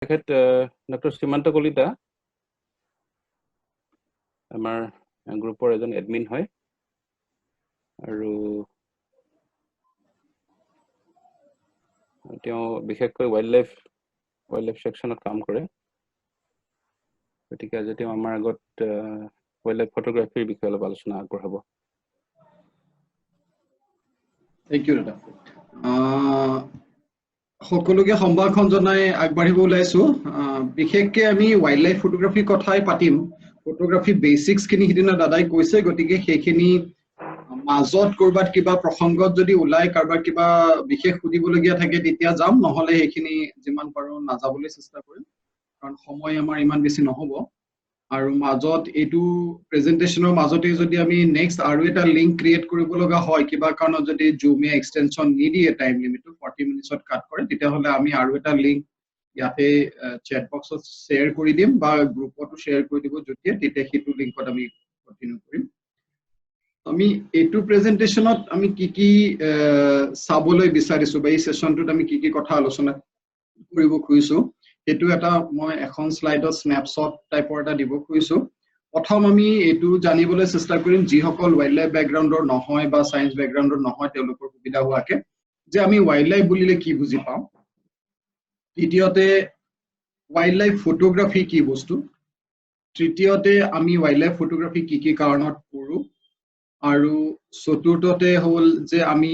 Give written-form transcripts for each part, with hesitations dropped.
তেখেত ডক্টৰ শ্ৰীমন্ত কলিতা আমাৰ গ্ৰুপৰ এজন এডমিন হয় আৰু তেওঁ বিশেষকৈ ৱাইল্ড লাইফ সেকশনত কাম কৰে গতিকে আজি তেওঁ আমাৰ আগত ৱাইল্ড লাইফ ফটোগ্ৰাফিৰ বিষয়ে অলপ আলোচনা আগবঢ়াব Thank you, Rada. সকলোকে সম্ভাষণ জনাই আগবাঢ়িব ওলাইছো বিশেষকৈ আমি ৱাইল্ড লাইফ ফটোগ্ৰাফি কথাই পাতিম ফটোগ্ৰাফি বেসিক্স খিনি হিদিনা দাদাই কৈছে গতিকে সেইখিনি মাজত কৰবাত কিবা প্ৰসংগত যদি ওলাই কাৰবাৰ কিবা বিশেষ সুধিবলগীয়া থাকে তেতিয়া যাম নহলে সেইখিনি যিমান পাৰো নাযাবলৈ চেষ্টা কৰিম কাৰণ সময় আমাৰ ইমান বেছি নহব আৰু মাজত এটো প্ৰেজেন্টেশনৰ মাজতে যদি আমি নেক্সট আৰু এটা লিংক ক্ৰিয়েট কৰিব লগা হয় কিবা কাৰণত যদি জুমে এক্সটেনশন নিদিয়ে টাইম লিমিট 40 মিনিটত কাট কৰে তেতিয়া হলে আমি আৰু এটা লিংক ইয়াতে চ্যাট বক্সত শেয়াৰ কৰি দিম বা গ্ৰুপতো শেয়াৰ কৰি দিব যেতিয়া তেতিয়া হেতু লিংকত আমি কন্টিনিউ কৰিম আমি এটো প্ৰেজেন্টেশনত আমি কি চাবলৈ বিচাৰিছো বা এই সেশনটোত আমি কি কথা আলোচনা কৰিব খুজিছো এটো এটা মই এখন স্লাইডত স্ন্যাপশ্বট টাইপৰ এটা দিব খুজিছো প্ৰথম আমি এটো জানিবলৈ চেষ্টা কৰিম যি সকল ৱাইল্ড লাইফ ব্যাকগ্ৰাউণ্ডৰ নহয় বা সায়েন্স ব্যাকগ্ৰাউণ্ডৰ নহয় তেওঁলোকৰ সুবিধা হোৱাকে যে আমি ৱাইল্ড লাইফ বুলিলে কি বুজি পাওঁ দ্বিতীয়তে ৱাইল্ড লাইফ ফটোগ্ৰাফি কি বস্তু তৃতীয়তে আমি ৱাইল্ড লাইফ ফটোগ্ৰাফি কি কাৰণত কৰো আৰু চতুৰ্থতে হ'ল যে আমি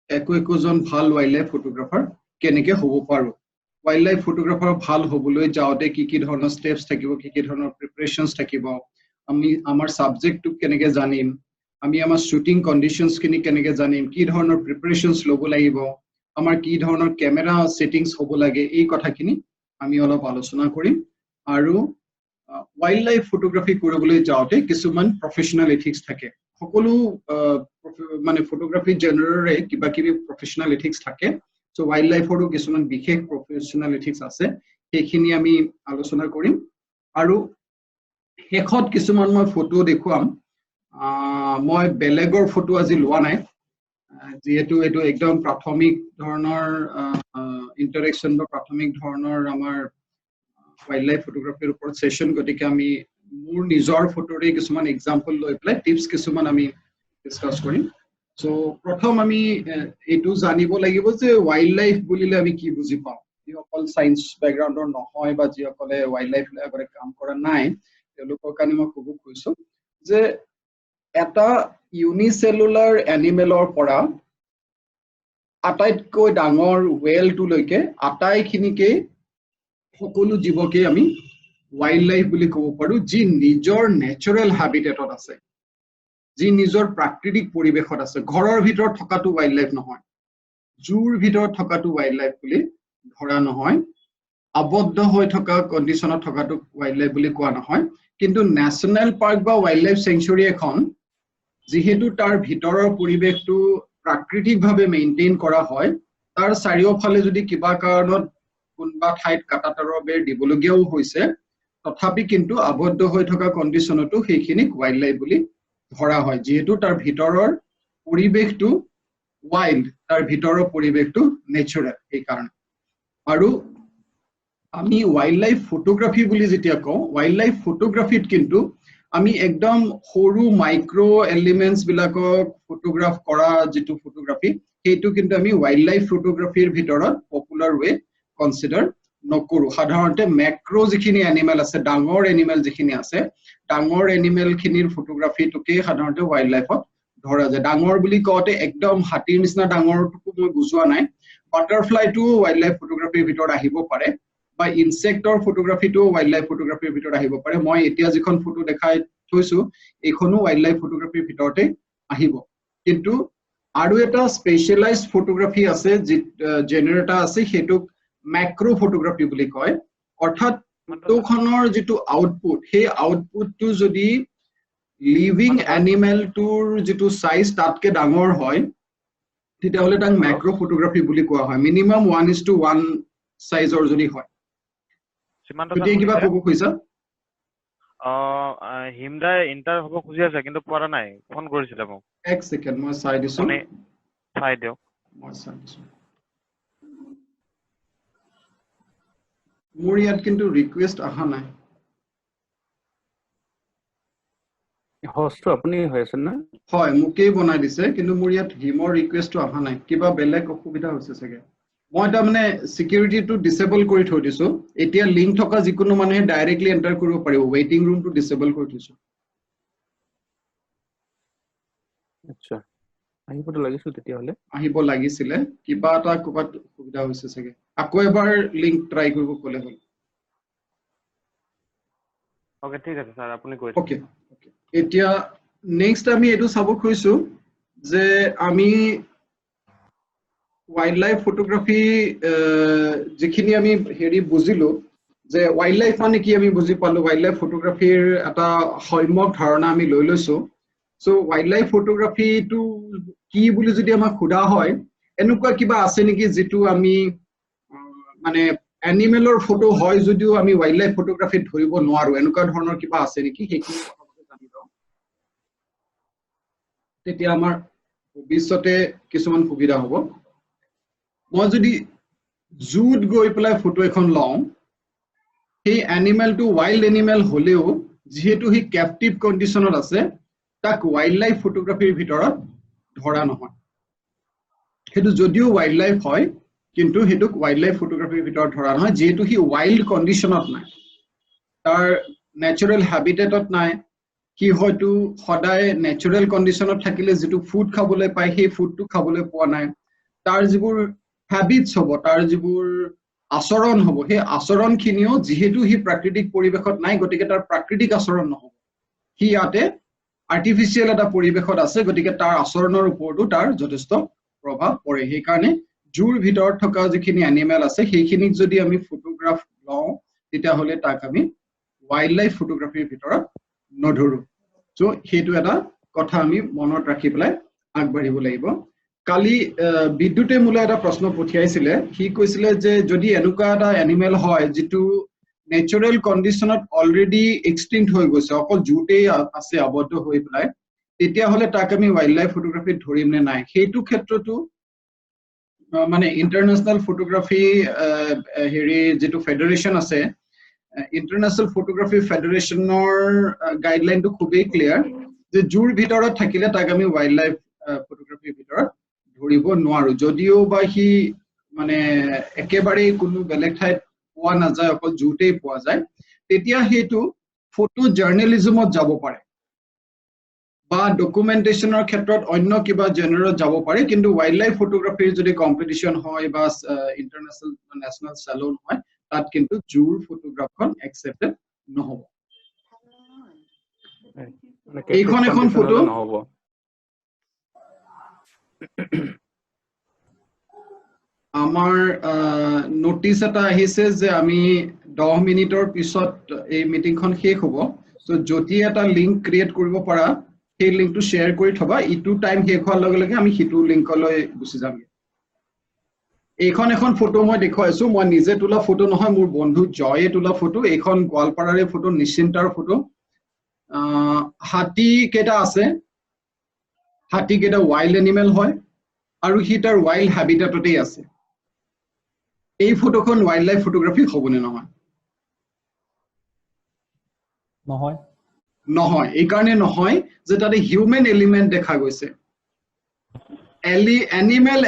একোজন ভাল ৱাইল্ড লাইফ ফটোগ্ৰাফাৰ কেনেকৈ হ'ব পাৰো ৱাইল্ড লাইফ ফটোগ্ৰাফাৰ ভাল হ'বলৈ যাওতে কি ধৰণৰ স্টেপছ থাকিব কি ধৰণৰ প্ৰিপাৰেচনছ থাকিব আমি আমাৰ সাবজেক্টটো কেনেকৈ জানিম আমি আমাৰ শুটিং কন্ডিশনছ খিনি কেনেকৈ জানিম কি ধৰণৰ প্ৰিপাৰেচনছ ল'ব লাগিব আমাৰ কি ধৰণৰ ক্যামেৰা সেটিংছ হ'ব লাগে এই কথাখিনি আমি অলপ আলোচনা কৰিম আৰু ৱাইল্ড লাইফ ফটোগ্ৰাফি কৰিবলৈ যাওতে কিছুমান প্ৰফেশনাল এথিক্স থাকে সকলো মানে ফটোগ্ৰাফি জেনাৰেৰে কিবা কিবি প্ৰফেশনাল এথিক্স থাকে সো ৱাইল্ড লাইফৰো কিছুমান বিশেষ প্ৰফেশনাল এথিক্স আছে সেইখিনি আমি আলোচনা কৰিম আৰু হেখত কিছুমান মই ফটো দেখুৱাম মই বেলেগৰ ফটো আজি লোৱা নাই যেহেতু এটো একদম প্ৰাথমিক ধৰণৰ ইন্টাৰেকশন বা প্ৰাথমিক ধৰণৰ আমাৰ ৱাইল্ড লাইফ ফটোগ্ৰাফিৰ ওপৰত সেশন গতিকে আমি মোৰ নিজৰ ফটোৰে কিছুমান এক্সাম্পল লৈ প্লাই টিপস কিছুমান আমি ডিসকাস কৰিম সো প্ৰথম আমি এটো জানিব লাগিব যে ৱাইল্ড লাইফ বুলিলে আমি কি বুজি পাওঁ যি অকল সায়েন্স ব্যাকগ্ৰাউণ্ডৰ নহয় বা যি অকলে ৱাইল্ড লাইফ আগৰে কাম কৰা নাই তেওঁলোকৰ কাৰণে মই ক'ব খুজিছো যে এটা ইউনিসেলুলাৰ এনিমেলৰ পৰা আটাইতকৈ ডাঙৰ ৱেলটো লৈকে আটাইখিনিকে সকলো জীৱকে আমি ৱাইল্ড লাইফ বুলি ক'ব পাৰো যি নিজৰ নেচাৰেল হ্যাবিটেটত আছে যি নিজৰ প্ৰাকৃতিক পৰিবেশত আছে ঘৰৰ ভিতৰত থকাটো ৱাইল্ড লাইফ নহয় জুৰ ভিতৰত থকাটো ৱাইল্ড লাইফ বুলি ধৰা নহয় আবদ্ধ হৈ থকা কন্ডিশনত থকাটো ৱাইল্ড লাইফ বুলি কোৱা নহয় কিন্তু ন্যাশনাল পাৰ্ক বা ৱাইল্ড লাইফ সেঞ্চুৰী এখন যেহেতু তাৰ ভিতৰৰ পৰিবেশটো প্ৰাকৃতিকভাৱে মেইনটেইন কৰা হয় তাৰ চাৰিওফালে যদি কিবা কাৰণত কোনবা ঠাইত কাটাতাৰৰ বেৰ দিবলগীয়াও হৈছে তথাপি কিন্তু আবদ্ধ হৈ থকা কন্ডিশনতো সেইখিনি ৱাইল্ড লাইফ বুলি ধৰা হয় যেহেতু তাৰ ভিতৰৰ পৰিবেশটো ওয়াইল্ড তাৰ ভিতৰৰ পৰিবেশটো নেচাৰেল এই কাৰণ আৰু আমি ওয়াইল্ড লাইফ ফটোগ্ৰাফি বুলি যেতিয়া কওঁ ওয়াইল্ড লাইফ ফটোগ্ৰাফিত কিন্তু আমি একদম সৰু মাইক্ৰো এলিমেন্টস বিলাকক ফটোগ্ৰাফ কৰা যেটো ফটোগ্ৰাফি সেইটো কিন্তু আমি ওয়াইল্ড লাইফ ফটোগ্ৰাফিৰ ভিতৰত পপুলাৰ ওয়ে কনসিডাৰ নকৰো সাধাৰণতে ম্যাক্ৰো যিখিনি এনিমেল আছে ডাঙৰ এনিমেল যিখিনি আছে ডাঙৰ এনিমেল খিনিৰ ফটোগ্ৰাফিটোকে সাধাৰণতে ওয়াইল্ড লাইফত ধৰা যায় ডাঙৰ বুলি কওঁতে একদম হাতীৰ নিচিনা ডাঙৰটো মই বুজোৱা নাই বাটাৰফ্লাইটো ওয়াইল্ড লাইফ ফটোগ্ৰাফিৰ ভিতৰত আহিব পাৰে বা ইনসেক্টৰ ফটোগ্ৰাফিটো ওয়াইল্ড লাইফ ফটোগ্ৰাফিৰ ভিতৰত আহিব পাৰে মই এতিয়া যিখন ফটো দেখাই থৈছো এইখনো ওয়াইল্ড লাইফ ফটোগ্ৰাফিৰ ভিতৰতে আহিব কিন্তু আৰু এটা স্পেশালাইজড ফটোগ্ৰাফি আছে জেনাৰেটৰ আছে হেতু ম্যাক্ৰো ফটোগ্ৰাফি বুলি কয় অৰ্থাৎ ফটোখনৰ যেটো আউটপুট সেই আউটপুটটো যদি লিভিং এনিমেল টুৰ যেটো সাইজ তাতকে ডাঙৰ হয় তেতিয়া হলে তাক ম্যাক্ৰো ফটোগ্ৰাফি বুলি কোৱা হয় মিনিমাম 1:1 সাইজৰ যদি হয় তুমি কিবা ক'ব খুজিছা হিমদাই ইন্টাৰ হ'ব খুজি আছে কিন্তু পৰা নাই ফোন কৰিছিল মোক এক সেকেন্ড মই চাই দিছো মানে চাই দিও মই চাই দিছো মোৰ ইয়াত কিন্তু ৰিকুৱেষ্ট আহা নাই হোস্টটো আপুনি হৈ আছে না হয় মুকেই বনাই দিছে কিন্তু মোৰ ইয়াত হিমৰ ৰিকুৱেষ্টটো আহা নাই কিবা বেলেগ অসুবিধা হৈছে চাগে মই এটা মানে সিকিউৰিটিটো ডিসেবল কৰি থৈ দিছো এতিয়া লিংক থকা যিকোনো মানুহে ডাইৰেক্টলি এন্টাৰ কৰিব পাৰিব ৱেটিং ৰুমটো ডিসেবল কৰি থৈছো আচ্ছা আহিবতো লাগিছিল তেতিয়া হলে আহিব লাগিছিলে কিবা এটা কোবাত সুবিধা হৈছে চাগে আকৌ এবাৰ লিংক ট্ৰাই কৰিব ক'লে হ'ল ওকে ঠিক আছে স্যার আপনি কৈ ওকে ওকে এতিয়া নেক্সট আমি এটো চাব খুইছো যে আমি ওয়াইল্ড লাইফ ফটোগ্রাফি যিখিনি আমি হেৰি বুজিলো যে ওয়াইল্ড লাইফ মানে কি আমি বুজি পালো ওয়াইল্ড লাইফ ফটোগ্ৰাফিৰ এটা সম্যক ধাৰণা আমি লৈ লৈছো সো ওয়াইল্ড লাইফ ফটোগ্ৰাফি টু কি বুলি যদি আমাক খুদা হয় এনেকুৱা কিবা আছে নেকি যেটো আমি মানে এনিমেলৰ ফটো হয় যদিও আমি ওয়াইল্ড লাইফ ফটোগ্ৰাফি ধৰিব নোৱাৰো এনেকুৱা ধৰণৰ কিবা আছে নেকি সেইখিনি কথা জানি লওঁ তেতিয়া আমাৰ ভৱিষ্যতে কিছুমান সুবিধা হ'ব মই যদি জুত গৈ পেলাই ফটো এখন লওঁ সেই এনিমেলটো ওয়াইল্ড এনিমেল হলেও যেহেতু হি ক্যাপটিভ কন্ডিশনত আছে তাক ওয়াইল্ড লাইফ ফটোগ্ৰাফিৰ ভিতৰত ধৰা নহয় হেতু যদিও ওয়াইল্ড লাইফ হয় কিন্তু হেতুক ওয়াইল্ড লাইফ ফটোগ্ৰাফিৰ ভিতৰত ধৰা নহয় যেহেতু হি ওয়াইল্ড কন্ডিশনত নাই তাৰ ন্যাচাৰাল হ্যাবিটেটত নাই কি হয়তো সদায় ন্যাচাৰাল কন্ডিশনত থাকিলে যেটো ফুড খাবলৈ পায় সেই ফুডটো খাবলৈ পোৱা নাই তাৰ যিবোৰ হ্যাবিটস হ'ব তাৰ যিবোৰ আচৰণ হ'ব সেই আচৰণখিনিও যেহেতু হি প্ৰাকৃতিক পৰিবেশত নাই গতিকে তাৰ প্ৰাকৃতিক আচৰণ নহব হি ইয়াতে আৰ্টিফিশিয়াল এটা পৰিবেশত আছে গতিকে তাৰ আচৰণৰ ওপৰতো তাৰ যথেষ্ট প্ৰভাৱ পৰে সেই কাৰণে জুৰ ভিতৰত থকা যিখিনি এনিমেল আছে সেইখিনিক যদি আমি ফটোগ্ৰাফ লওঁ তেতিয়া হলে তাক আমি ওয়াইল্ড লাইফ ফটোগ্ৰাফিৰ ভিতৰত নধৰো সো হেতু এটা কথা আমি মনত ৰাখি পেলাই আগবাঢ়িব লাগিব কালি বিদ্যুতে মোলে এটা প্ৰশ্ন পঠিয়াইছিলে হি কৈছিলে যে যদি এনেকুৱা এটা এনিমেল হয় যেটো ন্যাচাৰাল কন্ডিশনত অলৰেডি এক্সটিংক্ট হৈ গৈছে অকল জুটেই আছে আবদ্ধ হৈ পেলাই তেতিয়া হলে তাক আমি ওয়াইল্ড লাইফ ফটোগ্ৰাফিত ধৰিম নে নাই হেতু ক্ষেত্ৰটো মানে ইন্টাৰনেশনাল ফটোগ্ৰাফি হেৰি যেটো ফেডাৰেশন আছে ইন্টাৰনেশনাল ফটোগ্ৰাফি ফেডাৰেশনৰ গাইডলাইনটো খুবেই ক্লিয়াৰ যে জুৰ ভিতৰত থাকিলে তাক আমি ওয়াইল্ড লাইফ ফটোগ্ৰাফিৰ ভিতৰত ধৰিব নোৱাৰো যদিও বা হি মানে একেবাৰে কোনো বেলেগ ঠাইত পোৱা নাযায় অকল জুটেই পোৱা যায় তেতিয়া হেতু ফটো জাৰ্নালিজমত যাব পাৰে বা ডকুমেন্টেশনৰ ক্ষেত্ৰত অন্য কিবা জেনাৰত যাব পাৰে কিন্তু ওয়াইল্ড লাইফ ফটোগ্ৰাফিৰ যদি কম্পিটিশন হয় বা ইন্টাৰনেশনাল নেশনাল সেলুন হয় তাত কিন্তু জুৰ ফটোগ্ৰাফখন একসেপ্টেড নহব এইখন এখন ফটো নহব আমাৰ নোটিস এটা আহিছে যে আমি 10 মিনিটৰ পিছত এই মিটিংখন শেষ হ'ব সো যদি এটা লিংক ক্ৰিয়েট কৰিব পাৰা সেই লিংকটো শেয়াৰ কৰি থবা ইটো টাইম শেষ হোৱাৰ লগে লগে আমি হিটো লিংকলৈ গুচি যাম এইখন এখন ফটো মই দেখুৱাইছো মই নিজে তোলা ফটো নহয় মোৰ বন্ধু জয়ে তোলা ফটো এইখন গোৱালপাৰাৰে ফটো নিশ্চিন্তাৰ ফটো হাতী কেটা আছে হাতী কেটা ওয়াইল্ড এনিমেল হয় আৰু হি তাৰ ওয়াইল্ড হ্যাবিটেটতেই আছে এই ফটোখন ওয়াইল্ড লাইফ ফটোগ্ৰাফি হ'বনে নহয় নহয় নহয় এই কাৰণে নহয় যে তাতে হিউম্যান এলিমেন্ট দেখা গৈছে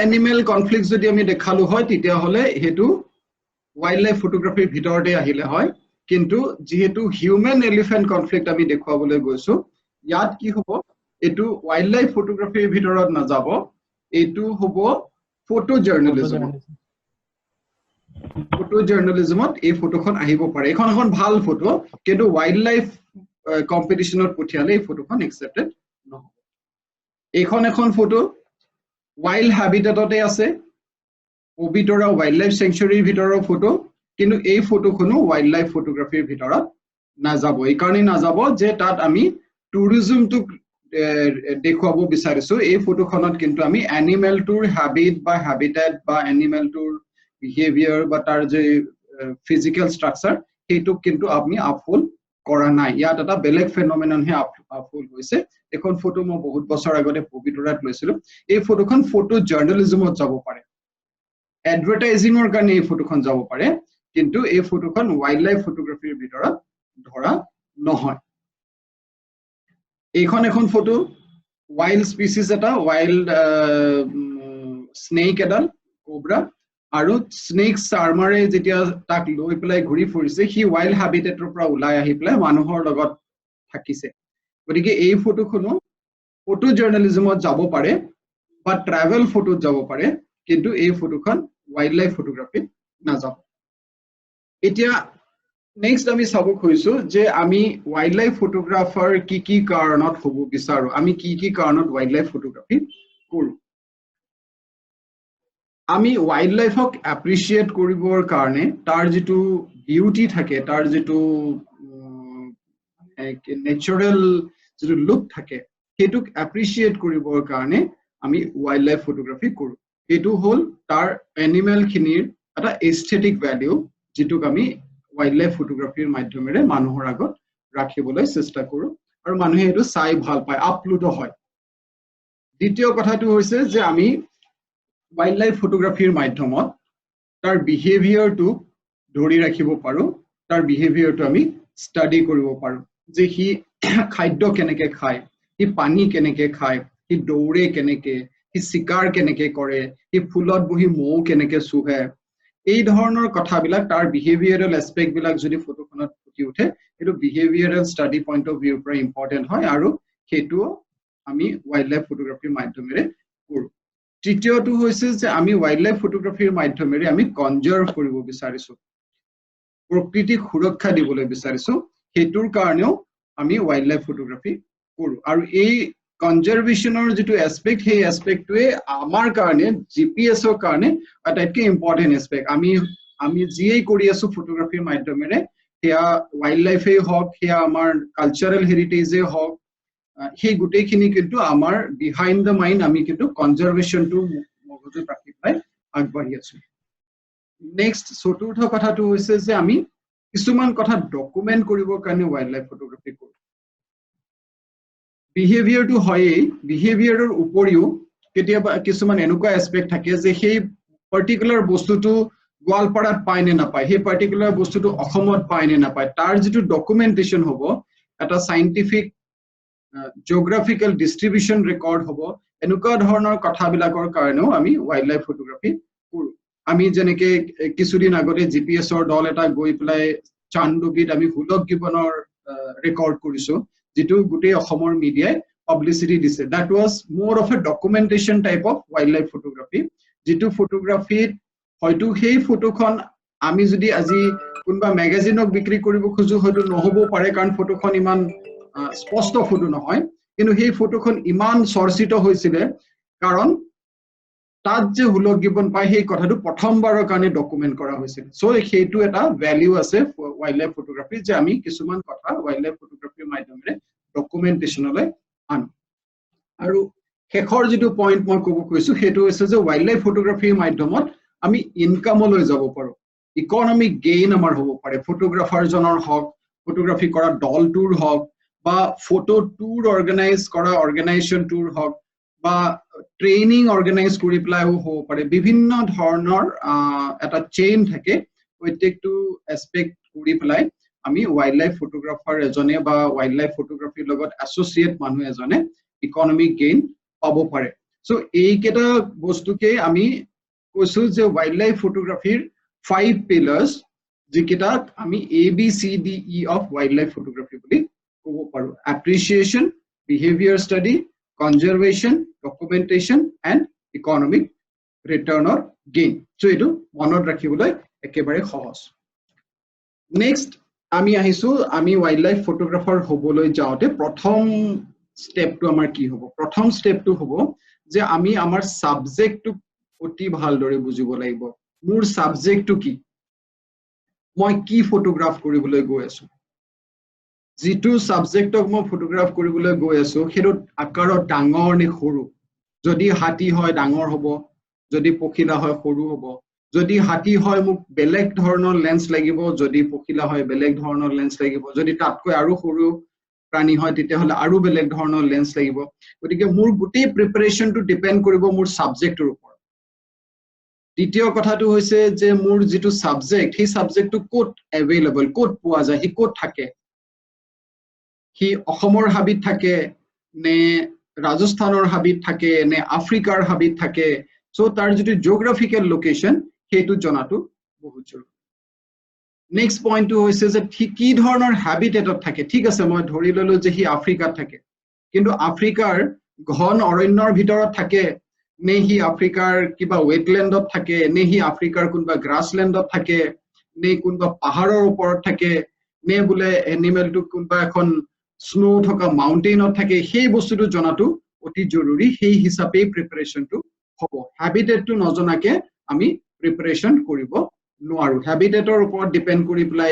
এনিমেল কনফ্লিক্ট যদি আমি দেখালো হয় তেতিয়া হলে হেতু ওয়াইল্ড লাইফ ফটোগ্ৰাফিৰ ভিতৰতে আহিলে হয় কিন্তু যেহেতু হিউম্যান এলিফেন্ট কনফ্লিক্ট আমি দেখুৱাবলৈ গৈছো ইয়াত কি হ'ব এটো ওয়াইল্ড লাইফ ফটোগ্ৰাফিৰ ভিতৰত নাযাব এটো হ'ব ফটো জাৰ্নালিজমত এই ফটোখন আহিব পাৰে এখন এখন ভাল ফটো কিন্তু ওয়াইল্ড লাইফ কম্পিটিশনত পঠিয়ালে এই ফটোখন একসেপ্টেড নহব এইখন এখন ফটো ওয়াইল্ড হ্যাবিটেটতে আছে পবিতৰা ওয়াইল্ড লাইফ সেঞ্চুৰীৰ ভিতৰৰ ফটো কিন্তু এই ফটোখনো ওয়াইল্ড লাইফ ফটোগ্ৰাফিৰ ভিতৰত নাযাব এই কাৰণে নাযাব যে তাত আমি টুৰিজমটোক দেখুৱাব বিচাৰিছো এই ফটোখনত কিন্তু আমি এনিমেলটোৰ হ্যাবিট বা হ্যাবিটেট বা এনিমেলটোৰ বিহেভিয়াৰ বা তাৰ যে ফিজিক্যাল স্ট্ৰাকচাৰ হেতুক কিন্তু আমি আপহোল্ড কৰা নাই ইয়াত এটা বেলেগ ফেনোমেনন হে আপহোল্ড হৈছে এখন ফটো মই বহুত বছৰ আগতে পবিতৰাত লৈছিলো এই ফটোখন ফটো জাৰ্নালিজমত যাব পাৰে এডভাৰটাইজিংৰ কাৰণে এই ফটোখন যাব পাৰে কিন্তু এই ফটোখন ওয়াইল্ড লাইফ ফটোগ্ৰাফিৰ ভিতৰত ধৰা নহয় এইখন এখন photo wild species eta wild snake edal cobra aru snake armare jetia tak loi pelai ghuri furise hi wild habitat ro pra ulai ahi pelai manuhor logot thakise gotike ei photo khono photo journalism ot jabo pare ba travel photo jabo pare kintu ei photo khon wildlife photography na jabo etia next আমি sub কইছো যে আমি wildlife photographer কি কারণত হবো বিচাৰো আমি কি কাৰণত ওয়াইল্ডলাইফ ফটোগ্ৰাফি কৰো আমি ওয়াইল্ডলাইফক এপ্ৰিশিয়েট কৰিবৰ কাৰণে তাৰ যেটো বিউটি থাকে তাৰ যেটো নেচাৰেল যেটো লুক থাকে হেতুক এপ্ৰিশিয়েট কৰিবৰ কাৰণে আমি ওয়াইল্ডলাইফ ফটোগ্ৰাফি কৰো এটো হল তাৰ এনিমেল খিনিৰ এটা এস্থেটিক ভ্যালু যেটোক আমি wildlife photography মাধ্যমেৰে মানুহৰ আগত ৰাখিবলৈ চেষ্টা কৰো আৰু মানুহে এটো চাই ভাল পায় আপলোড হয় দ্বিতীয় কথাটো হৈছে যে আমি wildlife photography মাধ্যমত তাৰ বিহেভিয়ৰটো ধৰি ৰাখিব পাৰো তাৰ বিহেভিয়ৰটো আমি ষ্টাডি কৰিব পাৰো যে হি খাদ্য কেনেকৈ খায় হি পানী কেনেকৈ খায় হি দৌৰে কেনেকৈ হি শিকাৰ কেনেকৈ কৰে হি ফুলত বহি মৌ কেনেকৈ চুহে এই ধৰণৰ কথাবিলাক তাৰ বিহেভিয়ৰাল এসপেক্ট বিলাক যদি ফটোখনত ফুটি উঠে এটো বিহেভিয়ৰাল ষ্টাডি পইণ্ট অফ ভিউৰ পৰা ইম্পৰ্টেন্ট হয় আৰু হেতু আমি ওয়াইল্ডলাইফ ফটোগ্ৰাফিৰ মাধ্যমেৰে কৰো তৃতীয়টো হৈছে যে আমি ওয়াইল্ডলাইফ ফটোগ্ৰাফিৰ মাধ্যমেৰে আমি কনজাৰ্ভ কৰিব বিচাৰিছো প্ৰকৃতিক সুৰক্ষা দিবলৈ বিচাৰিছো হেতুৰ কাৰণেও আমি ওয়াইল্ডলাইফ ফটোগ্ৰাফি কৰো আৰু এই কনজাৰভেশনৰ যেটো এসপেক্ট হে এসপেক্টটোৱে আমাৰ কাৰণে জিপিএছৰ কাৰণে আটাইতকৈ ইম্পৰ্টেন্ট এসপেক্ট আমি জিএই কৰি আছো ফটোগ্ৰাফিৰ মাধ্যমেৰে হেয়া ওয়াইল্ড লাইফে হক হেয়া আমাৰ কালচাৰাল হেৰিটেজে হক হে গুটেইখিনি কিন্তু আমাৰ বিহাইন্ড দ্য মাইন্ড আমি কিন্তু কনজাৰভেশনটো মগজুত ৰাখি পাই আগবাঢ়ি আছো নেক্সট চতুৰ্থ কথাটো হৈছে যে আমি কিছুমান কথা ডকুমেন্ট কৰিবৰ কাৰণে ওয়াইল্ড লাইফ ফটোগ্ৰাফি কৰো বিহেভিয়ৰ টু হয় বিহেভিয়ৰৰ উপৰিও কেতিয়াবা কিছুমান এনেকুৱা এসপেক্ট থাকে যে সেই পাৰ্টিকুলাৰ বস্তুটো গোৱালপাৰাত পায় নে নাপায় সেই পাৰ্টিকুলাৰ বস্তুটো অসমত পায় নে নাপায় তাৰ যেটো ডকুমেন্টেশন হ'ব এটা সাইন্টিফিক জিওগ্ৰাফিক্যাল ডিস্ট্ৰিবিউশন ৰেকৰ্ড হ'ব এনেকুৱা ধৰণৰ কথাবিলাকৰ কাৰণেও আমি ওয়াইল্ডলাইফ ফটোগ্ৰাফি কৰো আমি যেনেকে কিছুদিন আগতে জিপিএছৰ দল এটা গৈ পেলাই চান্দুকিত আমি হুলক গিবনৰ ৰেকৰ্ড কৰিছো যেটো গুটে অসমৰ মিডিয়াই পাবলিসিটি দিছে that was more of a documentation type of wildlife photography যেটো ফটোগ্ৰাফিত হয়তো সেই ফটোখন আমি যদি আজি কোনবা ম্যাগাজিনক বিক্ৰী কৰিব খুজু হয়তো নহব পাৰে কাৰণ ফটোখন ইমান স্পষ্ট ফটো নহয় কিন্তু সেই ফটোখন ইমান চৰ্চিত হৈছিল কাৰণ তাত যে হুলক গিবন পাই সেই কথাটো প্ৰথমবাৰৰ কাৰণে ডকুমেন্ট কৰা হৈছিল সো সেইটো এটা ভ্যালু আছে ওয়াইল্ডলাইফ ফটোগ্ৰাফি যে আমি কিছুমান কথা ওয়াইল্ডলাইফ ফটোগ্ৰাফিৰ মাধ্যমেৰে ডকুমেন্টেশনলৈ আন আৰু শেষৰ যেটো পইণ্ট মই ক'ব কৈছো সেইটো হৈছে যে ওয়াইল্ডলাইফ ফটোগ্ৰাফিৰ মাধ্যমত আমি ইনকামলৈ যাব পাৰো ইকোনমিক গেইন আমাৰ হ'ব পাৰে ফটোগ্ৰাফাৰ জনৰ হক ফটোগ্ৰাফি কৰা দলটোৰ হক বা ফটো টুৰ অৰ্গানাইজ কৰা অৰ্গানাইজেচন টুৰ হক বা ট্ৰেইনিং অৰ্গানাইজ কৰি প্লাইও হ'ব পাৰে বিভিন্ন ধৰণৰ এটা চেইন থাকে প্ৰত্যেকটো এসপেক্ট কৰি প্লাই আমি ওয়াইল্ডলাইফ ফটোগ্ৰাফাৰ এজনে বা ওয়াইল্ডলাইফ ফটোগ্ৰাফিৰ লগত এছ'চিয়েট মানুহ এজনে ইকোনমিক গেইন পাব পাৰে সো এইকেটা বস্তুকে আমি কৈছো যে ওয়াইল্ডলাইফ ফটোগ্ৰাফিৰ 5 পিলাৰ্স যিকেটা আমি ABCDE অফ ওয়াইল্ডলাইফ ফটোগ্ৰাফি বুলি ক'ব পাৰো appreciation behaviour study conservation documentation and economic ৰিটাৰ্নৰ গেইন সো এটো মনত ৰাখিবলৈ একেবাৰে সহজ নেক্সট আমি আহিছো আমি ওয়াইল্ডলাইফ ফটোগ্ৰাফাৰ হ'বলৈ যাওতে প্ৰথম স্টেপটো আমাৰ কি হ'ব প্ৰথম স্টেপটো হ'ব যে আমি আমাৰ সাবজেক্টটো অতি ভালদৰে বুজিব লাগিব মোৰ সাবজেক্টটো কি মই কি ফটোগ্ৰাফ কৰিবলৈ গৈ আছো যেটো সাবজেক্টক মই ফটোগ্ৰাফ কৰিবলৈ গৈ আছো হেটো আকাৰত ডাঙৰ নে সৰু যদি হাতী হয় ডাঙৰ হ'ব যদি পখিলা হয় সৰু হ'ব যদি হাতী হয় মোক বেলেগ ধৰণৰ লেন্স লাগিব যদি পখিলা হয় বেলেগ ধৰণৰ লেন্স লাগিব যদি তাতকৈ আৰু সৰু প্ৰাণী হয় তেতিয়া হলে আৰু বেলেগ ধৰণৰ লেন্স লাগিব গতিকে মোৰ গুটেই প্ৰিপাৰেচনটো ডিপেন্ড কৰিব মোৰ সাবজেক্টৰ ওপৰত দ্বিতীয় কথাটো হৈছে যে মোৰ যেটো সাবজেক্ট সেই সাবজেক্টটো কোট এভেইলেবল কোট পোৱা যায় হি কোট থাকে হি অসমৰ হাবিত থাকে নে ৰাজস্থানৰ হাবিত থাকে নে আফ্ৰিকাৰ হাবিত থাকে সো তাৰ যেটো জিওগ্ৰাফিক্যাল লোকেশন হেতু জনাটো বহুত জৰুৰী নেক্সট পইণ্টটো হৈছে যে কি ধৰণৰ হ্যাবিটেটত থাকে ঠিক আছে মই ধৰি ললো যে হি আফ্ৰিকাত থাকে কিন্তু আফ্ৰিকাৰ ঘন অৰণ্যৰ ভিতৰত থাকে নে হি আফ্ৰিকাৰ কিবা ওয়েটল্যান্ডত থাকে নে হি আফ্ৰিকাৰ কোনবা গ্ৰাছল্যান্ডত থাকে নে কোনবা পাহাৰৰ ওপৰত থাকে নে বুলে এনিমেলটো কোনবা এখন স্নো থকা মাউন্টেইনত থাকে সেই বস্তুটো জনাটো অতি জৰুৰী সেই হিচাপে প্ৰিপাৰেচনটো হ'ব হ্যাবিটেটটো নজনাকে আমি প্ৰিপাৰেচন কৰিব নোৱাৰো হ্যাবিটেটৰ ওপৰত ডিপেন্ড কৰি প্লাই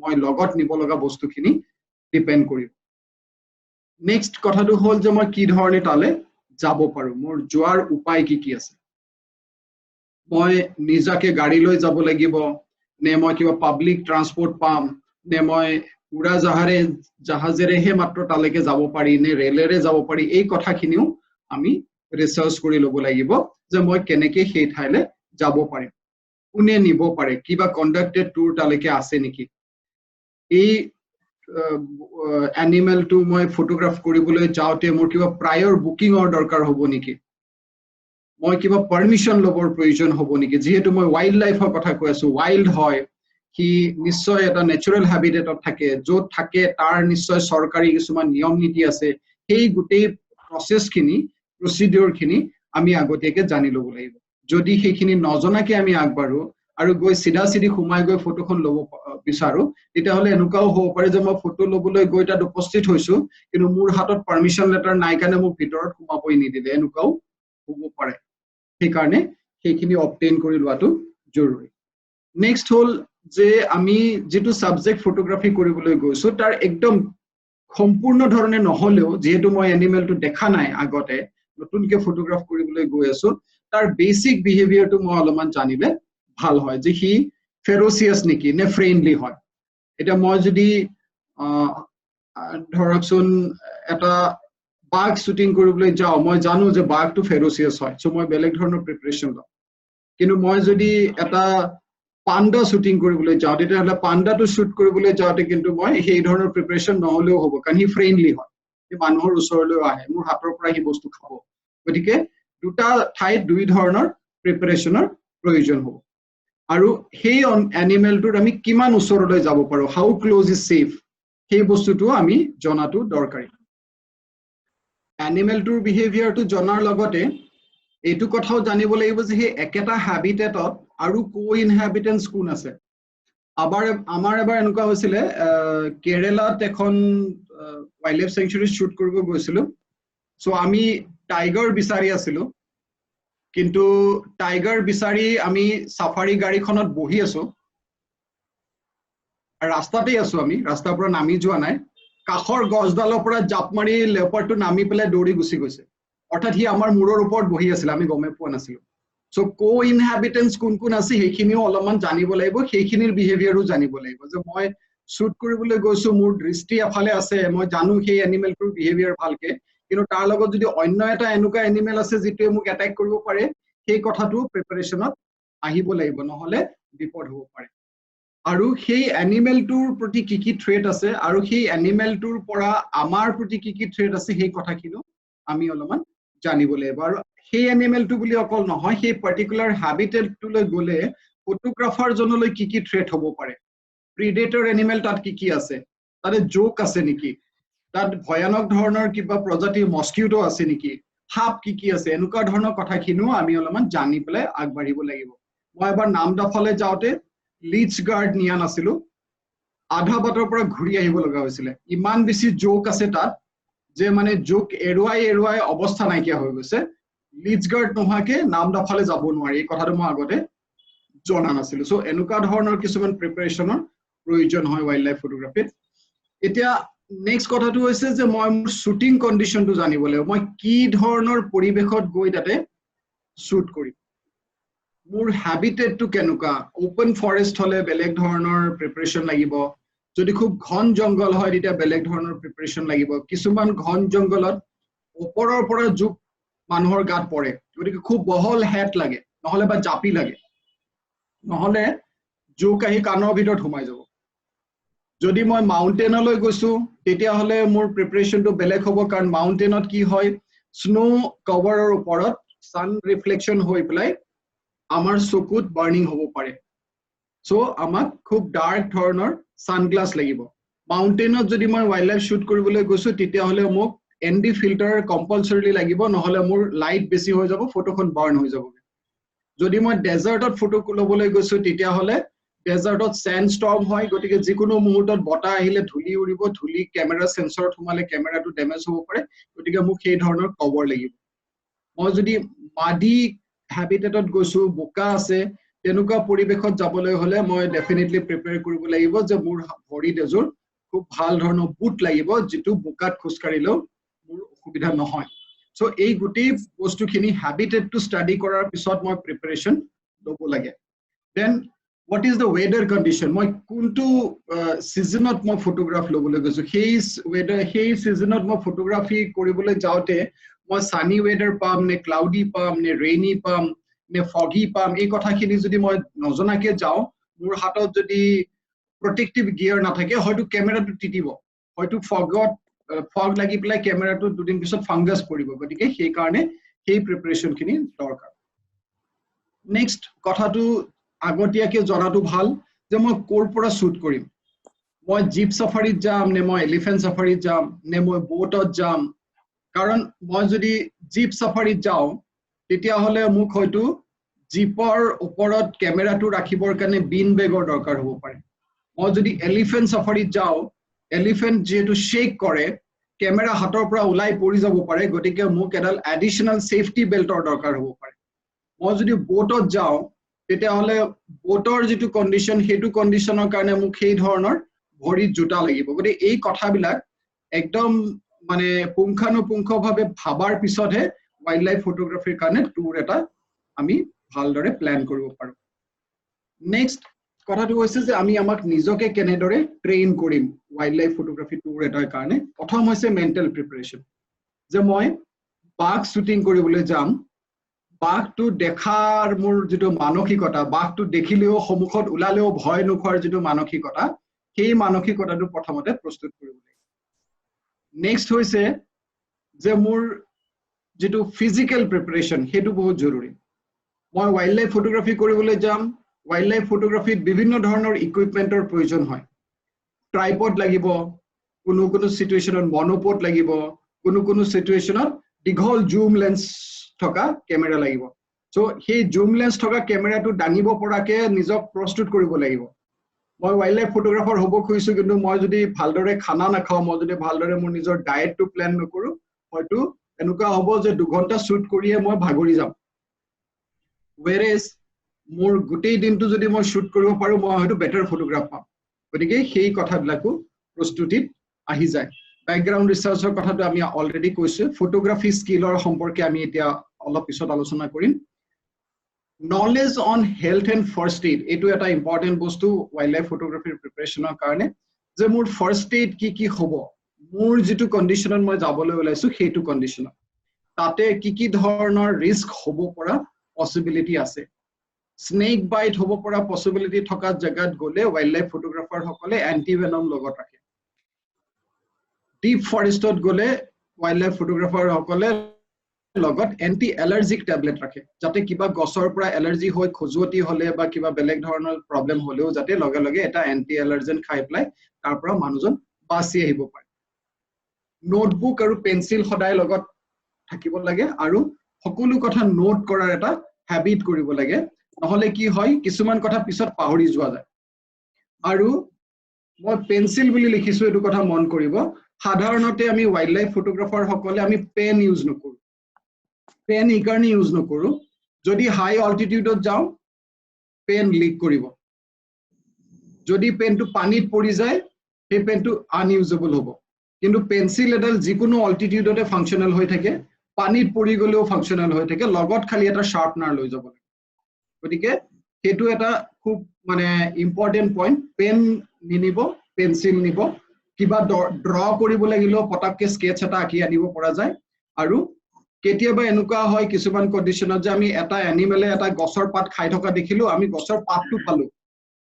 মই লগত নিব লগা বস্তুখিনি ডিপেন্ড কৰিব নেক্সট কথাটো হল যে মই কি ধৰণে তালে যাব পাৰো মোৰ যোৱাৰ উপায় কি আছে মই নিজাকে গাড়ী লৈ যাব লাগিব নে মই কিবা পাব্লিক ট্ৰান্সপোৰ্ট পাম নে মই উৰা জাহাজেৰেহে মাত্ৰ তালৈকে যাব পাৰি নে ৰেলেৰে যাব পাৰি এই কথাখিনিও আমি ৰিসাৰ্চ কৰি ল'ব লাগিব যে মই কেনেকে সেই ঠাইলে যাব পাৰিম কোনে নিব পাৰে কিবা কন্ডাক্টেড টুৰ তালৈকে আছে নেকি এই এনিমেলটো মই ফটোগ্ৰাফ কৰিবলৈ যাওঁতে মোৰ কিবা প্ৰায়ৰ বুকিংৰ দৰকাৰ হ'ব নেকি মই কিবা পাৰমিশন লবৰ প্ৰয়োজন হ'ব নেকি যেহেতু মই ওয়াইল্ড লাইফৰ কথা কৈ আছো ওয়াইল্ড হয় কি নিশ্চয় এটা ন্যাচাৰাল হ্যাবিটেটত থাকে য'ত থাকে তাৰ নিশ্চয় সৰকাৰি কিছুমান নিয়ম নীতি আছে সেই গুটেই প্ৰসেসখিনি প্ৰসিডিউৰখিনি আমি আগতীয়াকে জানি ল'ব লাগিব যদি সেইখিনি নজনাকে আমি আগবাঢ়ো আৰু গৈ সিধা খুমাই গৈ ফটোখন ল'ব বিচাৰো তেতিয়া হলে এনেকুৱাও হ'ব পাৰে যে মই ফটো ল'বলৈ গৈ তাত উপস্থিত হৈছো কিন্তু মোৰ হাতত পাৰমিশন লেটাৰ নাই কাৰণে মোক ভিতৰত খুমাবই নিদিলে এনেকুৱাও হ'ব পাৰে সেই কাৰণে সেইখিনি অবটেইন কৰি লোৱাটো জৰুৰী নেক্সট হল যে আমি যেটো সাবজেক্ট ফটোগ্ৰাফি কৰিবলৈ গৈছো তাৰ একদম সম্পূৰ্ণ ধৰণে নহলেও যেহেতু মই এনিমেলটো দেখা নাই আগতে নতুনকে ফটোগ্ৰাফ কৰিবলৈ গৈ আছো তাৰ বেসিক বিহেভিয়ৰটো মই অলপমান জানিলে ভাল হয় যে হি ফেৰোচিয়াস নেকি নে ফ্ৰেন্ডলি হয় এটা মই যদি ধৰকচোন এটা বাঘ শুটিং কৰিবলৈ যাও মই জানো যে বাঘটো ফেৰোচিয়াস হয় সো মই বেলেগ ধৰণৰ প্ৰিপাৰেচন লম কিন্তু মই যদি এটা পান্ডা শুটিং কৰিবলৈ যাও তেতিয়াহলে পান্ডাটো শুট কৰিবলৈ যাওতে কিন্তু মই সেই ধৰণৰ প্ৰিপাৰেচন নহলেও হ'ব কাৰণ হি ফ্ৰেন্ডলি হয় হি মানুহৰ ওচৰলৈ আহে মোৰ হাতৰ পৰা হি বস্তু খাব গতিকে দুটা ঠাইত দুই ধৰণৰ প্ৰিপাৰেচনৰ প্ৰয়োজন হ'ব আৰু সেই এনিমেলটোৰ আমি কিমান ওচৰলৈ যাব পাৰো হাউ ক্লোজ ইজ সেফ সেই বস্তুটো আমি জনাটো দৰকাৰী এনিমেলটোৰ বিহেভিয়ৰটো জনাৰ লগতে এইটো কথাও জানিব লাগিব যে হে একেটা হ্যাবিটেটত আৰু কো-ইনহ্যাবিটেন্স কোন আছে আমাৰ এবাৰ এনেকুৱা হৈছিলে কেৰেলাত এখন ওয়াইল্ড লাইফ স্যাংচুয়াৰি শুট কৰিব গৈছিলো সো আমি টাইগাৰ বিচাৰি আছিলো কিন্তু টাইগাৰ বিচাৰি আমি সাফাৰি গাড়ীখনত বহি আছো ৰাস্তাতেই আছো আমি ৰাস্তাৰ পৰা নামি যোৱা নাই কাখৰ গছডালৰ পৰা জাপ মাৰি লেপাৰটো নামি পেলাই দৌৰি গুচি গৈছে অৰ্থাৎ হি আমাৰ মূৰৰ ওপৰত বহি আছিল আমি গমে পোৱা নাছিলো সো কো-ইনহ্যাবিটেন্স কোন আছে সেইখিনিও অলপমান জানিব লাগিব সেইখিনিৰ বিহেভিয়ৰো জানিব লাগিব যে মই শুট কৰিবলৈ গৈছো মোৰ দৃষ্টি এফালে আছে মই জানো সেই এনিমেলটোৰ বিহেভিয়ৰ ভালকে কিন্তু তাৰ লগত যদি অন্য এটা এনেকুৱা এনিমেল আছে যেটোৱে মোক এটাক কৰিব পাৰে সেই কথাটো প্ৰিপাৰেচনত আহিব লাগিব নহলে বিপদ হ'ব পাৰে আৰু সেই এনিমেলটোৰ প্ৰতি কি থ্ৰেট আছে আৰু সেই এনিমেলটোৰ পৰা আমাৰ প্ৰতি কি থ্ৰেট আছে সেই কথাখিনিও আমি অলপমান জানিব লাগিব আৰু সেই এনিমেলটো বুলি অকল নহয় সেই পাৰ্টিকুলাৰ হ্যাবিটেটটোলৈ গলে ফটোগ্ৰাফাৰ জনলৈ কি থ্ৰেট হ'ব পাৰে প্ৰিডেটৰ এনিমেল তাত কি আছে তাতে জোক আছে নেকি তাত ভয়ানক ধৰণৰ কিবা প্ৰজাতিৰ মস্কিউটো আছে নেকি সাপ কি আছে এনেকুৱা ধৰণৰ কথাখিনিও আমি অলপমান জানি পেলাই আগবাঢ়িব লাগিব মই এবাৰ নামদাফালে যাওঁতে লিচ গাৰ্ড নিয়া নাছিলো আধা বাটৰ পৰা ঘূৰি আহিব লগা হৈছিলে ইমান বেছি জোক আছে তাত যে মানে জোক এৰুৱাই অৱস্থা নাইকিয়া হৈ গৈছে লিচ গাৰ্ড নোহোৱাকে নামদাফালে যাব নোৱাৰি এই কথাটো মই আগতে জনা নাছিলো সো এনেকুৱা ধৰণৰ কিছুমান প্ৰিপাৰেচনৰ প্ৰয়োজন হয় ওয়াইল্ড লাইফ ফটোগ্ৰাফিত এতিয়া নেক্সট কথাটো হৈছে যে মই মোৰ শুটিং কন্ডিশনটো জানিব লাগিব মই কি ধৰণৰ পৰিবেশত গৈ তাতে শুট কৰিম মোৰ হ্যাবিটেটটো কেনেকুৱা ওপেন ফৰেষ্ট হলে বেলেগ ধৰণৰ প্ৰিপাৰেচন লাগিব যদি খুব ঘন জংগল হয় তেতিয়া বেলেগ ধৰণৰ প্ৰিপাৰেচন লাগিব কিছুমান ঘন জংগলত ওপৰৰ পৰা জোক মানুহৰ গাত পৰে গতিকে খুব বহল হেট লাগে নহলে বা জাপি লাগে নহলে জোক আহি কাণৰ ভিতৰত সোমাই যাব যদি মই মাউন্টেনলৈ গৈছো তেতিয়া হলে মোৰ প্ৰিপাৰেচনটো বেলেগ হ'ব কাৰণ মাউন্টেনত কি হয় স্নো কভাৰৰ ওপৰত সান ৰিফ্লেকশন হৈ পেলাই আমাৰ চকুত বাৰ্নিং হ'ব পাৰে সো আমাক খুব ডাৰ্ক ধৰণৰ সানগ্লাস লাগিব মাউন্টেনত যদি মই ওয়াইল্ড লাইফ শুট কৰিবলৈ গৈছো তেতিয়া হলে মোক ND ফিল্টাৰ কম্পালসৰিলি লাগিব নহলে মোৰ লাইট বেছি হৈ যাব ফটোখন বাৰ্ন হৈ যাব যদি মই ডেজাৰ্টত ফটো লবলৈ গৈছো তেতিয়া হলে ডেজাৰ্টত স্যান্ডস্টৰ্ম হয় গতিকে যিকোনো মুহূৰ্তত বতাহ আহিলে ধূলি উৰিব ধূলি ক্যামেৰা সেন্সৰত সোমালে ক্যামেৰাটো ড্যামেজ হ'ব পাৰে গতিকে মোক সেই ধৰণৰ কভাৰ লাগিব মই যদি মাডি হ্যাবিটেটত গৈছো বোকা আছে তেনেকুৱা পৰিবেশত যাবলৈ হলে মই ডেফিনেটলি প্ৰিপেয়াৰ কৰিব লাগিব যে মোৰ ভৰিত এজোৰ খুব ভাল ধৰণৰ বুট লাগিব যেটো বোকাত খুস্কাৰিলেও মোৰ অসুবিধা নহয় সো এই গুটি বস্তুখিনি হ্যাবিটেটটো স্টাডি কৰাৰ পিছত মই প্ৰিপাৰেচন লব লাগে then what is the weather condition মই কোনটো সিজনত মই ফটোগ্ৰাফ লবলৈ গৈছো সেই সিজনত মই ফটোগ্ৰাফি কৰিবলৈ যাওতে মই সানি ওয়েদাৰ পাম নে ক্লাউডি পাম নে ৰেইনি পাম নে ফগি পাম এই কথাখিনি যদি মই নজনাকে যাও মোৰ হাতত যদি প্ৰটেক্টিভ গিয়াৰ নাথাকে হয়তো ক্যামেৰাটো টিটিব হয়তো ফগ লাগি পেলাই ক্যামেৰাটো দুদিন পিছত ফাংগাস পৰিব গতিকে সেই কাৰণে সেই প্ৰিপাৰেচন খিনি দৰকাৰ নেক্সট কথাটো আগতীয়াকে জনাটো ভাল যে মই কোৰ পৰা শুট কৰিম মই জিপ সাফাৰীত যাম নে মই এলিফেন্ট সাফাৰীত যাম নে মই বোটত যাম কাৰণ মই যদি জিপ সাফাৰীত যাও তেতিয়া হলে মোক হয়তো জিপৰ ওপৰত ক্যামেৰাটো ৰাখিবৰ কাৰণে বিন বেগৰ দৰকাৰ হ'ব পাৰে মই যদি এলিফেন্ট সাফাৰীত যাও এলিফেন্ট যেটো শেক কৰে ক্যামেৰা হাতৰ পৰা ওলাই পৰি যাব পাৰে গতিকে মোক এডাল এডিশনাল সেফটি বেল্টৰ দৰকাৰ হ'ব পাৰে মই যদি বোটত যাও তেতিয়া হলে বোটৰ যেটো কন্ডিশন হেতু কন্ডিশনৰ কাৰণে মোক সেই ধৰণৰ ভৰিত জোতা লাগিব গতিকে এই কথাবিলাক একদম মানে পুংখানুপুংখভাৱে ভাবাৰ পিছতহে ওয়াইল্ড লাইফ ফটোগ্ৰাফিৰ কাৰণে টুৰ এটা আমি ভালদৰে প্ল্যান কৰিব পাৰো নেক্সট কথাটো হৈছে যে আমি আমাক নিজকে কেনেদৰে ট্ৰেইন কৰিম ওয়াইল্ড লাইফ ফটোগ্ৰাফি টুৰ এটাৰ কাৰণে প্ৰথম হৈছে মেন্টাল প্ৰিপাৰেচন যে মই বাঘ শুটিং কৰিবলৈ যাম বাঘটো দেখাৰ মোৰ যেটো মানসিকতা বাঘটো দেখিলেও সমুখত উলালেও ভয় নোখোৱাৰ যেটো মানসিকতা সেই মানসিকতাটো প্ৰথমতে প্ৰস্তুত কৰিব লাগিব নেক্সট হৈছে যে মোৰ যেটো ফিজিক্যাল প্ৰিপাৰেচন হেতু বহুত জৰুৰী মই ওয়াইল্ড লাইফ ফটোগ্ৰাফি কৰিবলৈ যাম ওয়াইল্ড লাইফ ফটোগ্ৰাফিত বিভিন্ন ধৰণৰ ইকুইপমেন্টৰ প্ৰয়োজন হয় ট্ৰাইপড লাগিব কোনো সিচুৱেচনত মনোপড লাগিব কোনো সিচুৱেচনত দীঘল জুম লেন্স থকা ক্যামেৰা লাগিব সো সেই জুম লেন্স থকা ক্যামেৰাটো দাঙিব পৰাকে নিজক প্ৰস্তুত কৰিব লাগিব মই ওয়াইল্ড লাইফ ফটোগ্ৰাফাৰ হ'ব খুজিছো কিন্তু মই যদি ভালদৰে খানা নাখাও মই যদি ভালদৰে মোৰ নিজৰ ডায়েটটো প্ল্যান নকৰো হয়তো এনেকুৱা হ'ব যে 2 ঘণ্টা শুট কৰিয়ে মই ভাগৰি যাম whereas মোৰ গোটেই দিনটো যদি মই শুট কৰিব পাৰো মই হয়তো বেটাৰ ফটোগ্ৰাফ পাম গতিকে সেই কথাবিলাকো প্ৰস্তুতিত আহি যায় ব্যাকগ্ৰাউণ্ড ৰিসাৰ্চৰ কথাটো আমি অলৰেডি কৈছো ফটোগ্ৰাফি স্কিলৰ সম্পৰ্কে আমি এতিয়া অলপ পিছত আলোচনা কৰিম knowledge on health and first aid এইটো এটা ইম্পৰ্টেন্ট বস্তু ওয়াইল্ড লাইফ ফটোগ্ৰাফিৰ প্ৰিপাৰেচনৰ কাৰণে যে মোৰ ফাৰ্ষ্ট এইড কি হ'ব মোৰ যেটো কন্ডিশনত মই যাবলৈ ওলাইছো সেইটো কন্ডিশনত তাতে কি ধৰণৰ ৰিস্ক হ'ব পৰা পসিবিলিটি আছে স্নেক বাইট হ'ব পৰা পসিবিলিটি থকা জায়গাত গলে ওয়াইল্ড লাইফ ফটোগ্ৰাফাৰ সকলে এন্টিভেনম লগত ৰাখে ডিপ ফৰেষ্টত গলে ওয়াইল্ড লাইফ ফটোগ্ৰাফাৰ সকলে লগত এন্টি এলাৰ্জিক টেবলেট ৰাখে যাতে কিবা গছৰ পৰা এলাৰ্জি হৈ খজুৱতি হলে বা কিবা বেলেগ ধৰণৰ প্ৰবলেম হলেও যাতে লগে লগে এটা এন্টি এলাৰ্জেন খাই পেলাই তাৰ পৰা মানুহজন বাছি আহিব পাৰে নোটবুক আৰু পেন্সিল সদায় লগত থাকিব লাগে আৰু সকলো কথা নোট কৰাৰ এটা হ্যাবিট কৰিব লাগে নহলে কি হয় কিছুমান কথা পিছত পাহৰি যোৱা যায় আৰু মই পেন্সিল বুলি লিখিছো এটো কথা মন কৰিব সাধাৰণতে আমি ওয়াইল্ড লাইফ ফটোগ্ৰাফাৰ সকলে আমি পেন ইউজ নকৰো পেন ইকাৰণে ইউজ নকৰো যদি হাই অল্টিটিউডত যাও পেন লিক কৰিব যদি পেনটো পানীত পৰি যায় সেই পেনটো আনইউজেবল হ'ব কিন্তু পেন্সিল এডাল যিকোনো অল্টিটিউডতে ফাংশনাল হৈ থাকে পানীত পৰি গলেও ফাংশনাল হৈ থাকে লগত খালি এটা শাৰ্পনাৰ লৈ যাব গতিকে হেতু এটা খুব মানে ইম্পৰ্টেন্ট পইণ্ট পেন নিনিব পেন্সিল নিব কিবা ড্ৰ কৰিব লাগিলেও পটাককে স্কেচ এটা আঁকি আনিব পৰা যায় আৰু কেতিয়াবা এনেকুৱা হয় কিছুমান কন্ডিশনত যে আমি এটা এনিমেলে এটা গছৰ পাত খাই থকা দেখিলো আমি গছৰ পাতটো পালো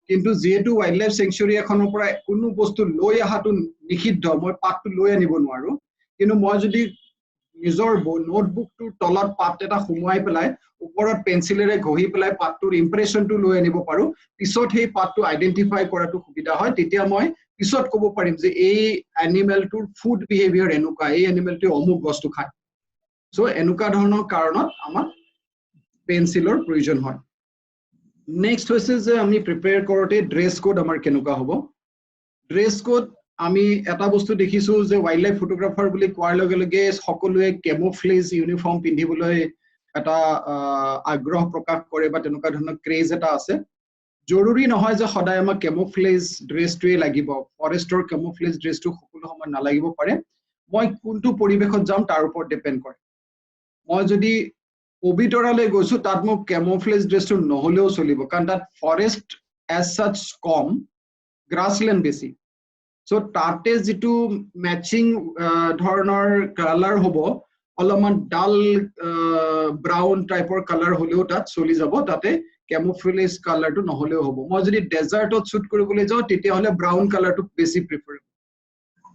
কিন্তু যেহেতু ওয়াইল্ড লাইফ সেঞ্চুৰী এখনৰ পৰা কোনো বস্তু লৈ আহাটো নিষিদ্ধ মই পাতটো লৈ আনিব নোৱাৰো কিন্তু মই যদি নিজৰ নোটবুকটোৰ তলত পাত এটা সুমুৱাই পেলাই ওপৰত পেন্সিলেৰে ঘহি পেলাই পাতটোৰ ইমপ্ৰেছনটো লৈ আনিব পাৰো পিছত সেই পাতটো আইডেন্টিফাই কৰাটো সুবিধা হয় তেতিয়া মই পিছত ক'ব পাৰিম যে এই এনিমেলটোৰ ফুড বিহেভিয়াৰ এনেকুৱা এই এনিমেলটোৱে অমুক বস্তু খায় সো এনেকুৱা ধৰণৰ কাৰণত আমাক পেন্সিলৰ প্ৰয়োজন হয় নেক্সট হৈছে যে আমি প্ৰিপেয়াৰ কৰোতে ড্ৰেছ কোড আমাৰ কেনেকুৱা হ'ব ড্ৰেছ কোড আমি এটা বস্তু দেখিছো যে ওয়াইল্ড লাইফ ফটোগ্ৰাফাৰ বুলি কোৱাৰ লগে লগে সকলোৱে কেমোফ্লেজ ইউনিফৰ্ম পিন্ধিবলৈ এটা আগ্ৰহ প্ৰকাশ কৰে বা তেনেকুৱা ধৰণৰ ক্ৰেজ এটা আছে জৰুৰী নহয় যে সদায় আমাক কেমোফ্লেজ ড্ৰেছটোৱে লাগিব ফৰেষ্টৰ কেমোফ্লেজ ড্ৰেছটো সকলো সময় নালাগিব পাৰে মই কোনটো পৰিৱেশত যাম তাৰ ওপৰত ডিপেন্ড কৰে মই যদি পবিতৰালৈ গৈছো তাত মোক কেমোফ্লেজ ড্ৰেছটো নহলেও চলিব কাৰণ তাত ফৰেষ্ট এজ সাচ কম গ্ৰাছলেণ্ড বেছি সো তাতে যেটো ম্যাচিং ধৰণৰ কালাৰ হ'ব অলপমান ডাল ব্ৰাউন টাইপৰ কালাৰ হলেও তাত চলি যাব তাতে কেমোফ্লেজ কালাৰটো নহলেও হ'ব মই যদি ডেজাৰ্টত শুট কৰিবলৈ যাওঁ তেতিয়া হলে ব্ৰাউন কালাৰটো বেছি প্ৰিফাৰ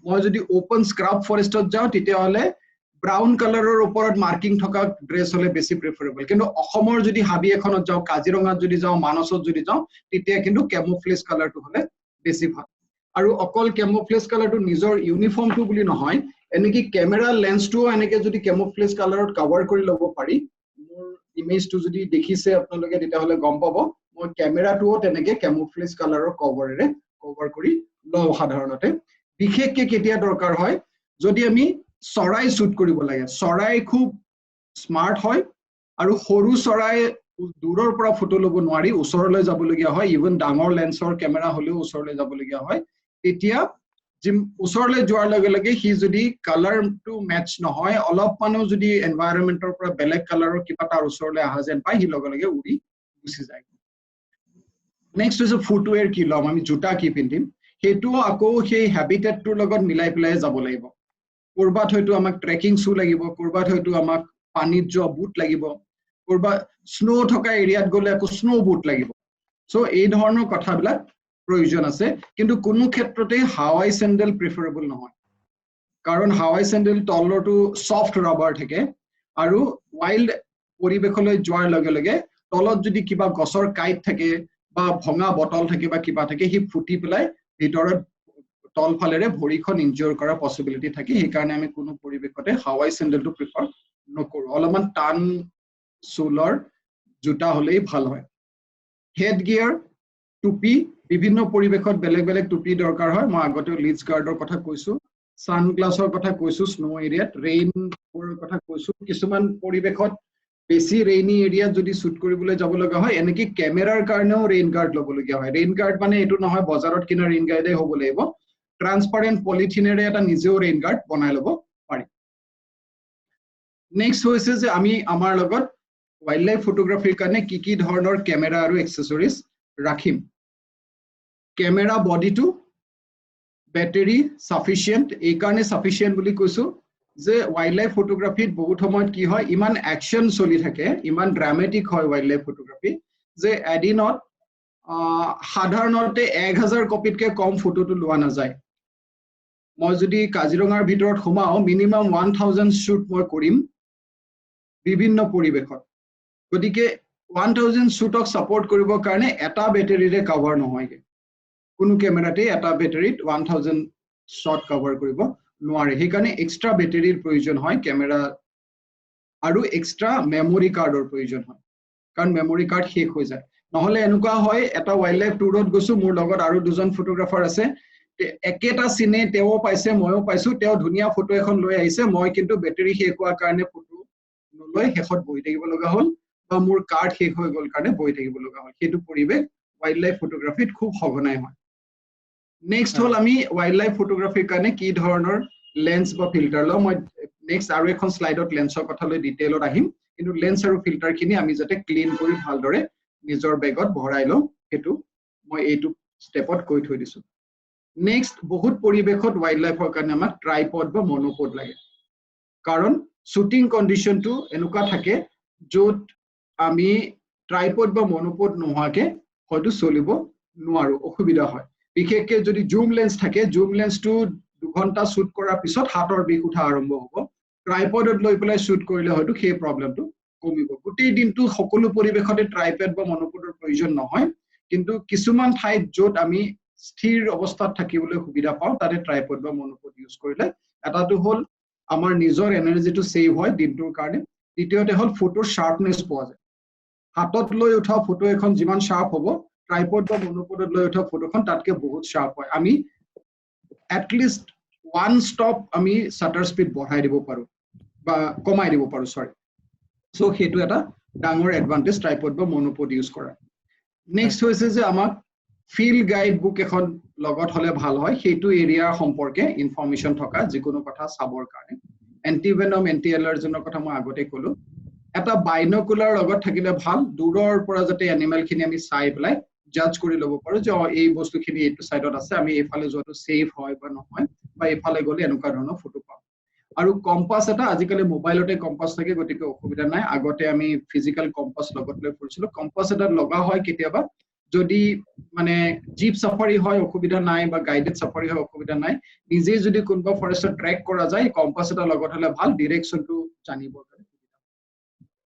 মই যদি ওপেন স্ক্ৰাব ফৰেষ্টত যাওঁ তেতিয়া হলে ব্ৰাউন কালাৰৰ ওপৰত মাৰ্কিং থকা ড্ৰেছ হলে বেছি প্ৰিফাৰেবল কিন্তু অসমৰ যদি হাবি এখনত যাওঁ কাজিৰঙাত যদি যাওঁ মানসত যদি যাওঁ তেতিয়া কিন্তু কেমোফ্লেজ কালাৰটো হলে বেছি ভাল আৰু অকল কেমোফ্লেজ কালাৰটো নিজৰ ইউনিফৰ্মটো বুলি নহয় এনেকি কেমেৰা লেন্সটো এনেকে যদি কেমোফ্লেজ কালাৰত কভাৰ কৰি ল'ব পাৰি মোৰ ইমেজটো যদি দেখিছে আপোনালোকে তেতিয়া হলে গম পাব মই কেমেৰাটোও তেনেকে কেমোফ্লেজ কালাৰৰ কভাৰেৰে কভাৰ কৰি লওঁ সাধাৰণতে বিশেষকৈ কেতিয়া দৰকাৰ হয় যদি আমি চৰাই শুট কৰিব লাগে চৰাই খুব স্মাৰ্ট হয় আৰু সৰু চৰাই দূৰৰ পৰা ফটো ল'ব নোৱাৰি ওচৰলৈ যাবলগীয়া হয় ইভেন ডাঙৰ লেন্সৰ কেমেৰা হলেও ওচৰলৈ যাবলগীয়া হয় তেতিয়া ওচৰলৈ যোৱাৰ লগে লগে হি যদি কালাৰটো মেচ নহয় অলপমানো যদি এনভাইৰনমেন্টৰ পৰা বেলেগ কালাৰৰ কিবা তাৰ ওচৰলৈ আহা যেন পাই হি লগে লগে উৰি গুচি যায় নেক্সট হৈছে ফুটৱেৰ কি ল'ম আমি জোতা কি পিন্ধিম সেইটো আকৌ সেই হেবিটেটটোৰ লগত মিলাই পেলাই যাব লাগিব কৰবাত হয়তো আমাক ট্ৰেকিং শু লাগিব কৰবাত হয়তো আমাক পানীত যোৱা বুট লাগিব কৰবাত স্নো থকা এৰিয়াত গলে আকৌ স্নো বুট লাগিব সো এই ধৰণৰ কথাবিলাক প্ৰয়োজন আছে কিন্তু কোনো ক্ষেত্ৰতে হাৱাই চেন্ডেল প্ৰিফাৰেবল নহয় কাৰণ হাৱাই চেন্ডেল তলৰটো সফট ৰাবাৰ থাকে আৰু ওয়াইল্ড পৰিবেশলৈ যোৱাৰ লগে লগে তলত যদি কিবা গছৰ কাইট থাকে বা ভঙা বটল থাকে বা কিবা থাকে হি ফুটি পেলাই ভিতৰত তল ফালেৰে ভৰিখন ইনজুৰ কৰা পসিবিলিটি থাকে এই কাৰণে আমি কোনো পৰিবেশতে হাৱাই চেন্ডেলটো প্ৰিফাৰ নকৰো অলপমান টান সোলৰ জোতা হলেই ভাল হয় হেড গিয়াৰ টুপি বিভিন্ন পৰিবেশত বেলেগ বেলেগ টুপি দৰকাৰ হয় মই আগতে লিডছ গাৰ্ডৰ কথা কৈছো সানগ্লাছৰ কথা কৈছো স্নো এৰিয়াত ৰেইনৰ কথা কৈছো কিছুমান পৰিবেশত বেছি ৰেইনি এৰিয়াত যদি শুট কৰিবলৈ যাব লগা হয় এনেকি কেমেৰাৰ কাৰণেও ৰেইন গাৰ্ড ল'বলগীয়া হয় ৰেইন গাৰ্ড মানে এইটো নহয় বজাৰত কিনা ৰেইন গাৰ্ডে হ'ব লাগিব ট্ৰান্সপাৰেন্ট পলিথিনেৰে এটা নিজেও ৰেইন গাৰ্ড বনাই ল'ব পাৰি নেক্সট হৈছে যে আমি আমাৰ লগত ওয়াইল্ড লাইফ ফটোগ্ৰাফিৰ কাৰণে কি ধৰণৰ কেমেৰা আৰু এক্সেসৰিজ ৰাখিম কেমেৰা বডিটো বেটাৰি সাফিচিয়েন্ট এই কাৰণে সাফিচিয়েন্ট বুলি কৈছো যে ওয়াইল্ড লাইফ ফটোগ্ৰাফিত বহুত সময়ত কি হয় ইমান অ্যাকশন চলি থাকে ইমান ড্ৰামেটিক হয় ওয়াইল্ড লাইফ ফটোগ্ৰাফি যে এদিনত সাধাৰণতে 1000 কপিতকে কম ফটোটো লোৱা নাযায় মই যদি কাজিৰঙাৰ ভিতৰত সোমাও মিনিমাম 1000 শুট মই কৰিম বিভিন্ন পৰিবেশত গতিকে 1000 শুটক সাপোৰ্ট কৰিবৰ কাৰণে এটা বেটাৰিৰে কভাৰ নহয়গে কোনো কেমেৰাতে এটা বেটাৰিত 1000 শট কভাৰ কৰিব নোৱাৰে সেই কাৰণে এক্সট্ৰা বেটাৰিৰ প্ৰয়োজন হয় কেমেৰা আৰু এক্সট্ৰা মেমৰি কাৰ্ডৰ প্ৰয়োজন হয় কাৰণ মেমৰি কাৰ্ড শেষ হৈ যায় নহলে এনেকুৱা হয় এটা ওয়াইল্ড লাইফ টুৰত গৈছো মোৰ লগত আৰু দুজন ফটোগ্ৰাফাৰ আছে একেটা সিনে তেও পাইছে ময়ো পাইছো তেও ধুনিয়া ফটো এখন লৈ আহিছে মই কিন্তু বেটাৰি শেষ হোৱাৰ কাৰণে ফটো নলৈ শেষত বহি থাকিব লগা হ'ল বা মোৰ কাৰ্ড শেষ হৈ গ'ল কাৰণে বহি থাকিব লগা হ'ল সেইটো পৰিবেশ ওয়াইল্ড লাইফ ফটোগ্ৰাফিত খুব সঘনাই হয় নেক্সট হল আমি ওয়াইল্ড লাইফ ফটোগ্ৰাফিৰ কাৰণে কি ধৰণৰ লেন্স বা ফিল্টাৰ লওঁ মই নেক্সট আৰু এখন স্লাইডত লেন্সৰ কথা লৈ ডিটেইলত আহিম কিন্তু লেন্স আৰু ফিল্টাৰ খিনি আমি যাতে ক্লিন কৰি ভালদৰে নিজৰ বেগত ভৰাই লওঁ হেতু মই এইটো স্টেপত কৈ থৈ দিছো নেক্সট বহুত পৰিবেশত ওয়াইল্ড লাইফৰ কাৰণে আমাক ট্ৰাইপড বা মনোপড লাগে কাৰণ শুটিং কন্ডিশনটো এনেকুৱা থাকে য'ত আমি ট্ৰাইপড বা মনোপড নোহোৱাকে হয়তো চলিব নোৱাৰো অসুবিধা হয় বিশেষকৈ যদি জুম লেন্স থাকে জুম লেন্সটো 2 ঘণ্টা শুট কৰাৰ পিছত হাতৰ বিষ উঠা আৰম্ভ হ'ব ট্ৰাইপডত লৈ পেলাই শুট কৰিলে হয়তো সেই প্ৰবলেমটো কমিব গোটেই দিনটো সকলো পৰিবেশতে ট্ৰাইপড বা মনোপডৰ প্ৰয়োজন নহয় কিন্তু কিছুমান ঠাইত য'ত আমি স্থিৰ অৱস্থাত থাকিবলৈ সুবিধা পাওঁ তাতে ট্ৰাইপড বা মনোপড ইউজ কৰিলে এটাটো হ'ল আমাৰ নিজৰ এনাৰ্জিটো সেভ হয় দিনটোৰ কাৰণে দ্বিতীয়তে হ'ল ফটোৰ শাৰ্পনেছ পোৱা যায় হাতত লৈ উঠা ফটো এখন যিমান শাৰ্প হ'ব ট্ৰাইপড বা মনোপডত লৈ উঠা ফটোখন তাতকে বহুত শাৰ্প হয় আমি এটলিষ্ট 1 stop আমি shutter speed বঢ়াই দিব পাৰো বা কমাই দিব পাৰো সৰি সো হেতু এটা ডাঙৰ এডভান্টেজ ট্ৰাইপড বা মনোপড ইউজ কৰা নেক্সট হৈছে যে আমাক ফিল্ড গাইড বুক এখন লগত হলে ভাল হয় হেতু এৰিয়া সম্পৰ্কে ইনফৰমেশন থকা যিকোনো কথা চাবৰ কাৰণে এন্টিভেনম এন্টি এলাৰ্জেনৰ কথা মই আগতে কলো এটা বাইনোকুলাৰ লগত থাকিলে ভাল দূৰৰ পৰা যাতে এনিমেলখিনি আমি চাই পেলাই জাজ কৰি ল'ব পাৰো যে এই বস্তুখিনি এইটো সাইডত আছে আমি এফালে যোৱাটো সেফ হয় বা নহয় বা এফালে গলে এনেকুৱা ধৰণৰ ফটো পাম আৰু কম্পাস এটা আজিকালি মোবাইলতে কম্পাস থাকে গতিকে অসুবিধা নাই আগতে আমি ফিজিক্যাল কম্পাস লগত লৈ ফুৰিছিলো কম্পাস এটা লগা হয় কেতিয়াবা যদি মানে জিপ সাফাৰি হয় অসুবিধা নাই বা গাইডেড সাফাৰি হয় অসুবিধা নাই নিজে যদি কোনবা ফৰেষ্টত ট্ৰেক কৰা যায় কম্পাস এটা লগত হলে ভাল ডিৰেকশনটো জানিবৰ কাৰণে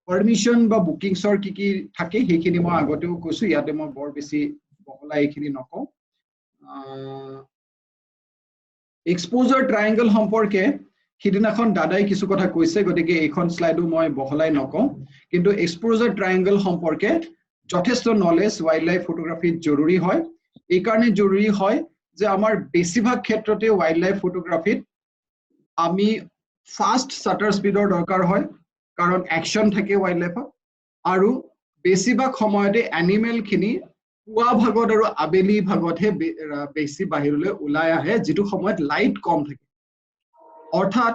পাৰমিশন বা বুকিংছৰ কি থাকে হেখিনি মই আগতেও কৈছো ইয়াতে মই বৰ বেছি বহলাই এইখিনি নকওঁ এক্সপোজাৰ ট্ৰায়াঙ্গল সম্পৰ্কে হিদিনাখন দাদাই কিছু কথা কৈছে গতিকে এইখন স্লাইডো মই বহলাই নকওঁ কিন্তু এক্সপোজাৰ ট্ৰায়াঙ্গল সম্পৰ্কে যথেষ্ট নলেজ ওয়াইল্ড লাইফ ফটোগ্ৰাফিত জৰুৰী হয় এই কাৰণে জৰুৰী হয় যে আমাৰ বেছিভাগ ক্ষেত্ৰতে ওয়াইল্ড লাইফ ফটোগ্ৰাফিত আমি ফাস্ট শাটাৰ স্পিডৰ দৰকাৰ হয় কাৰণ অ্যাকশন থাকে ওয়াইল্ড লাইফত আৰু বেছিভাগ সময়তে এনিমেল খিনি পুৱা ভাগত আৰু আবেলি ভাগতহে বেছি বাহিৰলৈ ওলাই আহে যেটো সময়ত লাইট কম থাকে অৰ্থাৎ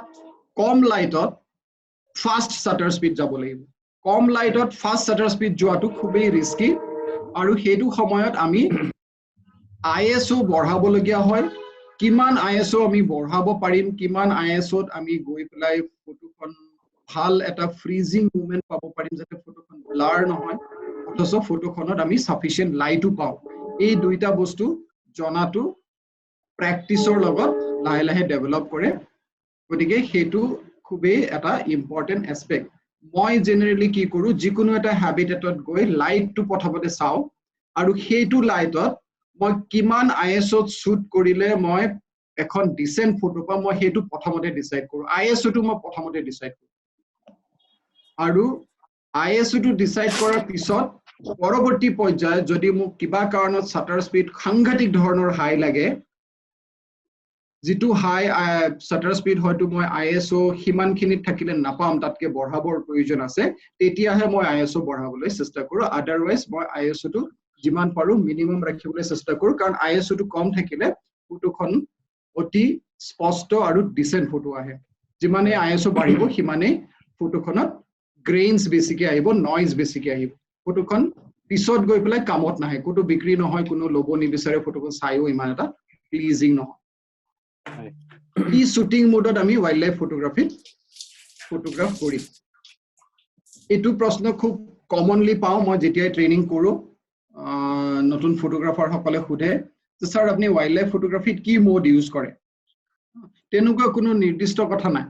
কম লাইটত ফাস্ট শাটাৰ স্পিড যাব লাগিব কম লাইটত ফাস্ট শাটাৰ স্পিড যোৱাটো খুবেই ৰিস্কি আৰু হেতু সময়ত আমি আইএসও বঢ়াবলগীয়া হয় কিমান আইএসও আমি বঢ়াব পাৰিম কিমান আইএসওত আমি গৈ পেলাই ফটোখন ভাল এটা ফ্ৰিজিং মুভমেন্ট পাব পাৰিম যাতে ফটোখন ব্লাৰ নহয় অথচ ফটোখনত আমি সাফিশিয়েন্ট লাইটও পাও এই দুইটা বস্তু জনাটো প্ৰ্যাকটিছৰ লগত লাহে লাহে ডেভেলপ কৰে গতিকে হেতু খুবেই এটা ইম্পৰ্টেন্ট এসপেক্ট মই জেনাৰেলি কি কৰো যিকোনো এটা হ্যাবিটেটত গৈ লাইটটো প্ৰথমতে চাও আৰু হেতু লাইটত মই কিমান আইএসওত শুট কৰিলে মই এখন ডিসেন্ট ফটো পাম মই হেতু প্ৰথমতে ডিসাইড কৰো আইএসওটো মই প্ৰথমতে ডিসাইড কৰো আৰু আইএসওটো ডিসাইড কৰাৰ পিছত পৰৱৰ্তী পৰ্যায়ত যদি মোক কিবা কাৰণত শাটাৰ স্পিড সাংঘাতিক ধৰণৰ হাই লাগে যেটো হাই শাটাৰ স্পিড হয়তো মই আইএসও হিমানখিনিত থাকিলে নাপাম তাতকে বঢ়াবৰ প্ৰয়োজন আছে তেতিয়াহে মই আইএসও বঢ়াবলৈ চেষ্টা কৰো আদাৰৱাইজ মই আইএসওটো যিমান পাৰো মিনিমাম ৰাখিবলৈ চেষ্টা কৰো কাৰণ আইএসওটো কম থাকিলে ফটোখন অতি স্পষ্ট আৰু ডিসেন্ট ফটো আহে যিমানে আইএসও বাঢ়িব হিমানে ফটোখনত গ্ৰেইনস বেছিকে আহিব নয়েজ বেছিকে আহিব ফটোখন পিছত গৈ পেলাই কামত নাহে কোনো বিক্ৰী নহয় কোনো লব নিবিচাৰে ফটোখন চাইও ইমান এটা প্লিজিং নহয় কি শুটিং মোডত আমি ওয়াইল্ড লাইফ ফটোগ্ৰাফ কৰি এটো প্ৰশ্ন খুব কমনলি পাও মই যেতিয়া ট্ৰেইনিং কৰো নতুন ফটোগ্ৰাফাৰ সকলে খুদে যে স্যাৰ আপনি ওয়াইল্ড লাইফ ফটোগ্ৰাফিত কি মোড ইউজ কৰে তেনেকুৱা কোনো নিৰ্দিষ্ট কথা নাই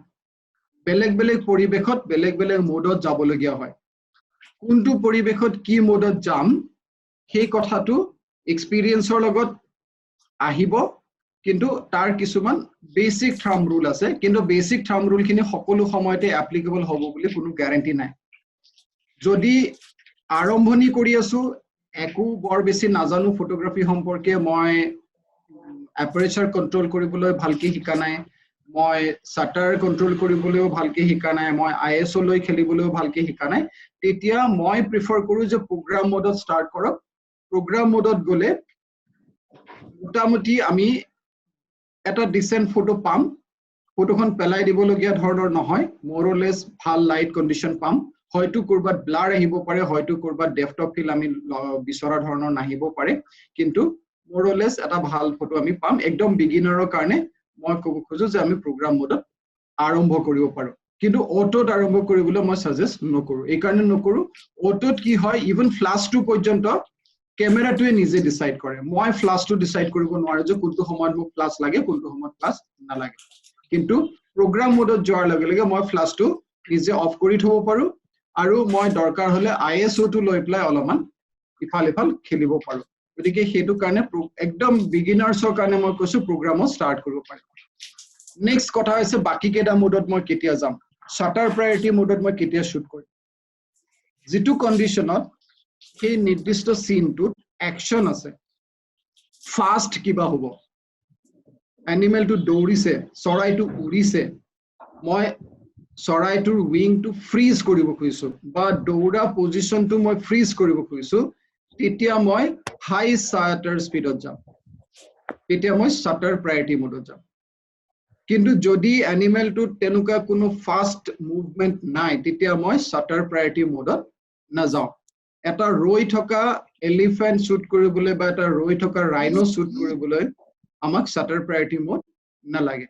বেলেগ বেলেগ পৰিবেশত বেলেগ বেলেগ মোডত যাবলগীয়া হয় কোনটো পৰিবেশত কি মোডত যাম সেই কথাটো এক্সপেৰিয়েন্সৰ লগত আহিব কিন্তু তাৰ কিছুমান বেসিক থাম্ব ৰুল আছে কিন্তু বেসিক থাম্ব ৰুল খিনি সকলো সময়তে এপ্লিকেবল হ'ব বুলি কোনো গ্যাৰান্টি নাই যদি আৰম্ভণি কৰি আছো একো বৰ বেছি নাজানো ফটোগ্ৰাফি সম্পৰ্কে মই এপাৰেচাৰ কন্ট্ৰোল কৰিবলৈ ভালকে শিকা নাই মই শাটাৰ কন্ট্ৰোল কৰিবলৈও ভালকে শিকা নাই মই আইএসও লৈ খেলিবলৈও ভালকে শিকা নাই তেতিয়া মই প্ৰিফাৰ কৰো যে প্ৰগ্ৰাম মোডত স্টাৰ্ট কৰক প্ৰগ্ৰাম মোডত গলে মোটামুটি আমি এটা ডিসেন্ট ফটো পাম ফটোখন পেলাই দিবলগীয়া ধৰণৰ নহয় মোৰলেস ভাল লাইট কন্ডিশন পাম হয়তো কৰবাত ব্লাৰ আহিব পাৰে হয়তো কৰবাত ডেপথ অফ ফিল আমি বিচৰা ধৰণৰ নাহিব পাৰে কিন্তু মোৰলেস এটা ভাল ফটো আমি পাম একদম বিগিনাৰৰ কাৰণে মই ক'ব খোজো যে আমি প্ৰগ্ৰাম মোডত আৰম্ভ কৰিব পাৰো কিন্তু অটোত আৰম্ভ কৰিবলৈ মই সাজেষ্ট নকৰো এই কাৰণে নকৰো অটোত কি হয় ইভেন ফ্লাশ 2 পৰ্যন্ত ক্যামেৰাটোৱে নিজে ডিসাইড কৰে মই ফ্লাশ 2 ডিসাইড কৰিব নোৱাৰো যে কোনটো সময়ত মোক ফ্লাশ লাগে কোনটো সময়ত ফ্লাশ নালাগে কিন্তু program মোডত যোৱাৰ লগে লগে মই ফ্লাশ 2 নিজে অফ কৰি থব পাৰো আৰু মই দৰকাৰ হলে ISO টো লৈ প্লাই অলপমান ইফাল খেলিব পাৰো গতিকে হেতু কাৰণে একদম বিগিনাৰ্ছৰ কাৰণে মই কৈছো প্ৰগ্ৰামত ষ্টাৰ্ট কৰিব পাৰি নেক্সট কথা হৈছে বাকি কেটা মোডত মই কেতিয়া যাম shutter priority মোডত মই কেতিয়া শুট কৰিম যেটো কন্ডিশনত সেই নিৰ্দিষ্ট সিনটোত অ্যাকশন আছে ফাস্ট কিবা হ'ব এনিমেলটো দৌৰিছে চৰাইটো উৰিছে মই চৰাইটোৰ উইংটো ফ্ৰিজ কৰিব খুজিছো বা দৌৰা পজিশনটো মই ফ্ৰিজ কৰিব খুজিছো তেতিয়া মই হাই শাটাৰ স্পিডত যাম তেতিয়া মই শাটাৰ প্ৰায়োৰিটি মোডত যাম কিন্তু যদি এনিমেলটো তেনুকা কোনো ফাস্ট মুভমেন্ট নাই তেতিয়া মই শাটাৰ প্ৰায়োৰিটি মোডত না যাও এটা ৰৈ থকা এলিফেন্ট শুট কৰিবলৈ বা এটা ৰৈ থকা ৰাইনো শুট কৰিবলৈ আমাক শাটাৰ প্ৰায়োৰিটি মোড না লাগে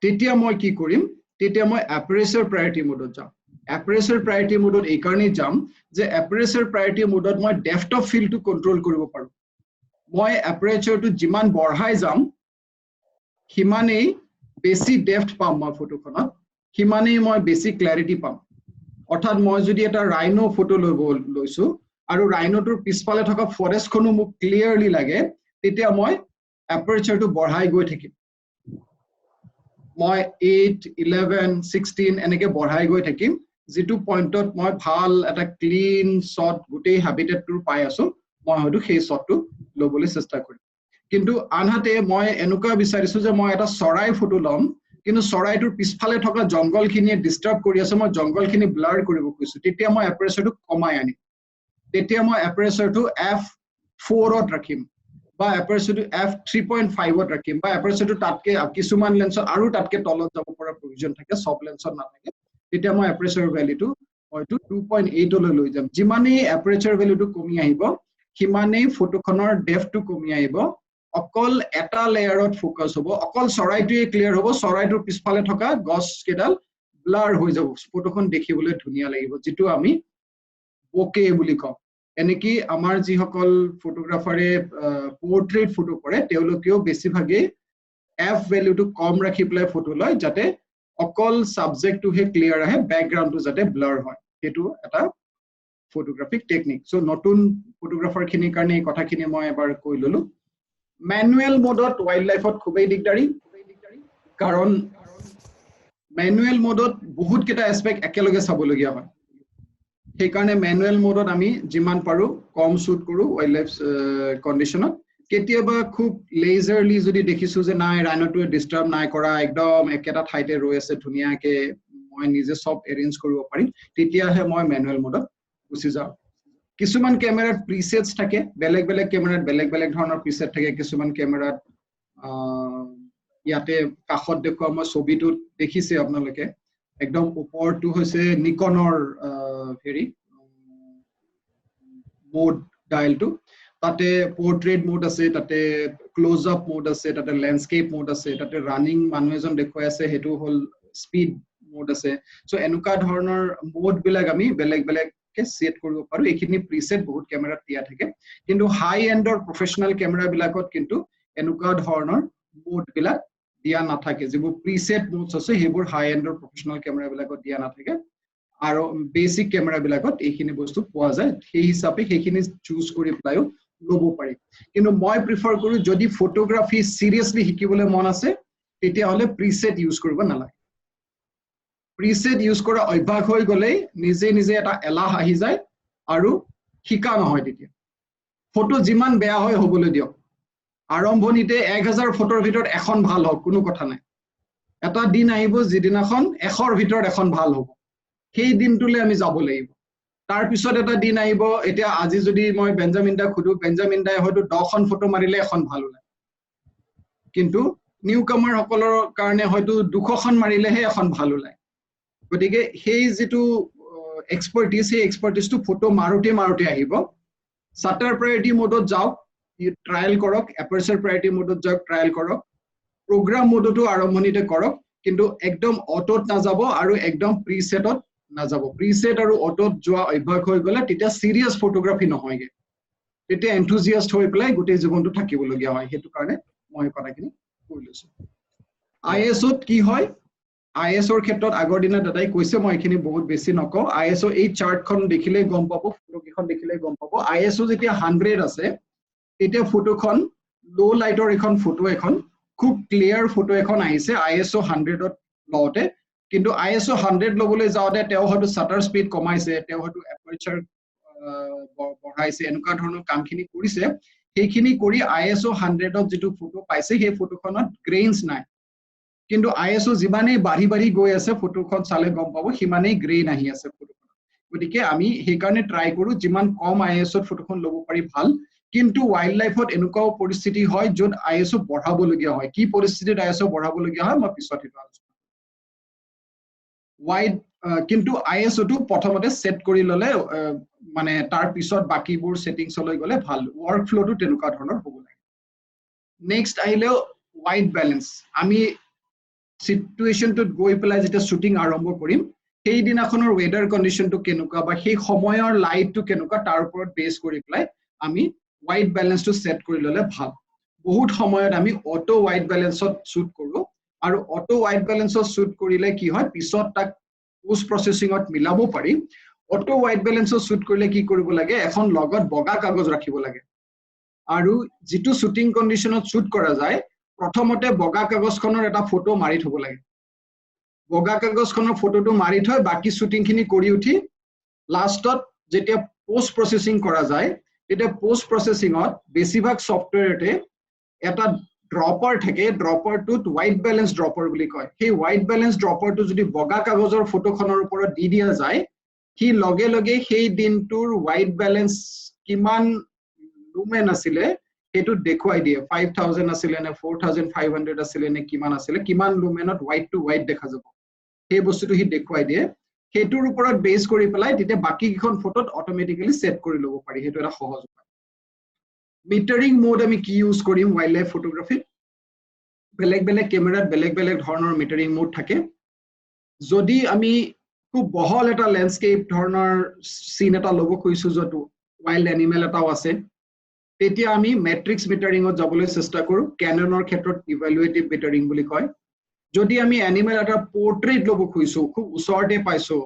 তেতিয়া মই কি কৰিম তেতিয়া মই এপাৰেচাৰ প্ৰায়োৰিটি মোডত যাম এপাৰেচাৰ প্ৰায়োৰিটি মোডত এই কাৰণে যাম যে এপাৰেচাৰ প্ৰায়োৰিটি মোডত মই ডেপথ অফ ফিল্ডটো কন্ট্ৰোল কৰিব পাৰো মই এপাৰেচাৰটো যিমান বঢ়াই যাম হিমানেই বেছি ডেপথ পাম মই ফটোখনত হিমানেই মই বেছি ক্লাৰিটি পাম অৰ্থাৎ মই যদি এটা ৰাইনো ফটো লৈছো আৰু ৰাইনোটোৰ পিছফালে থকা ফৰেষ্টখনো মোক ক্লিয়াৰলি লাগে তেতিয়া মই এপাৰেচাৰটো বঢ়াই গৈ থাকিম মই 8 11 16 এনেকে বঢ়াই গৈ থাকিম যেটো পইণ্টত মই ভাল এটা ক্লিন শট গুটেই হ্যাবিটেটটোৰ পাই আছো মই হয়তো সেই শটটো লবলৈ চেষ্টা কৰিম কিন্তু আনহাতে মই এনুকা বিচাৰিছো যে মই এটা চৰাই ফটো লম কিন্তু চৰাইটোৰ পিছফালে থকা জংগলখিনিয়ে ডিস্টাৰ্ব কৰি আছে মই জংগলখিনি ব্লাৰ কৰিব খুজিছো তেতিয়া মই এপাৰেচাৰটো কমাই আনিম তেতিয়া মই এপাৰেচাৰটো f4 ত ৰাখিম বা এপাৰেচাৰটো f3.5 ত ৰাখিম বা এপাৰেচাৰটো তাতকে কিছুমান লেন্সত আৰু তাতকে তলত যাব পৰা প্ৰয়োজন থাকে সব লেন্সত নাথাকে তেতিয়া মই এপাৰেচাৰ ভ্যালুটো হয়তো 2.8 লৈ লৈ যাম যিমানেই এপাৰেচাৰ ভ্যালুটো কমি আহিব হিমানেই ফটোখনৰ ডেপথটো কমি আহিব অকল এটা লেয়াৰত ফোকাস হ'ব অকল চৰাইটোৱে ক্লিয়াৰ হ'ব চৰাইটোৰ পিছফালে থকা গছ কেডাল ব্লাৰ হৈ যাব ফটোখন দেখিবলৈ ধুনীয়া লাগিব যেটো আমি ওকে বুলি কম এনেকি আমাৰ যি সকল ফটোগ্ৰাফাৰে পোৰ্ট্ৰেট ফটো কৰে তেওঁলোকেও বেছিভাগে এফ ভ্যালুটো কম ৰাখি প্লাই ফটো লয় যাতে অকল সাবজেক্টটো হে ক্লিয়াৰ আহে ব্যাকগ্ৰাউণ্ডটো যাতে ব্লাৰ হয় হেতু এটা ফটোগ্ৰাফিক টেকনিক সো নতুন ফটোগ্ৰাফাৰ খিনিৰ কাৰণে এই কথাখিনি মই এবাৰ কৈ ললো ম্যানুৱেল মোডত ওয়াইল্ড লাইফত খুবেই দিগদাৰি কাৰণ ম্যানুৱেল মোডত বহুত কেটা এসপেক্ট একেলগে চাবলগীয়া হয় সেই কাৰণে ম্যানুৱেল মোডত আমি যিমান পাৰো কম শুট কৰো ওয়াইল্ড লাইফ কন্ডিশনত কেতিয়াবা খুব লেজাৰলি যদি দেখিছো যে নাই ৰাইনোটোৱে ডিস্টাৰ্ব নাই কৰা একদম একেটা ঠাইতে ৰৈ আছে ধুনীয়াকে মই নিজে সব এৰেঞ্জ কৰিব পাৰিম তেতিয়াহে মই ম্যানুৱেল মোডত গুচি যাওঁ কিছুমান ক্যামেৰাত প্ৰিসেটস থাকে বেলেগ বেলেগ ক্যামেৰাত বেলেগ বেলেগ ধৰণৰ প্ৰিসেট থাকে কিছুমান ক্যামেৰাত ইয়াতে কাখত দেখুৱা মই ছবিটো দেখিছে আপোনালোকে একদম ওপৰটো হৈছে নিকনৰ হেৰি মোড ডায়ালটো তাতে পোৰ্ট্ৰেট মোড আছে তাতে ক্লোজ আপ মোড আছে তাতে ল্যান্ডস্কেপ মোড আছে তাতে ৰানিং মানুহ এজন দেখুৱাই আছে হেতু হল স্পিড মোড আছে সো এনুকা ধৰণৰ মোড বিলাক আমি বেলেগ বেলেগ কে সেট কৰিব পাৰো এখিনি প্ৰিসেট বহুত ক্যামেৰাত দিয়া থাকে কিন্তু হাই এন্ডৰ প্ৰফেশনাল ক্যামেৰা বিলাকত কিন্তু এনুকা ধৰণৰ মোড বিলাক দিয়া নাথাকে যেবোৰ প্ৰিসেট মোডস আছে হেবোৰ হাই এন্ডৰ প্ৰফেশনাল ক্যামেৰা বিলাকত দিয়া নাথাকে আৰু বেসিক ক্যামেৰা বিলাকত এইখিনি বস্তু পোৱা যায় সেই হিচাপে সেইখিনি চুজ কৰি প্লাইও লব পাৰি কিন্তু মই প্ৰিফাৰ কৰো যদি ফটোগ্ৰাফি সিৰিয়াসলি শিকিবলৈ মন আছে তেতিয়া হলে প্ৰিসেট ইউজ কৰিব নালাগে প্ৰিসেট ইউজ কৰা অভ্যাস হৈ গলে নিজে নিজে এটা এলাহ আহি যায় আৰু শিকা নহয় তেতিয়া ফটো যিমান বেয়া হয় হ'বলৈ দিয়ক আৰম্ভণিতে 1000 ফটোৰ ভিতৰত এখন ভাল হওক কোনো কথা নাই এটা দিন আহিব যিদিনাখন 100ৰ ভিতৰত এখন ভাল হ'ব সেই দিনটোলে আমি যাব লাগিব তাৰ পিছত এটা দিন আহিব এতিয়া আজি যদি মই বেঞ্জামিন দা খুদু বেঞ্জামিন দাই হয়তো 10খন ফটো মাৰিলে এখন ভাল ওলায় কিন্তু নিউকামাৰ সকলৰ কাৰণে হয়তো 200খন মাৰিলেহে এখন ভাল ওলায় গতিকে সেই যেটো এক্সপাৰ্টিজ সেই এক্সপাৰ্টিজটো ফটো মাৰুতে মাৰুতে আহিব শাটাৰ প্ৰায়োৰিটি মোডত যাওক ট্ৰায়াল কৰক এপাৰেচাৰ প্ৰায়োৰিটি মোডত যাওক ট্ৰায়াল কৰক প্ৰগ্ৰাম মোডতো আৰম্ভণিতে কৰক কিন্তু একদম অটোত নাযাব আৰু একদম প্ৰিসেটত নাযাব প্ৰিসেট আৰু অটোত যোৱা অভ্যাস হৈ গলে তেতিয়া সিৰিয়াস ফটোগ্ৰাফি নহয়গে তেতিয়া এনথুজিয়াস্ট হৈ পেলাই গোটেই জীৱনটো থাকিবলগীয়া হয় হেতু কাৰণে মই কথাখিনি কৈ লৈছো আইএসওত কি হয় আইএসওৰ ক্ষেত্ৰত আগৰ দিনা দাদাই কৈছে মই এখিনি বহুত বেছি নকও আইএসও এই চাৰ্টখন দেখিলে গম পাব ফটোকিখন দেখিলে গম পাব আইএসও যেতিয়া 100 আছে তেতিয়া ফটোখন লো লাইটৰ এখন ফটো এখন খুব ক্লিয়াৰ ফটো এখন আহিছে আইএসও 100ত লওতে কিন্তু আইএসও 100 লবলৈ যাওতে তেও হয়তো শাটাৰ স্পীড কমাইছে তেও হয়তো এপাৰচাৰ বঢ়াইছে এনেকুৱা ধৰণৰ কামখিনি কৰিছে সেইখিনি কৰি আইএসও 100ত যেটো ফটো পাইছে সেই ফটোখনত গ্ৰেইনছ নাই কিন্তু আইএসও যিমানেই বাঢ়ি গৈ আছে ফটোখন চালে গম পাব সিমানেই গ্ৰেইন আহি আছে ফটোখন গতিকে আমি সেই কাৰণে ট্ৰাই কৰো যিমান কম আইএসও ফটোখন লব পাৰি ভাল কিন্তু ওয়াইল্ড লাইফত এনেকুৱাও পৰিস্থিতি হয় যত আইএসও বঢ়াবলগীয়া হয় কি পৰিস্থিতিত আইএসও বঢ়াবলগীয়া হয় মই পিছত হেতু আলোচনা ওয়াইড কিন্তু আইএসও টো প্ৰথমতে সেট কৰি ললে মানে তাৰ পিছত বাকিবোৰ সেটিংস লৈ গলে ভাল ওয়াৰ্ক ফ্লোটো তেনেকুৱা ধৰণৰ হ'ব লাগে নেক্সট আহিলে হোৱাইট বেলেন্স আমি সিচুৱেশনটোত গৈ পেলাই যেতিয়া শুটিং আৰম্ভ কৰিম সেই দিনাখনৰ ওয়েদাৰ কন্ডিশনটো কেনেকুৱা বা সেই সময়ৰ লাইটটো কেনেকুৱা তাৰ ওপৰত বেস কৰি পেলাই আমি হোৱাইট বেলেন্সটো সেট কৰি ললে ভাল বহুত সময়ত আমি অটো হোৱাইট বেলেন্সত শুট কৰো আৰু অটো হোৱাইট বেলেন্সত শুট কৰিলে কি হয় পিছত তাক পোষ্ট প্ৰসেসিংত মিলাব পাৰি অটো হোৱাইট বেলেন্সত শুট কৰিলে কি কৰিব লাগে এখন লগত বগা কাগজ ৰাখিব লাগে আৰু যেটো শুটিং কন্ডিশনত শুট কৰা যায় প্ৰথমতে বগা কাগজখনৰ এটা ফটো মাৰি থব লাগে বগা কাগজখনৰ ফটোটো মাৰি থৈ বাকি শুটিংখিনি কৰি উঠি লাষ্টত যেতিয়া পোষ্ট প্ৰসেসিং কৰা যায় তেতিয়া পোষ্ট প্ৰসেসিংত বেছিভাগ সফটওয়্যাৰতে এটা ড্ৰপাৰ থাকে ড্ৰপাৰটোত হোৱাইট বেলেন্স ড্ৰপাৰ বুলি কয় সেই হোৱাইট বেলেন্স ড্ৰপাৰটো যদি বগা কাগজৰ ফটোখনৰ ওপৰত দি দিয়া যায় কি লগে লগে সেই দিনটোৰ হোৱাইট বেলেন্স কিমান লুমেন আছিলে হেতু দেখুৱাই দিয়ে 5000 আছিলে নে 4500 আছিলে নে কিমান আছিলে কিমান লুমেনত হোৱাইট টু হোৱাইট দেখা যাব সেই বস্তুটো হি দেখুৱাই দিয়ে হেতুৰ ওপৰত বেস কৰি পেলাই তেতিয়া বাকি কিখন ফটোত অটোমেটিক্যালি সেট কৰি লব পাৰি হেতু এটা সহজ উপায় মিটাৰিং মোড আমি কি ইউজ কৰিম ওয়াইল্ড লাইফ ফটোগ্ৰাফিত বেলেগ বেলেগ ক্যামেৰাত বেলেগ বেলেগ ধৰণৰ মিটাৰিং মোড থাকে যদি আমি খুব বহল এটা ল্যান্ডস্কেপ ধৰণৰ সিন এটা লব খুজিছো যত ওয়াইল্ড এনিমেল এটাও আছে তেতিয়া আমি ম্যাট্ৰিক্স মিটাৰিংত যাবলৈ চেষ্টা কৰো ক্যাননৰ ক্ষেত্ৰত ইভালুৱেটিভ মিটাৰিং বুলি কয় যদি আমি এনিমেল এটা পোৰ্ট্ৰেট লব খুজিছো খুব ওচৰতে পাইছো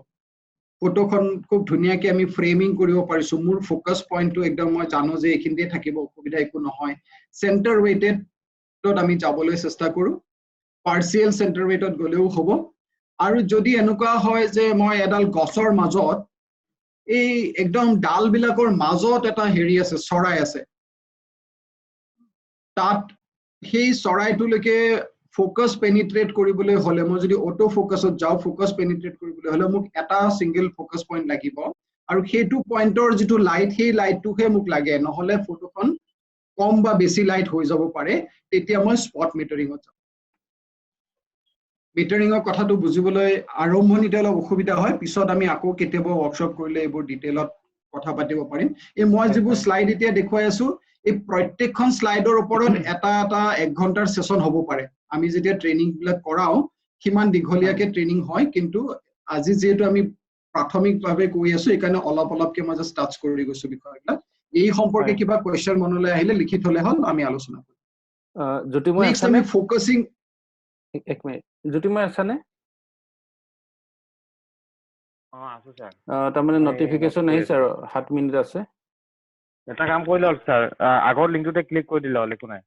ফটোখন খুব ধুনিয়াকে আমি ফ্ৰেমিং কৰিব পাৰিছো মোৰ ফোকাস পইণ্টটো একদম মই জানো যে এখিনতে থাকিব অসুবিধা একো নহয় সেন্টাৰ ৱেটেডত আমি যাবলৈ চেষ্টা কৰো পাৰ্সিয়াল সেন্টাৰ ৱেটত গলেও হ'ব আৰু যদি এনেকুৱা হয় যে মই এডাল গছৰ মাজত এই একদম ডাল বিলাকৰ মাজত এটা হেৰি আছে চৰাই আছে তাত সেই চৰাইটোলৈকে ফোকাস পেনিট্ৰেট কৰিবলৈ হলে মই যদি অটো ফোকাসত যাও ফোকাস পেনিট্ৰেট কৰিবলৈ হলে মোক এটা সিঙ্গেল ফোকাস পইণ্ট লাগিব আৰু হেতু পইণ্টৰ যেটো লাইট সেই লাইটটোহে মোক লাগে নহলে ফটোখন কম বা বেছি লাইট হৈ যাব পাৰে তেতিয়া মই স্পট মিটাৰিংত যাম মিটাৰিংৰ কথাটো বুজিবলৈ আৰম্ভণিতে অলপ অসুবিধা হয় পিছত আমি আকৌ কেতিয়াবা ওয়াৰ্কশ্বপ কৰিলে এইবোৰ ডিটেইলত কথা পাতিব পাৰিম এই মই যিবোৰ স্লাইড এতিয়া দেখুৱাই আছো এই প্ৰত্যেকখন স্লাইডৰ ওপৰত এটা 1 ঘণ্টাৰ সেশন হ'ব পাৰে আমি যেতিয়া ট্ৰেনিং বিলাক কৰাও কিমান দীঘলীয়াকে ট্ৰেনিং হয় কিন্তু আজি যেটো আমি প্ৰাথমিকভাৱে কৈ আছো এইকাৰণে অলপকে মই জাস্ট টাচ কৰি গৈছো বিষয়টা এই সম্পৰ্কে কিবা কোৱেশ্চন মনলৈ আহিলে লিখি থলে হল আমি আলোচনা কৰিম জ্যোতিময় নেক্সট আমি ফোকাসিং এক মিনিট জ্যোতিময় আছানে আছো স্যাৰ তাৰ মানে নটিফিকেশন আহিছে আৰু 7 মিনিট আছে এটা কাম কৰিলে হ'ল স্যাৰ আগৰ লিংকটোতে ক্লিক কৰি দিলে হ'ল একো নাই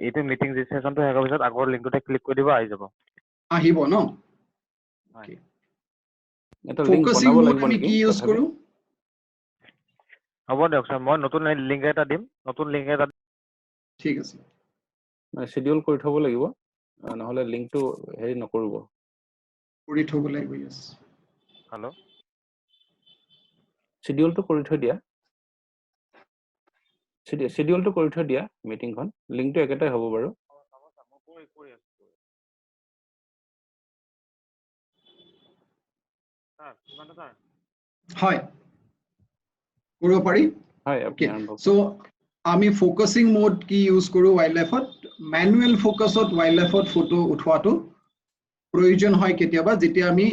এইটো মিটিং ৰেজিষ্ট্ৰেচনটো শেষ হোৱাৰ পিছত আগৰ লিংকটোতে ক্লিক কৰি দিবা আহি যাব ন এটা লিংক ফোকাসিং বনাব মোড লাগিব আমি নেকি কি ইউজ কৰো হ'ব দিয়ক স্যাৰ মই নতুন লিংক এটা দিম ঠিক আছে শিডিউল কৰি থব লাগিব নহলে লিংকটো হেৰি নকৰিব কৰি থব লাগিব ইয়েস হেল্ল' শিডিউলটো কৰি থৈ দিয়া শিডিউলটো কৰি থৈ দিয়া মিটিংখন লিংকটো একেটাই হ'ব বাৰু হয় কৰিব পাৰি হয় ওকে আপুনি আৰম্ভ সো আমি ফোকাসিং মোড কি ইউজ কৰো ওয়াইল্ড লাইফত ম্যানুয়াল ফোকাসত ওয়াইল্ড লাইফত ফটো উঠোৱাটো প্ৰয়োজন হয় কেতিয়াবা যেতিয়া আমি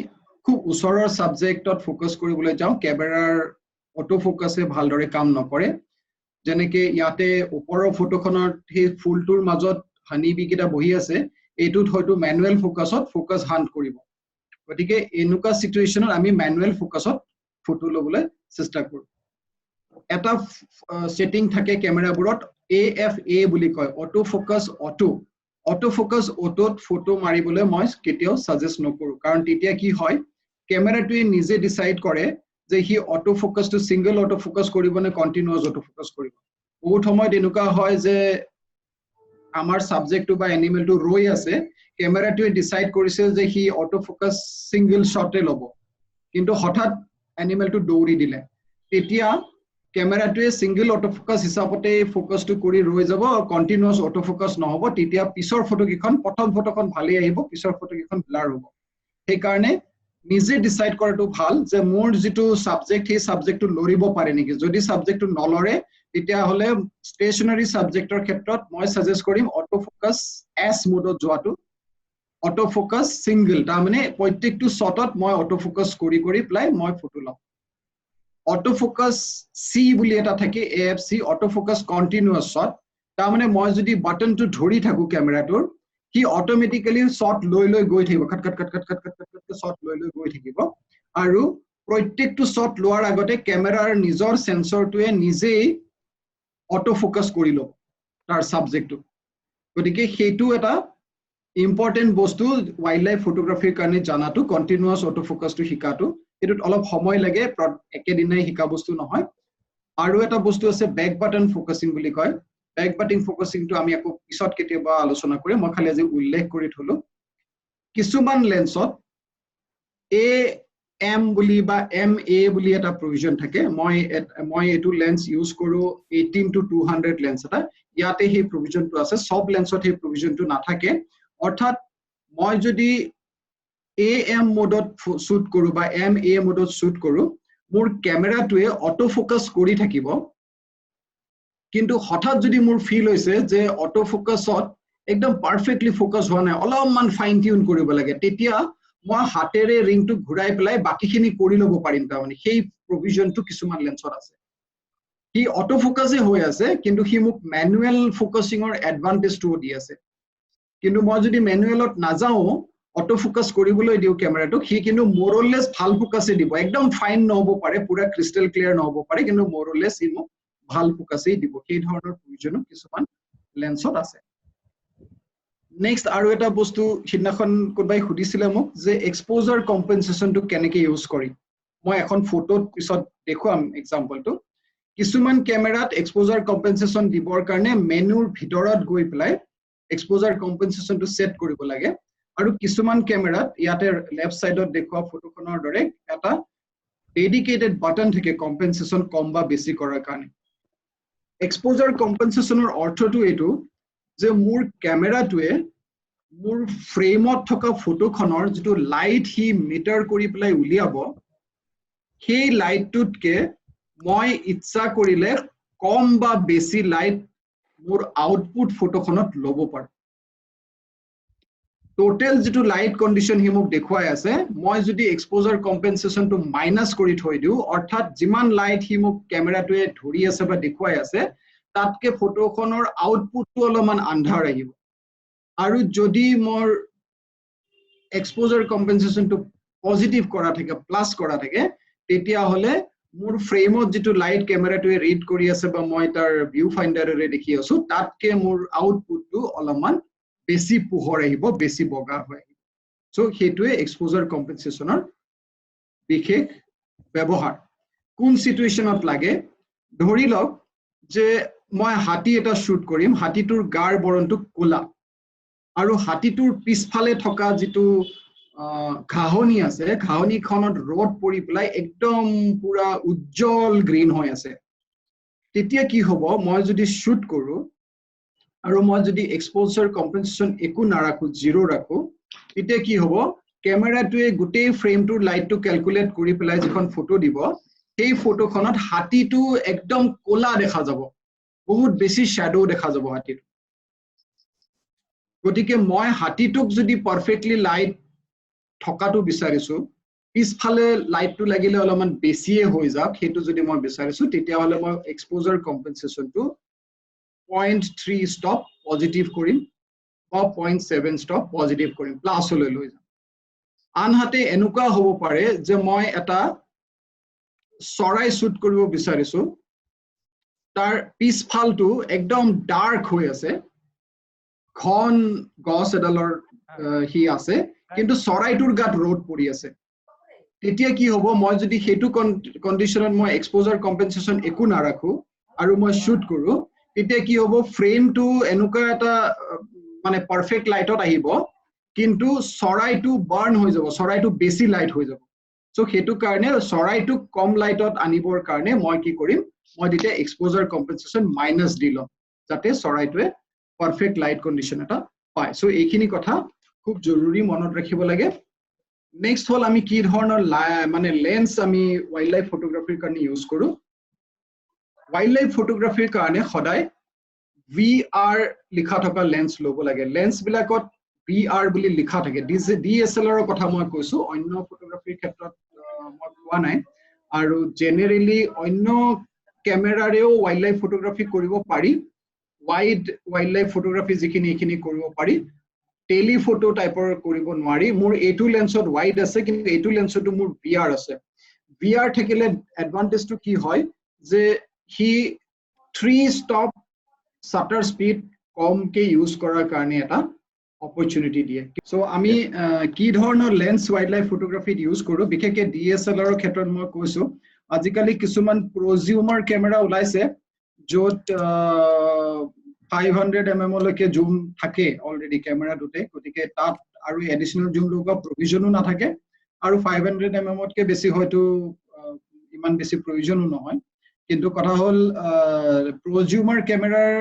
খুব ওচৰৰ সাবজেক্টত ফোকাস কৰিবলৈ যাওঁ ক্যামেৰাৰ অটো ফোকাসে ভালদৰে কাম নকৰে যেনেকে ইয়াতে ওপৰৰ ফটোখনত সেই ফুলটোৰ মাজত হানিবি কিটা বহি আছে এইটোত হয়তো ম্যানুয়াল ফোকাসত ফোকাস হান্ট কৰিব গতিকে এনেকুৱা সিচুৱেচনত আমি ম্যানুয়াল ফোকাসত ফটো লবলৈ চেষ্টা কৰো এটা সেটিং থাকে ক্যামেৰাবোৰত AFA বুলি কয় অটো ফোকাস অটোত ফটো মাৰিবলৈ মই কেতিয়াও সাজেষ্ট নকৰো কাৰণ তেতিয়া কি হয় ক্যামেৰাটোৱে নিজে ডিসাইড কৰে যে হি অটো ফোকাসটো সিঙ্গল অটো ফোকাস কৰিব নে কন্টিনিউয়াস অটো ফোকাস কৰিব বহুত সময়ত এনেকুৱা হয় যে আমাৰ সাবজেক্টটো বা এনিমেলটো ৰৈ আছে ক্যামেৰাটোৱে ডিসাইড কৰিছে যে হি অটো ফোকাস সিঙ্গল শটে ল'ব কিন্তু হঠাৎ এনিমেলটো দৌৰি দিলে তেতিয়া ক্যামেৰাটোৱে সিঙ্গল অটো ফোকাস হিচাপতে ফোকাসটো কৰি ৰৈ যাব কন্টিনিউয়াস অটো ফোকাস নহব তেতিয়া পিছৰ ফটো কিখন প্ৰথম ফটোখন ভালে আহিব পিছৰ ফটো কিখন ব্লাৰ হ'ব সেই কাৰণে নিজে ডিসাইড কৰাটো ভাল যে মোৰ যেটো সাবজেক্ট সেই সাবজেক্টটো লৰিব পাৰে নেকি যদি সাবজেক্টটো নলৰে তেতিয়া হলে ষ্টেচনাৰী সাবজেক্টৰ ক্ষেত্ৰত মই সাজেষ্ট কৰিম অটো ফোকাস এস মোডত যোৱাটো অটো ফোকাস সিঙ্গল তাৰ মানে প্ৰত্যেকটো শটত মই অটো ফোকাস কৰি প্লাই মই ফটো লম অটো ফোকাস সি বুলি এটা থাকে AFC auto focus continuous shot তাৰ মানে মই যদি বাটনটো ধৰি থাকো ক্যামেৰাটোৰ হি অটোমেটিক্যালি শট লৈ গৈ থাকিব কট শট লৈ গৈ থাকিব আৰু প্ৰত্যেকটো শট লোৱাৰ আগতে ক্যামেৰাৰ নিজৰ সেন্সৰটোৱে নিজেই অটো ফোকাস কৰি লব তাৰ সাবজেক্টটো গতিকে হেতু এটা ইম্পৰ্টেন্ট বস্তু ওয়াইল্ড লাইফ ফটোগ্ৰাফিৰ কাৰণে জানাটো কন্টিনিউয়াস অটো ফোকাসটো শিকাটো এটোত অলপ সময় লাগে একেদিনাই শিকা বস্তু নহয় আৰু এটা বস্তু আছে ব্যাক বাটন ফোকাসিং বুলি কয় ব্যাক বাটন ফোকাসিংটো আমি আকৌ পিছত কেতিয়াবা আলোচনা কৰিম মই খালি আজি উল্লেখ কৰি থলো কিছুমান লেন্সত AM বুলি বা MA বুলি এটা প্ৰভিজন থাকে মই এটো লেন্স ইউজ কৰো 18 to 200 লেন্স এটা ইয়াতে সেই প্ৰভিজনটো আছে সব লেন্সত সেই প্ৰভিজনটো নাথাকে অৰ্থাৎ মই যদি AM মোডত শুট কৰো বা MA মোডত শুট কৰো মোৰ ক্যামেৰাটোৱে অটো ফোকাস কৰি থাকিব কিন্তু হঠাৎ যদি মোৰ ফিল হৈছে যে অটো ফোকাসত একদম পাৰফেক্টলি ফোকাস হোৱা নাই অলপমান ফাইন টিউন কৰিব লাগে তেতিয়া মই হাতেৰে ৰিংটো ঘুৰাই পেলাই বাকিখিনি কৰি লব পাৰিম তাৰমানে সেই প্ৰভিজনটো কিছুমান লেন্সত আছে হি অটো ফোকাসে হৈ আছে কিন্তু হি মোক ম্যানুয়াল ফোকাসিংৰ এডভান্টেজটো দি আছে কিন্তু মই যদি ম্যানুয়ালত নাযাও অটো ফোকাস কৰিবলৈ দিও ক্যামেৰাটোক হি কিন্তু মোৰলেস ভাল ফোকাসে দিব একদম ফাইন নহব পাৰে পুৰা ক্ৰিস্টাল ক্লিয়াৰ নহব পাৰে কিন্তু মোৰলেস হি মোক ভাল ফোকাসে দিব সেই ধৰণৰ প্ৰয়োজন কিছুমান লেন্সত আছে নেক্সট আৰু এটা বস্তু হিনাখন কোনবাই খুদিছিলে মোক যে এক্সপোজাৰ কম্পেনসেশনটো কেনেকে ইউজ কৰি মই এখন ফটোত পিছত দেখুৱাম এক্সাম্পলটো কিছুমান ক্যামেৰাত এক্সপোজাৰ কম্পেনসেশন দিবৰ কাৰণে মেনুৰ ভিতৰত গৈ পেলাই এক্সপোজাৰ কম্পেনসেশনটো সেট কৰিব লাগে আৰু কিছুমান ক্যামেৰাত ইয়াতে লেফট সাইডত দেখুৱা ফটোখনৰ দৰে এটা ডেডিকেটেড বাটন থাকে কম্পেনসেশন কম বা বেছি কৰাৰ কাৰণে এক্সপোজাৰ কম্পেনসেশনৰ অৰ্থটো এটো যে মোৰ ক্যামেৰাটোৱে মোৰ ফ্ৰেমত থকা ফটোখনৰ যেটো লাইট হি মিটাৰ কৰি পেলাই উলিয়াব সেই লাইটটোতকে মই ইচ্ছা কৰিলে কম বা বেছি লাইট মোৰ আউটপুট ফটোখনত লব পাৰো টোটাল যেটো লাইট কন্ডিশন হি মোক দেখুৱাই আছে মই যদি এক্সপোজাৰ কম্পেনসেশনটো মাইনাস কৰি থৈ দিও অৰ্থাৎ যিমান লাইট হি মোক ক্যামেৰাটোৱে ধৰি আছে বা দেখুৱাই আছে তাতকে ফটোখনৰ আউটপুটটো অলপমান আন্ধাৰ আহিব আৰু যদি মোৰ এক্সপোজাৰ কম্পেনসেশনটো পজিটিভ কৰা থাকে প্লাস কৰা থাকে তেতিয়া হলে মোৰ ফ্ৰেমত যেটো লাইট ক্যামেৰাটোৱে ৰিড কৰি আছে বা মই তাৰ ভিউ ফাইন্ডাৰেৰে দেখি আছো তাতকে মোৰ আউটপুটটো অলপমান বেছি পোহৰ আহিব বেছি বগা হয় সো হেতুৱে এক্সপোজাৰ কম্পেনসেশনৰ বিশেষ ব্যৱহাৰ কোন সিচুৱেচনত লাগে ধৰি লওক যে মই হাতী এটা শুট কৰিম হাতীটোৰ গাৰ বৰণটো কোলা আৰু হাতীটোৰ পিছফালে থকা যেটো ঘাহনি আছে ঘাহনিখনত ৰড পৰি পেলাই একদম পুৰা উজ্জ্বল গ্ৰীন হৈ আছে তেতিয়া কি হ'ব মই যদি শুট কৰো আৰু মই যদি এক্সপোজাৰ কম্পেনসেশন একো নাৰাখো জিৰো ৰাখো তেতিয়া কি হ'ব ক্যামেৰাটোৱে গোটেই ফ্ৰেমটোৰ লাইটটো ক্যালকুলেট কৰি পেলাই যিখন ফটো দিব সেই ফটোখনত হাতীটো একদম কোলা দেখা যাব বহুত বেছি শ্যাডো দেখা যাব হাতীৰ গতিকে মই হাতীটোক যদি পাৰফেক্টলি লাইট থকাটো বিচাৰিছো পিছফালে লাইটটো লাগিলে অলপমান বেছিয়ে হৈ যাওক সেইটো যদি মই বিচাৰিছো তেতিয়া হলে মই এক্সপোজাৰ কম্পেনসেশনটো 0.3 ষ্টপ পজিটিভ কৰিম বা 0.7 ষ্টপ পজিটিভ কৰিম প্লাসলৈ লৈ যাম আনহাতে এনেকুৱা হ'ব পাৰে যে মই এটা চৰাই শুট কৰিব বিচাৰিছো তাৰ পিছফালটো একদম ডাৰ্ক হৈ আছে ঘন গছ এডালৰ হি আছে কিন্তু চৰাইটোৰ গাত ৰ'দ পৰি আছে তেতিয়া কি হ'ব মই যদি হেতু কন্ডিশনত মই এক্সপোজাৰ কম্পেনসেশন একো নাৰাখো আৰু মই শুট কৰো তেতিয়া কি হ'ব ফ্ৰেমটো এনেকুৱা এটা মানে পাৰফেক্ট লাইটত আহিব কিন্তু চৰাইটো বাৰ্ন হৈ যাব চৰাইটো বেছি লাইট হৈ যাব সো হেতু কাৰণে চৰাইটো কম লাইটত আনিবৰ কাৰণে মই কি কৰিম মই তেতিয়া এক্সপোজাৰ কম্পেনসেশন মাইনাস দি লম যাতে চৰাইটোৱে পাৰফেক্ট লাইট কন্ডিশন এটা পায় সো এইখিনি কথা খুব জৰুৰী মনত ৰাখিব লাগে নেক্সট হল আমি কি ধৰণৰ মানে লেন্স আমি ওয়াইল্ড লাইফ ফটোগ্ৰাফিৰ কাৰণে ইউজ কৰো ওয়াইল্ড লাইফ ফটোগ্ৰাফিৰ কাৰণে সদায় VR লিখা থকা লেন্স লব লাগে লেন্স বিলাকত VR বুলি লিখা থাকে DSLR ৰ কথা মই কৈছো অন্য ফটোগ্ৰাফিৰ ক্ষেত্ৰত মই কোৱা নাই আৰু জেনাৰেলি অন্য ক্যামেৰাৰেও ওয়াইল্ড লাইফ ফটোগ্ৰাফি কৰিব পাৰি ওয়াইল্ড লাইফ ফটোগ্ৰাফি যিখিনি এখিনি কৰিব পাৰি টেলিফটো টাইপৰ কৰিব নোৱাৰি মোৰ এটু লেন্সত ওয়াইড আছে কিন্তু এটু লেন্সটো মোৰ VR আছে VR থাকিলে এডভান্টেজটো কি হয় যে হি 3 ষ্টপ shutter speed কমকে ইউজ কৰাৰ কাৰণে এটা opportunity দিয়ে সো আমি কি ধৰণৰ লেন্স ওয়াইল্ড লাইফ ফটোগ্ৰাফিত ইউজ কৰো বিশেষকৈ DSLR ৰ ক্ষেত্ৰত মই কৈছো আজিকালি কিছুমান প্ৰজিউমাৰ ক্যামেৰা ওলাইছে য'ত 500 mm লৈকে জুম থাকে অলৰেডি ক্যামেৰাটোতে গতিকে তাত আৰু এডিশনাল জুম লগা প্ৰভিজনো নাথাকে আৰু 500 mm কে বেছি হয়তো ইমান বেছি প্ৰয়োজনো নহয় কিন্তু কথা হল প্ৰজিউমাৰ ক্যামেৰাৰ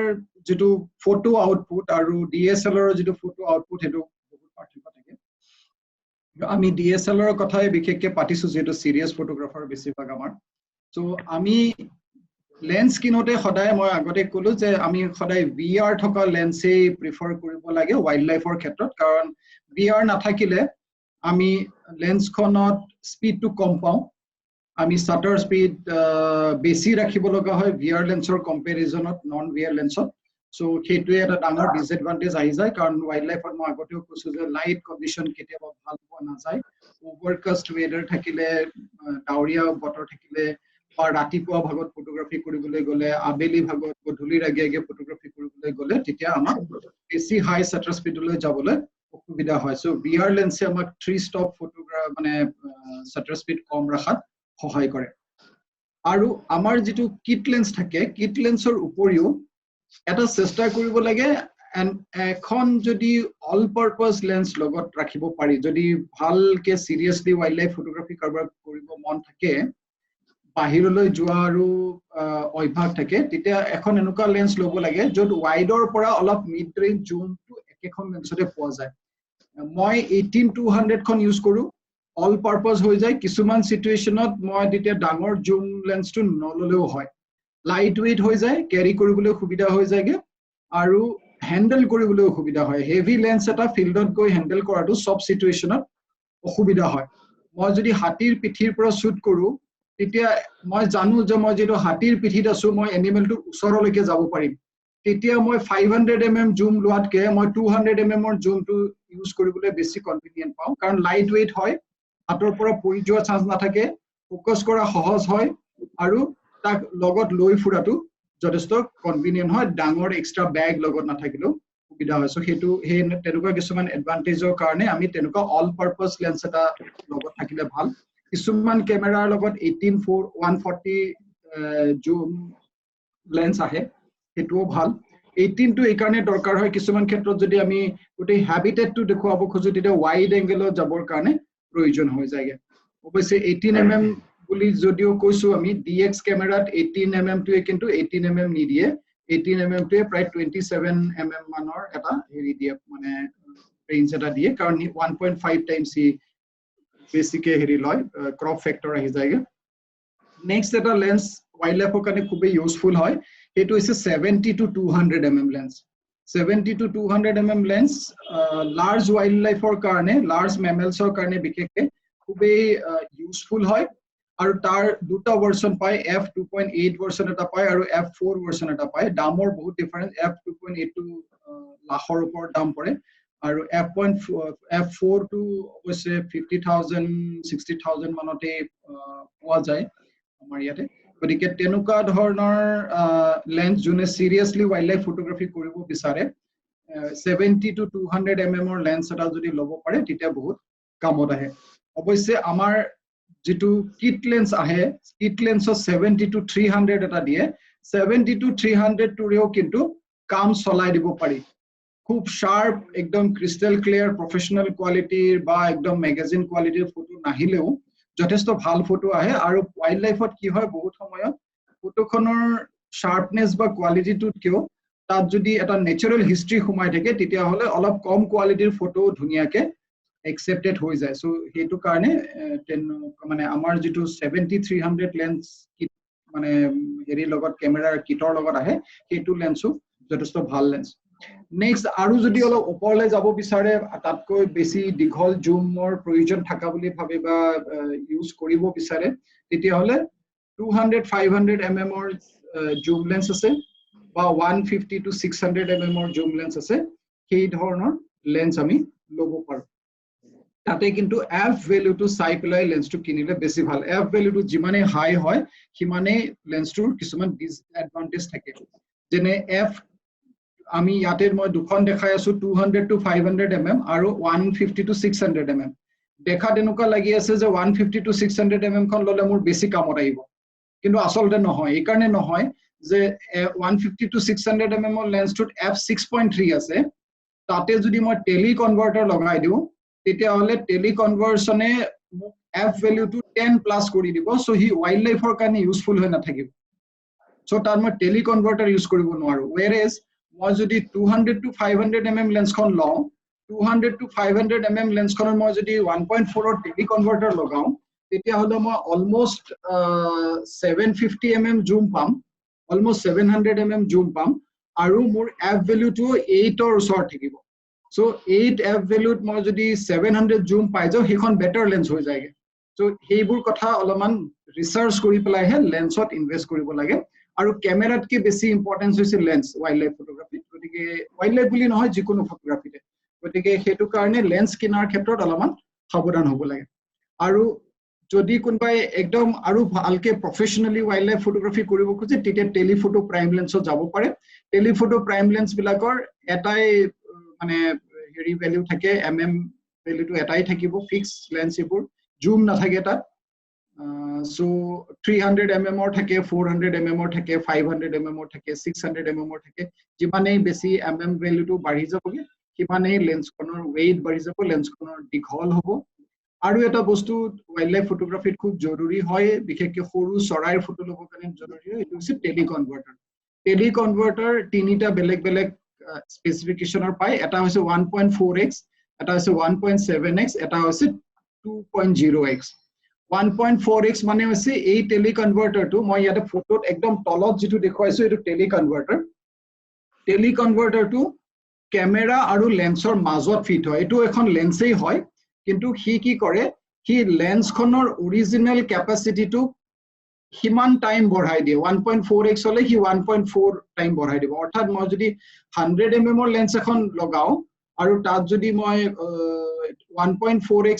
যেটো ফটো আউটপুট আৰু DSLR ৰ যেটো ফটো আউটপুট হেতু বহুত পাৰ্থক্য থাকে আমি DSLR ৰ কথাই বিশেষকৈ পাতিছো যেটো সিৰিয়াস ফটোগ্ৰাফাৰ বেছিভাগ আমাৰ সো আমি লেন্স কিনোতে সদায় মই আগতে কলো যে আমি সদায় VR থকা লেন্সে প্ৰিফাৰ কৰিব লাগে ওয়াইল্ড লাইফৰ ক্ষেত্ৰত কাৰণ VR নাথাকিলে আমি লেন্সখনত স্পিডটো কম পাওঁ আমি শাটাৰ স্পিড বেছি ৰাখিব লগা হয় VR লেন্সৰ কম্পেৰিজনত নন VR লেন্সত সো হেতুৱে এটা ডাঙৰ ডিসএডভান্টেজ আহি যায় কাৰণ ওয়াইল্ড লাইফত মই আগতেও কৈছো যে লাইট কন্ডিশন কেতিয়াবা ভাল পোৱা নাযায় ওভাৰকাস্ট ওয়েদাৰ থাকিলে ডাৱৰীয়া বতৰ থাকিলে বা ৰাতিপুৱা ভাগত ফটোগ্ৰাফি কৰিবলৈ গলে আবেলি ভাগত গধূলিৰ আগে আগে ফটোগ্ৰাফি কৰিবলৈ গলে তেতিয়া আমাক বেছি হাই শাটাৰ স্পিডলৈ যাবলৈ অসুবিধা হয় সো VR লেন্সে আমাক 3 ষ্টপ ফটোগ্ৰাফ মানে শাটাৰ স্পিড কম ৰাখাত সহায় কৰে আৰু আমাৰ যেটো কিট লেন্স থাকে কিট লেন্সৰ উপৰিও এটা চেষ্টা কৰিব লাগে এখন যদি অল পাৰপাস লেন্স লগত ৰাখিব পাৰি যদি ভালকে সিৰিয়াসলি ওয়াইল্ড লাইফ ফটোগ্ৰাফি কাৰবাৰ কৰিব মন থাকে বাহিৰলৈ যোৱা আৰু অভ্যাস থাকে তেতিয়া এখন এনেকুৱা লেন্স লব লাগে যত ওয়াইডৰ পৰা অলপ মিড ৰেঞ্জ জুমটো একেখন লেন্সতে পোৱা যায় মই 18200 খন ইউজ কৰো অল পাৰপাস হৈ যায় কিছুমান সিচুৱেচনত মই তেতিয়া ডাঙৰ জুম লেন্সটো নললেও হয় লাইট ওয়েট হৈ যায় ক্যাৰি কৰিবলৈ সুবিধা হৈ যায়গে আৰু হ্যান্ডেল কৰিবলৈ সুবিধা হয় হেভি লেন্স এটা ফিল্ডত গৈ হ্যান্ডেল কৰাটো সব সিচুৱেচনত অসুবিধা হয় মই যদি হাতীৰ পিঠিৰ পৰা শুট কৰো তেতিয়া মই জানো যে মই যেটো হাতীৰ পিঠিত আছো মই এনিমেলটো ওচৰলৈকে যাব পাৰিম তেতিয়া মই 500 mm জুম লোৱাতকে মই 200 mm ৰ জুমটো ইউজ কৰিবলৈ বেছি কনভিনিয়েন্ট পাওঁ কাৰণ লাইট ওয়েট হয় হাতৰ পৰা পৰি যোৱা চান্স নাথাকে ফোকাস কৰা সহজ হয় আৰু তাক লগত লৈ ফুৰাটো যথেষ্ট কনভিনিয়েন্ট হয় ডাঙৰ এক্সট্ৰা বেগ লগত নাথাকিলেও সুবিধা হয় সো হেতু হে তেনেকুৱা কিছুমান এডভান্টেজৰ কাৰণে আমি তেনেকুৱা অল পাৰপাস লেন্স এটা লগত থাকিলে ভাল কিছুমান ক্যামেৰাৰ লগত 140 জুম লেন্স আহে হেতুও ভাল 18 টো এই কাৰণে দৰকাৰ হয় কিছুমান ক্ষেত্ৰত যদি আমি গোটেই হ্যাবিটেটটো দেখুৱাব খোজো তেতিয়া ওয়াইড এংগেলত যাবৰ কাৰণে প্ৰয়োজন হৈ যায়গে অৱশ্যে 18 mm বুলি যদিও কৈছো আমি DX ক্যামেৰাত 18 mm টোৱে কিন্তু 18 mm নিদিয়ে 18 mm টোৱে প্ৰায় 27 mm মানৰ এটা হেৰি দিয়ে মানে ৰেঞ্জ এটা দিয়ে কাৰণ 1.5 টাইমছ বেছিকে হেৰি লয় ক্ৰপ ফেক্টৰ আহি যায়গে নেক্সট এটা লেন্স ওয়াইল্ড লাইফৰ কাৰণে খুব ইউজফুল হয় সেইটো হৈছে 70 to 200 mm lens 70 to 200 mm lens large wild লাইফৰ কাৰণে লাৰ্জ মেমেলছৰ কাৰণে বিশেষকৈ খুবেই ইউজফুল হয় আৰু তাৰ দুটা ভাৰ্সন পায় f2.8 ভাৰ্সন এটা পায় আৰু f4 ভাৰ্সন এটা পায় দামৰ বহুত ডিফাৰেন্স f2.8 টো লাখৰ ওপৰত দাম পৰে আৰু f4 টো অৱশ্যে 50,000 60,000 মানতে পোৱা যায় আমাৰ ইয়াতে গতিকে তেনুকা ধৰণৰ লেন্স যোনে সিৰিয়াসলি ওয়াইল্ড লাইফ ফটোগ্ৰাফি কৰিব বিচাৰে 70 to 200 mm ৰ লেন্স এটা যদি ল'ব পাৰে তেতিয়া বহুত কামত আহে অৱশ্যে আমাৰ যেটো কিট লেন্স আহে কিট লেন্সৰ 70 to 300 এটা দিয়ে 70 to 300 টোৰেও কিন্তু কাম চলাই দিব পাৰি খুব শার্প একদম ক্রিস্টাল ক্লিয়ার প্রফেশনাল কোয়ালিটির বা একদম ম্যাগাজিন কোয়ালিটির ফটো নাহিলেও যথেষ্ট ভাল ফটো আহে আৰু ওয়াইল্ড লাইফত কি হয় বহুত সময়ত ফটোখনৰ শাৰ্পনেস বা কোয়ালিটিটোত কিও তাত যদি এটা ন্যাচাৰাল হিস্ট্ৰি সোমাই থাকে তেতিয়া হলে অলপ কম কোয়ালিটিৰ ফটো ধুনিয়াকে accepted হৈ যায় সো হেতু কাৰণে মানে আমাৰ যেটো 70-300 লেন্স কিট মানে হেৰি লগত ক্যামেৰাৰ কিটৰ লগত আহে হেতু লেন্সও যথেষ্ট ভাল লেন্স নেক্সট আৰু যদি অলপ ওপৰলৈ যাব বিচাৰে তাতকৈ বেছি দীঘল জুমৰ প্ৰয়োজন থাকা বুলি ভাবে বা ইউজ কৰিব বিচাৰে তেতিয়া হলে 200-500 mm ৰ জুম লেন্স আছে বা 150 to 600 mm ৰ জুম লেন্স আছে সেই ধৰণৰ লেন্স আমি ল'ব পাৰো তাতে কিন্তু f ভ্যালু টু চাই পেলাই লেন্সটো কিনিলে বেছি ভাল f ভ্যালু টু যিমানে হাই হয় সিমানে লেন্সটোৰ কিছুমান ডিসএডভান্টেজ থাকে যেনে f আমি ইয়াতে মই দুখন দেখাই আছো 200 to 500 mm আৰু 150 to 600 mm দেখা দেনুকা লাগি আছে যে 150 to 600 mm খন ললে মোৰ বেছি কামত আহিব কিন্তু আসলতে নহয় এই কাৰণে নহয় যে 150 to 600 mm ৰ লেন্সটোত f6.3 আছে তাতে যদি মই টেলি কনভাৰ্টাৰ লগাই দিও তেতিয়া হলে টেলি কনভাৰ্সনে f ভ্যালু টু 10 প্লাস কৰি দিব সো হি ওয়াইল্ড লাইফৰ কাৰণে ইউজফুল হৈ নাথাকিব সো তাৰ মই টেলি কনভাৰ্টাৰ ইউজ কৰিব নোৱাৰো whereas মই যদি 200 to 500 mm লেন্স খন লও 200 to 500 mm লেন্স খনৰ মই যদি 1.4 ৰ টেলি কনভাৰ্টাৰ লগাও তেতিয়া হলে মই অলমোস্ট 750 mm জুম পাম অলমোস্ট 700 mm জুম পাম আৰু মোৰ f ভ্যালু টু 8 ৰ ওচৰত থাকিব সো 8 f ভ্যালুত মই যদি 700 জুম পাই যাও হেখন বেটাৰ লেন্স হৈ যায় সো হেইবোৰ কথা অলমান ৰিসাৰ্চ কৰি পেলাইহে লেন্সত ইনভেস্ট কৰিব লাগে আৰু ক্যামেৰাত কি বেছি ইম্পৰ্টেন্স হৈছে লেন্স ওয়াইল্ড লাইফ ফটোগ্ৰাফি গতিকে ওয়াইল্ড লাইফ বুলি নহয় যিকোনো ফটোগ্ৰাফিতে গতিকে হেতু কাৰণে লেন্স কিনাৰ ক্ষেত্ৰত অলমান সাৱধান হ'ব লাগে আৰু যদি কোনবাই একদম আৰু ভালকে প্ৰফেশনালি ওয়াইল্ড লাইফ ফটোগ্ৰাফি কৰিব খোজে তেতিয়া টেলিফটো প্ৰাইম লেন্সত যাব পাৰে টেলিফটো প্ৰাইম লেন্স বিলাকৰ এটাই মানে হেৰি ভ্যালু থাকে mm ভ্যালুটো এটাই থাকিব ফিক্স লেন্স এবোৰ জুম নাথাকে তাত so 300 mm or থাকে 400 mm or থাকে 500 mm or থাকে 600 mm or থাকে যিমানেই বেছি mm ভ্যালু টু বাঢ়ি যাবগে সিমানেই লেন্স খনৰ weight বাঢ়ি যাব লেন্স খনৰ দীঘল হ'ব আৰু এটা বস্তু ওয়াইল্ড লাইফ ফটোগ্ৰাফিত খুব জৰুৰী হয় বিশেষকৈ সৰু চৰাইৰ ফটো ল'বৰ কাৰণে জৰুৰী হয় এটো হৈছে টেলি কনভাৰ্টাৰ তিনিটা বেলেগ বেলেগ স্পেসিফিকেশনৰ পায় এটা হৈছে 1.4x এটা হৈছে 1.7x এটা হৈছে 2.0x 1.4x মানে হৈছে এই টেলি কনভাৰ্টাৰটো মই ইয়াতে ফটোত একদম তলত যেটো দেখুৱাইছো এটো টেলি কনভাৰ্টাৰটো ক্যামেৰা আৰু লেন্সৰ মাজত ফিট হয় এটো এখন লেন্সেই হয় কিন্তু হি কি কৰে হি লেন্স খনৰ অৰিজিনাল ক্যাপাসিটিটো হিমান টাইম বঢ়াই দিয়ে 1.4x হলে হি 1.4 টাইম বঢ়াই দিব অৰ্থাৎ মই যদি 100 mm ৰ লেন্স এখন লগাও আৰু তাত যদি মই 1.4x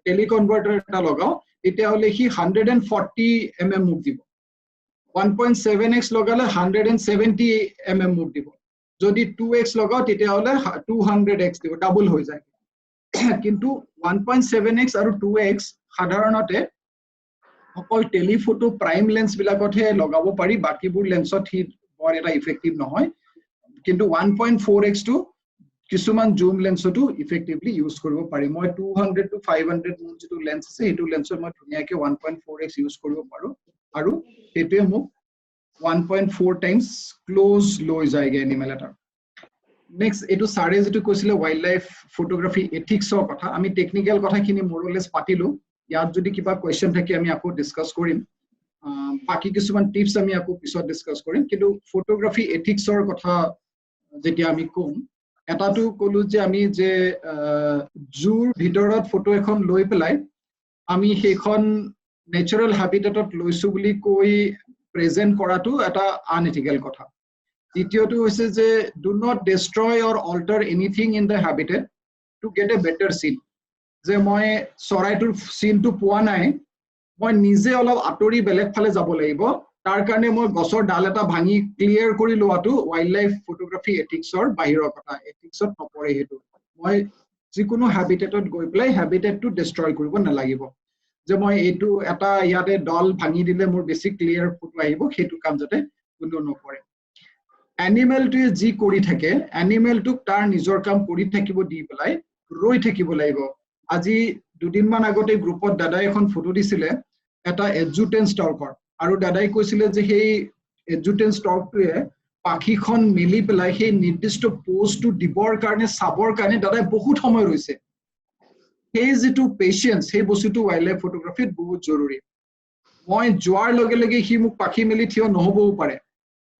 টেলি কনভাৰ্টাৰ এটা লগাও তেতিয়া হলে হি 140 mm মুভ দিব 1.7x লগালে 170 mm মুভ দিব যদি 2x লগাও তেতিয়া হলে 200x দিব ডাবল হৈ যায় কিন্তু 1.7x আৰু 2x সাধাৰণতে অকল টেলিফটো প্ৰাইম লেন্স বিলাকতহে লগাব পাৰি বাকিবোৰ লেন্সত হি বৰ এটা ইফেক্টিভ নহয় কিন্তু 1.4x টো কিছুমান জুম লেন্সটো ইফেক্টিভলি ইউজ কৰিব পাৰি মই 200 to 500 যেটো লেন্স আছে এটো লেন্সৰ মই ধুনিয়াকে 1.4x ইউজ কৰিব পাৰো আৰু হেতুৱে মোক 1.4 টাইমছ ক্লোজ লৈ যায়গে এনিমেল এটা নেক্সট এটো সাৰে যেটো কৈছিলে ওয়াইল্ড লাইফ ফটোগ্ৰাফি এথিক্সৰ কথা আমি টেকনিক্যাল কথাখিনি মোৰলেছ পাতিলো ইয়াত যদি কিবা কোৱেশ্চন থাকে আমি আকৌ ডিসকাস কৰিম বাকি কিছুমান টিপস আমি আকৌ পিছত ডিসকাস কৰিম কিন্তু ফটোগ্ৰাফি এথিক্সৰ কথা যেতিয়া আমি কম এটাটো কলো যে আমি যে জুৰ ভিতৰত ফটো এখন লৈ পেলাই আমি সেইখন নেচাৰেল হ্যাবিটেটত লৈছো বুলি কৈ প্ৰেজেন্ট কৰাটো এটা আনএথিকেল কথা দ্বিতীয়টো হৈছে যে do not destroy or alter anything in the habitat to get a better scene যে মই চৰাইটোৰ সিনটো পোৱা নাই মই নিজে অলপ আতৰি বেলেগ ফালে যাব লাগিব তাৰ কাৰণে মই গছৰ ডাল এটা ভাঙি ক্লিয়াৰ কৰি লোৱাটো ওয়াইল্ড লাইফ ফটোগ্ৰাফি এথিক্সৰ বাহিৰৰ কথা এথিক্সত নপৰে হেতু মই যিকোনো হ্যাবিটেটত গৈ পেলাই হ্যাবিটেটটো ডিস্ট্ৰয় কৰিব নালাগিব যে মই এইটো এটা ইয়াতে ডল ভাঙি দিলে মোৰ বেছি ক্লিয়াৰ ফটো আহিব সেইটো কাম যাতে কোনো নকৰে এনিমেলটোৱে যি কৰি থাকে এনিমেলটোক তাৰ নিজৰ কাম কৰি থাকিব দি পেলাই ৰৈ থাকিব লাগিব আজি দুদিনমান আগতে গ্ৰুপত দাদাই এখন ফটো দিছিলে এটা এডজুটেন্স ষ্টকৰ আৰু দাদাই কৈছিলে যে সেই এডজুটেন্স ষ্টকটোৱে পাখিখন মিলি পেলাই সেই নিৰ্দিষ্ট পোজটো দিবৰ কাৰণে চাবৰ কাৰণে দাদাই বহুত সময় ৰৈছে সেই যেটো পেশেন্স সেই বস্তুটো ওয়াইল্ড লাইফ ফটোগ্ৰাফিত বহুত জৰুৰী মই যোৱাৰ লগে লগে হি মোক পাখি মিলি থিয় নহবও পাৰে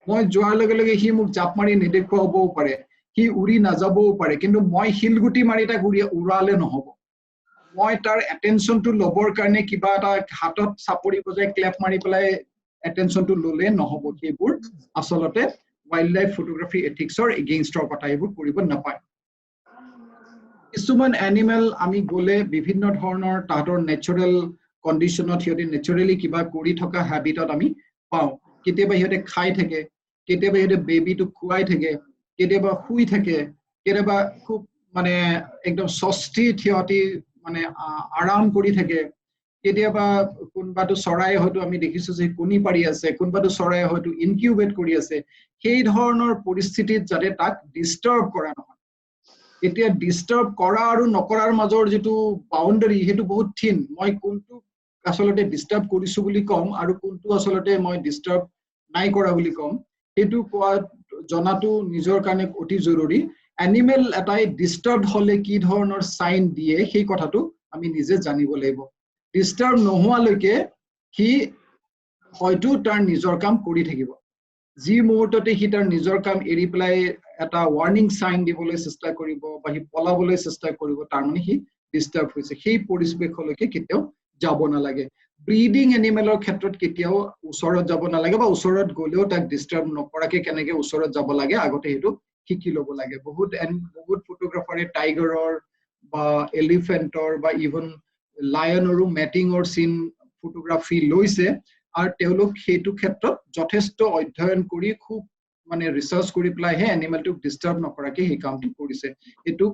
মই যোৱাৰ লগে লগে হি মোক জাপ মাৰি নেদেখুৱাবও পাৰে হি উৰি নাযাবও পাৰে কিন্তু মই হিলগুটি মাৰি তাক উৰালে নহব মই তাৰ এটেনশনটো লবৰ কাৰণে কিবা এটা হাতত চাপৰি বজাই ক্লেপ মাৰি পেলাই এটেনশনটো ললে নহব সেইবোৰ আসলতে ওয়াইল্ড লাইফ ফটোগ্ৰাফি এথিক্সৰ এগেইনষ্টৰ কথা এইবোৰ কৰিব নাপায় কিছুমান এনিমেল আমি গলে বিভিন্ন ধৰণৰ তাহাঁতৰ নেচাৰেল কন্ডিশনত হিয়তে নেচাৰেলি কিবা কৰি থকা হ্যাবিটত আমি পাও কেতিয়াবা হিয়তে খাই থাকে কেতিয়াবা হিয়তে বেবিটো খুৱাই থাকে কেতিয়াবা শুই থাকে কেতিয়াবা খুব মানে একদম সস্তি থিয়তি মানে আৰাম কৰি থাকে কেতিয়াবা কোনবাটো চৰাই হয়তো আমি দেখিছো যে কণী পাৰি আছে কোনবাটো চৰাই হয়তো ইনকিউবেট কৰি আছে সেই ধৰণৰ পৰিস্থিতিত যাতে তাক ডিস্টাৰ্ব কৰা নহয় এতিয়া ডিস্টাৰ্ব কৰা আৰু নকৰাৰ মাজৰ যেটো বাউন্ডাৰী হেতু বহুত থিন মই কোনটো আসলতে ডিস্টাৰ্ব কৰিছো বুলি কম আৰু কোনটো আসলতে মই ডিস্টাৰ্ব নাই কৰা বুলি কম হেতু কোৱা জনাটো নিজৰ কাৰণে অতি জৰুৰী এনিমেল এটাই ডিস্টাৰ্ব হলে কি ধৰণৰ সাইন দিয়ে সেই কথাটো আমি নিজে জানিব লাগিব ডিস্টাৰ্ব নোহোৱালৈকে হি হয়তো তাৰ নিজৰ কাম কৰি থাকিব যি মুহূৰ্ততে হি তাৰ নিজৰ কাম এৰি পেলাই এটা ওয়াৰ্নিং সাইন দিবলৈ চেষ্টা কৰিব বা হি পলাবলৈ চেষ্টা কৰিব তাৰ মানে হি ডিস্টাৰ্ব হৈছে সেই পৰিস্থিতিলৈকে কেতিয়াও যাব নালাগে ব্ৰিডিং এনিমেলৰ ক্ষেত্ৰত কেতিয়াও ওচৰত যাব নালাগে বা ওচৰত গলেও তাক ডিস্টাৰ্ব নকৰাকে কেনেকে ওচৰত যাব লাগে আগতে হেতু শিকি লব লাগে বহুত ফটোগ্ৰাফাৰে টাইগাৰৰ বা এলিফেন্টৰ বা ইভন লায়নৰো মেটিংৰ সিন ফটোগ্ৰাফি লৈছে আৰু তেওঁলোক হেতু ক্ষেত্ৰত যথেষ্ট অধ্যয়ন কৰি খুব মানে ৰিসাৰ্চ কৰি পেলাই হে এনিমেলটোক ডিস্টাৰ্ব নকৰাকে হে কামটো কৰিছে এটো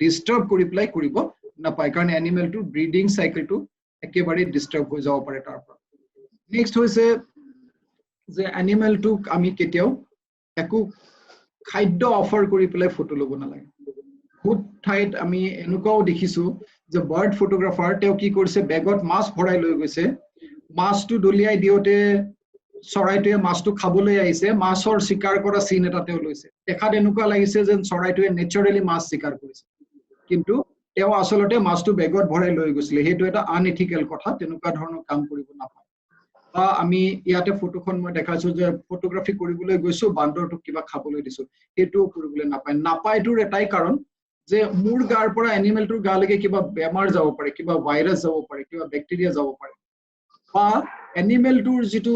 ডিস্টাৰ্ব কৰি পেলাই কৰিব নাপায় কাৰণ এনিমেলটোৰ ব্ৰিডিং সাইকেলটো একেবাৰে ডিস্টাৰ্ব হৈ যাব পাৰে তাৰ পৰা নেক্সট হৈছে যে এনিমেলটোক আমি কেতিয়াও একো খাদ্য অফাৰ কৰি পেলাই ফটো লব নালাগে বহুত ঠাইত আমি এনেকুৱাও দেখিছো যে বাৰ্ড ফটোগ্ৰাফাৰ তেওঁ কি কৰিছে বেগত মাছ ভৰাই লৈ গৈছে মাছটো দলিয়াই দিওতে চৰাইটোৱে মাছটো খাবলৈ আহিছে মাছৰ শিকাৰ কৰা সিন এটা তেওঁ লৈছে দেখাত এনেকুৱা লাগিছে যে চৰাইটোৱে নেচাৰেলি মাছ শিকাৰ কৰিছে কিন্তু তেওঁ আসলতে মাছটো বেগত ভৰাই লৈ গৈছিল হেতু এটা আনএথিকেল কথা তেনেকুৱা ধৰণৰ কাম কৰিব নাপায় বা আমি ইয়াতে ফটোখন মই দেখাইছো যে ফটোগ্ৰাফি কৰিবলৈ গৈছো বান্দৰটোক কিবা খাবলৈ দিছো হেতু কৰিবলৈ নাপায়টোৰ এটাই কাৰণ যে মোৰ গাৰ পৰা এনিমেলটোৰ গালৈকে কিবা বেমাৰ যাব পাৰে কিবা ভাইৰাছ যাব পাৰে কিবা ব্যাকটেৰিয়া যাব পাৰে বা এনিমেলটোৰ যেটো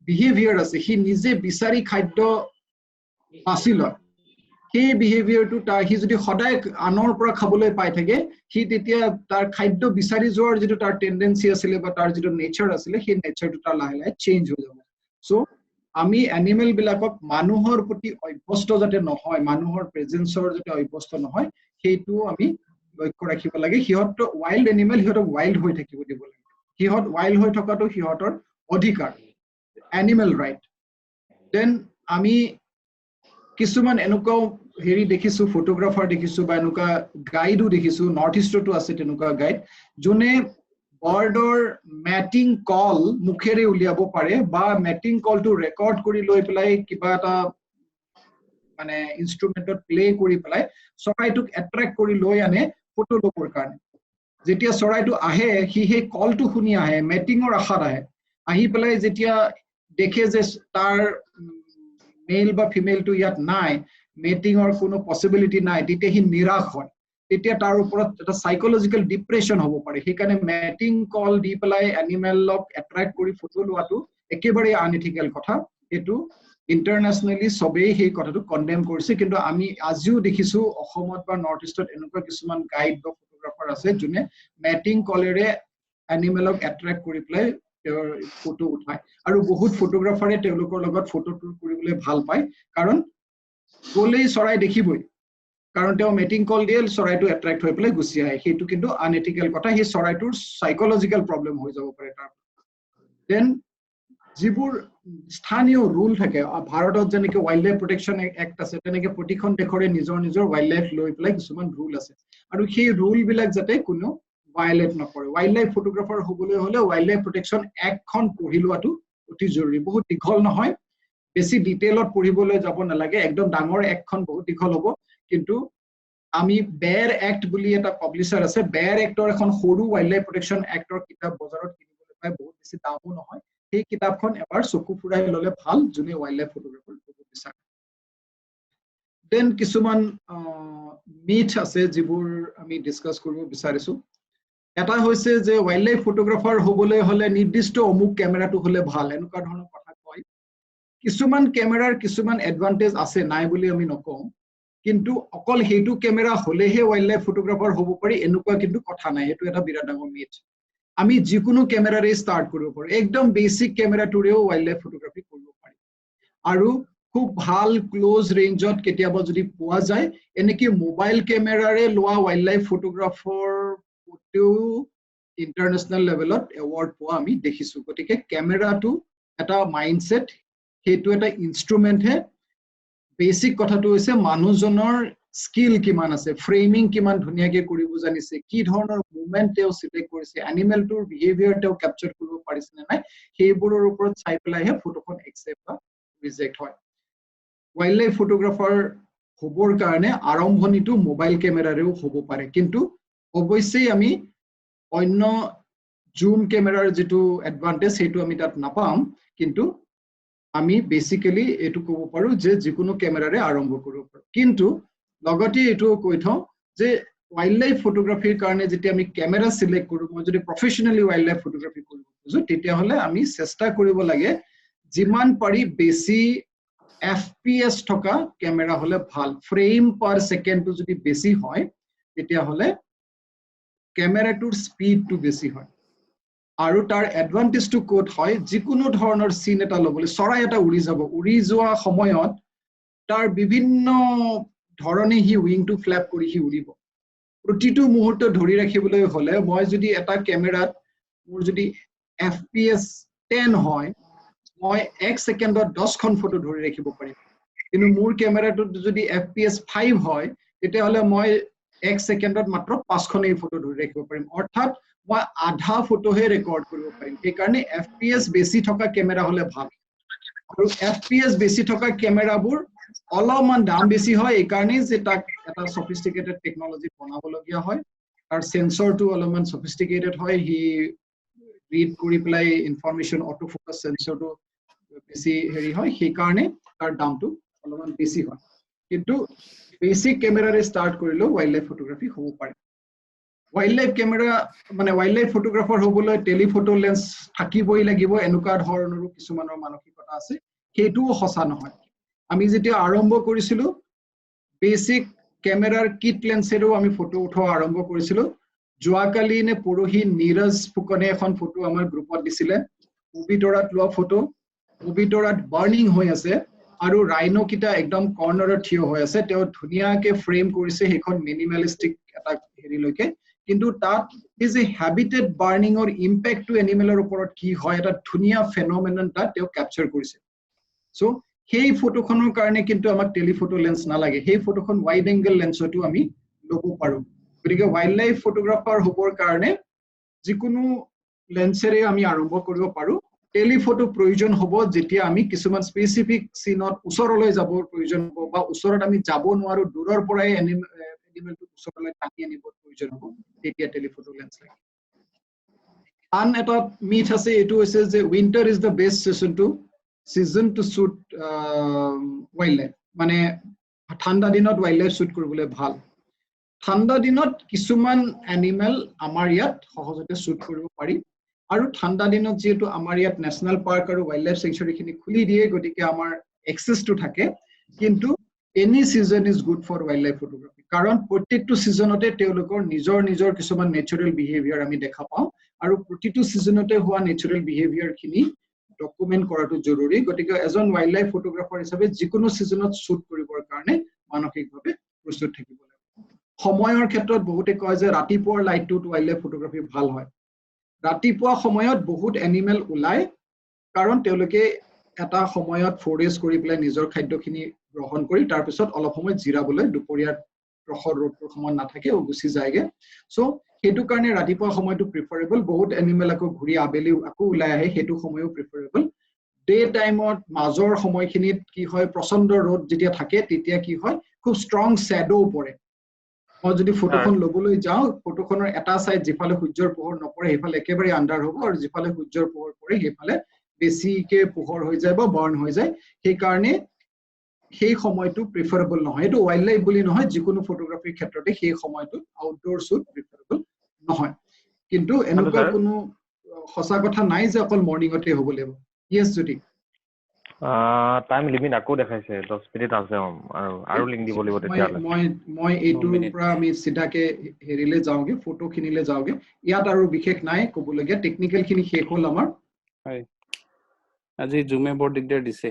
বিহেভিয়াৰ আছে হি নিজে বিচাৰি খাদ্য বাছি লয় সেই বিহেভিয়াৰটো তাৰ হি যদি সদায় আনৰ পৰা খাবলৈ পাই থাকে হি তেতিয়া তাৰ খাদ্য বিচাৰি যোৱাৰ যেটো তাৰ টেন্ডেন্সি আছিল বা তাৰ যেটো নেচাৰ আছিল সেই নেচাৰটো তাৰ লাহে লাহে চেঞ্জ হৈ যাব সো আমি এনিমেল বিলাকক মানুহৰ প্ৰতি অভ্যস্ত যাতে নহয় মানুহৰ প্ৰেজেন্সৰ যাতে অভ্যস্ত নহয় সেইটো আমি লক্ষ্য ৰাখিব লাগে হিহত ওয়াইল্ড এনিমেল হিহত ওয়াইল্ড হৈ থাকিব দিব লাগে হিহত ওয়াইল্ড হৈ থকাটো হিহতৰ অধিকাৰ এনিমেল ৰাইট দেন আমি কিছুমান এনেকুৱা হেৰি দেখিছো ফটোগ্ৰাফাৰ দেখিছো বা এনেকুৱা গাইডো দেখিছো নৰ্থ ইষ্টতো আছে তেনেকুৱা গাইড যোনে বাৰ্ডৰ মেটিং কল মুখেৰে উলিয়াব পাৰে বা মেটিং কলটো ৰেকৰ্ড কৰি লৈ পেলাই কিবা এটা মানে ইনস্ট্ৰুমেন্টত প্লে কৰি পেলাই চৰাইটোক এট্ৰাক্ট কৰি লৈ আনে ফটো লবৰ কাৰণে যেতিয়া চৰাইটো আহে হি সেই কলটো শুনি আহে মেটিংৰ আশাত আহে আহি পেলাই যেতিয়া দেখে যে তাৰ মেল বা ফিমেলটো ইয়াত নাই, মেটিঙৰ কোনো পসিবিলিটি নাই, তেতিয়া হি নিৰাশ হয়। তেতিয়া তাৰ ওপৰত এটা সাইকোলজিক্যাল ডিপ্ৰেশন হ'ব পাৰে। সেইকাৰণে মেটিং কল দি পেলাই এনিমেলক এট্ৰাক্ট কৰি ফটো লোৱাটো একেবাৰে আনএথিকেল কথা। এইটো ইন্টাৰনেশ্যনেলি সবেই সেই কথাটো কন্ডেম কৰিছে, কিন্তু আমি আজিও দেখিছো অসমত বা নৰ্থ ইষ্টত এনেকুৱা কিছুমান গাইড বা ফটোগ্ৰাফাৰ আছে যোনে মেটিং কলেৰে এনিমেলক এট্ৰাক্ট কৰি পেলাই তেওঁৰ ফটো উঠায়। আৰু বহুত ফটোগ্ৰাফাৰে তেওঁলোকৰ লগত ফটো কৰিবলৈ ভাল পায়, কাৰণ গলেই চৰাই দেখিবই, কাৰণ তেওঁ মেটিং কল দিয়ে, চৰাইটো এট্ৰাক্ট হৈ পেলাই গুচি আহে। সেইটো কিন্তু আনএথিকেল কথা। সেই চৰাইটোৰ সাইকোলজিক্যাল প্ৰব্লেম হৈ যাব পাৰে তাৰ। দেন যিবোৰ স্থানীয় ৰুল থাকে, ভাৰতত যেনেকে ৱাইল্ড লাইফ প্ৰটেকশ্যন এক্ট আছে, তেনেকে প্ৰতিখন দেশৰে নিজৰ নিজৰ ৱাইল্ড লাইফ লৈ পেলাই কিছুমান ৰুল আছে, আৰু সেই ৰুল বিলাক যাতে কোনো ভায়োলেট নকৰে। ৱাইল্ড লাইফ ফটোগ্ৰাফাৰ হবলৈ হলে ৱাইল্ড লাইফ প্ৰটেকশ্যন এক্টখন পঢ়ি লোৱাটো অতি জৰুৰী। বহুত দীঘল নহয়, বেছি ডিটেইলত পঢ়িবলৈ যাব নালাগে। একদম ডাঙৰ এক্টখন বহুত দীঘল হ'ব, কিন্তু আমি বেৰ এক্ট বুলি এটা পাব্লিচাৰ আছে, বেৰ এক্টৰ এখন সৰু ৱাইল্ড লাইফ প্ৰটেকশ্যন এক্টৰ কিতাপ বজাৰত কিনিবলৈ পায়, বহুত বেছি দামো নহয়। সেই কিতাপখন এবাৰ চকু ফুৰাই ললে ভাল, যোনে ৱাইল্ড লাইফ ফটোগ্ৰাফাৰ হ'ব বিচাৰে। দেন কিছুমান মিথ আছে যিবোৰ আমি ডিছকাছ কৰিব বিচাৰিছো। এটা হৈছে যে ৱাইল্ড লাইফ ফটোগ্ৰাফাৰ হবলৈ হলে নিৰ্দিষ্ট অমুক কেমেৰাটো হলে ভাল, এনেকুৱা ধৰণৰ কথা কয়। কিছুমান কেমেৰাৰ কিছুমান এডভান্টেজ আছে, নাই বুলি আমি নকওঁ, কিন্তু অকল সেইটো কেমেৰা হলেহে ৱাইল্ড লাইফ ফটোগ্ৰাফাৰ হ'ব পাৰি এনেকুৱা কিন্তু কথা নাই। সেইটো এটা বিৰাট ডাঙৰ মিথ। আমি যিকোনো কেমেৰাৰে ষ্টাৰ্ট কৰিব পাৰো, একদম বেসিক কেমেৰাটোৰেও ৱাইল্ড লাইফ ফটোগ্ৰাফি কৰিব পাৰি। আৰু খুব ভাল ক্লোজ ৰেঞ্জত কেতিয়াবা যদি পোৱা যায়, এনেকি মোবাইল কেমেৰাৰে লোৱা ৱাইল্ড লাইফ ফটোগ্ৰাফাৰ ইন্টাৰনেশ্যনেল লেভেলত এৱাৰ্ড পোৱা আমি দেখিছো। গতিকে কেমেৰাটো এটা মাইণ্ডছেট, সেইটো এটা ইনষ্ট্ৰুমেণ্টহে। বেসিক কথাটো হৈছে মানুহজনৰ স্কিল কিমান আছে, ফ্ৰেমিং কিমান ধুনীয়াকে কৰিব জানিছে, কি ধৰণৰ মুভমেন্ট তেওঁ সিলেক্ট কৰিছে, এনিমেলটোৰ বিহেভিয়াৰ তেওঁ কেপচাৰ কৰিব পাৰিছে নে নাই, সেইবোৰৰ ওপৰত চাই পেলাইহে ফটোখন একচেপ্ট বা ৰিজেক্ট হয়। ৱাইল্ড লাইফ ফটোগ্ৰাফাৰ হ'বৰ কাৰণে আৰম্ভণিটো মোবাইল কেমেৰাৰেও হ'ব পাৰে, কিন্তু অৱশ্যেই আমি অন্য জুম কেমেৰাৰ যিটো এডভান্টেজ সেইটো আমি তাত নাপাম, কিন্তু আমি বেসিক্যালি এইটো ক'ব পাৰো যে যিকোনো কেমেৰাৰে আৰম্ভ কৰিব পাৰো। কিন্তু লগতে এইটো কৈ থওঁ যে ৱাইল্ড লাইফ ফটোগ্ৰাফিৰ কাৰণে যেতিয়া আমি কেমেৰা সিলেক্ট কৰো, মই যদি প্ৰফেশনেলি ৱাইল্ড লাইফ ফটোগ্ৰাফি কৰিব খোজো, তেতিয়াহ'লে আমি চেষ্টা কৰিব লাগে যিমান পাৰি বেছি FPS থকা কেমেৰা হলে ভাল। ফ্ৰেম পাৰ সেকেন্ডটো যদি বেছি হয়, তেতিয়াহ'লে কেমেৰাটোৰ স্পীডটো বেছি হয়। আৰু তাৰ এডভান্টেজটো ক'ত হয়, যিকোনো ধৰণৰ সিন এটা ল'বলৈ, চৰাই এটা উৰি যাব, উৰি যোৱা সময়ত তাৰ বিভিন্ন ধৰণে সি উইংটো ফ্লেপ কৰি সি উৰিব। প্ৰতিটো মুহূৰ্ত ধৰি ৰাখিবলৈ হলে মই যদি এটা কেমেৰাত মোৰ যদি FPS 10 হয়, মই 1 সেকেন্ডত 10খন ফটো ধৰি ৰাখিব পাৰিম। কিন্তু মোৰ কেমেৰাটোত যদি FPS 5 হয়, তেতিয়াহ'লে মই 1 সেকেন্ডত মাত্ৰ 5খনেই ফটো ধৰি ৰাখিব পাৰিম। অৰ্থাৎ মই আধা ফটোহে ৰেকৰ্ড কৰিব পাৰিম। সেইকাৰণে FPS বেছি থকা কেমেৰা হলে ভাল। আৰু FPS বেছি থকা কেমেৰাবোৰ অলপমান দাম বেছি হয়, এইকাৰণে যে তাক এটা সফিষ্টিকেটেড টেকনলজি বনাবলগীয়া হয়। তাৰ সেন্সৰটো অলপমান সফিষ্টিকেটেড হয়, সি ৰিড কৰি পেলাই ইনফৰমেশ্যন, অটো ফোকাস সেন্সৰটো বেছি হেৰি হয়, সেইকাৰণে তাৰ দামটো অলপমান বেছি হয়। কিন্তু বেসিক কেমেৰাৰে ষ্টাৰ্ট কৰিলেও ৱাইল্ড লাইফ ফটোগ্ৰাফি হ'ব পাৰে। ৱাইল্ড লাইফ কেমেৰা মানে ৱাইল্ড লাইফ ফটোগ্ৰাফাৰ হ'বলৈ টেলিফটো লেন্স থাকিবই লাগিব, এনেকুৱা ধৰণৰো কিছুমানৰ মানসিকতা আছে। সেইটোও সঁচা নহয়। আমি যেতিয়া আৰম্ভ কৰিছিলো, বেসিক কেমেৰাৰ কিট লেন্সেৰেও আমি ফটো উঠোৱা আৰম্ভ কৰিছিলো। যোৱাকালি নে পৰহি নীৰজ ফুকনে এখন ফটো আমাৰ গ্ৰুপত দিছিলে, পবিতৰাত লোৱা ফটো। পবিতৰাত বাৰ্নিং হৈ আছে আৰু ৰাইনো কিটা একদম কৰ্নাৰত থিয় হৈ আছে। তেওঁ ধুনীয়াকে ফ্ৰেম কৰিছে সেইখন মিনিমালিষ্টিক এটা হেৰিলৈকে, কিন্তু তাত এই যে হেবিটেড বাৰ্নিঙৰ ইম্পেক্টটো এনিমেলৰ ওপৰত কি হয়, এটা ধুনীয়া ফেনমেনন তাত তেওঁ কেপচাৰ কৰিছে। সো সেই ফটোখনৰ কাৰণে কিন্তু আমাক টেলিফটো লেন্স নালাগে, সেই ফটোখন ওয়াইড এংগেল লেন্সটো আমি ল'ব পাৰো। গতিকে ৱাইল্ড লাইফ ফটোগ্ৰাফাৰ হ'বৰ কাৰণে যিকোনো লেন্সেৰে আমি আৰম্ভ কৰিব পাৰো। টেলিফটো প্ৰয়োজন হ'ব যেতিয়া আমি কিছুমান স্পেচিফিক সিনত ওচৰলৈ যাবৰ প্ৰয়োজন হ'ব, বা ওচৰত আমি যাব নোৱাৰো, দূৰৰ পৰাই এনিমেলটো ওচৰলৈ টানি আনিবৰ প্ৰয়োজন হ'ব, তেতিয়া টেলিফটো লেন্স লাগে। আন এটা মিথ আছে এটো হৈছে যে উইন্টার ইজ দ্য বেস্ট সিজন টু শুট ওয়াইল্ড লাইফ মানে ঠান্ডা দিনত ওয়াইল্ড লাইফ শুট কৰিবলৈ ভাল ঠান্ডা দিনত কিছুমান এনিমেল আমাৰ ইয়াত সহজতে শুট কৰিব পাৰি আৰু ঠান্ডা দিনত যেটো আমাৰ ইয়াত ন্যাশনাল পাৰ্ক আৰু ওয়াইল্ড লাইফ সেঞ্চুৰী খিনি খুলি দিয়ে গতিকে আমাৰ এক্সেস টু থাকে কিন্তু any season is good for wild life photography কাৰণ প্ৰত্যেকটো সিজনতে তেওঁলোকৰ নিজৰ কিছুমান নেচাৰেল বিহেভিয়াৰ আমি দেখা পাওঁ আৰু প্ৰতিটো সিজনতে হোৱা নেচাৰেল বিহেভিয়াৰ খিনি ডকুমেন্ট কৰাটো জৰুৰী গতিকে এজন ওয়াইল্ড লাইফ ফটোগ্ৰাফাৰ হিচাপে যিকোনো সিজনত শুট কৰিবৰ কাৰণে মানসিকভাৱে প্ৰস্তুত থাকিব লাগে সময়ৰ ক্ষেত্ৰত বহুতে কয় যে ৰাতিপুৱাৰ লাইটটোত ওয়াইল্ড লাইফ ফটোগ্ৰাফি ভাল হয় ৰাতিপুৱা সময়ত বহুত এনিমেল ওলাই কাৰণ তেওঁলোকে এটা সময়ত ফৰেষ্ট কৰি পেলাই নিজৰ খাদ্যখিনি গ্ৰহণ কৰি তাৰ পিছত অলপ সময় জিৰাবলৈ দুপৰীয়াৰ প্ৰখৰ ৰ'দৰ সময় নাথাকে ও গুচি যায়গে সো হেতু কাৰণে ৰাতিপুৱা সময়টো প্ৰিফাৰেবল বহুত এনিমেল আকৌ ঘুৰি আবেলি আকৌ ওলাই আহে হেতু সময়ও প্ৰিফাৰেবল ডে টাইমত মাজৰ সময়খিনিত কি হয় প্ৰচণ্ড ৰ'দ যেতিয়া থাকে তেতিয়া কি হয় খুব ষ্ট্ৰং শ্যাডো পৰে মই যদি ফটোখন লবলৈ যাওঁ ফটোখনৰ এটা সাইড জিফালে সূৰ্যৰ পোহৰ নপৰে হেফালে একেবাৰে আন্ধাৰ হ'ব আৰু জিফালে সূৰ্যৰ পোহৰ পৰে হেফালে বেছিকে পোহৰ হৈ যায় বা বাৰ্ন হৈ যায় সেই কাৰণে সেই সময়টো প্ৰিফাৰেবল নহয় এটো ওয়াইল্ড লাইফ বুলি নহয় যিকোনো ফটোগ্ৰাফিৰ ক্ষেত্ৰতে সেই সময়টো আউটডোৰ শুট প্ৰিফাৰেবল নহয় কিন্তু এনেকুৱা কোনো সঁচা কথা নাই যে অকল মৰ্নিংতে হ'ব লাগিব ইয়েস জ্যোতি টাইম লিমিট আকো দেখাইছে 10 মিনিট আছে আৰু লিংক দিব লাগিব তেতিয়া মই এইটোৰ পৰা আমি সিধাকে হেৰিলে যাওগে ফটো খিনিলে যাওগে ইয়াত আৰু বিশেষ নাই ক'বলগীয়া টেকনিক্যাল খিনি শেষ হ'ল আমাৰ হয় আজি জুমে বৰ দিগদাৰ দিছে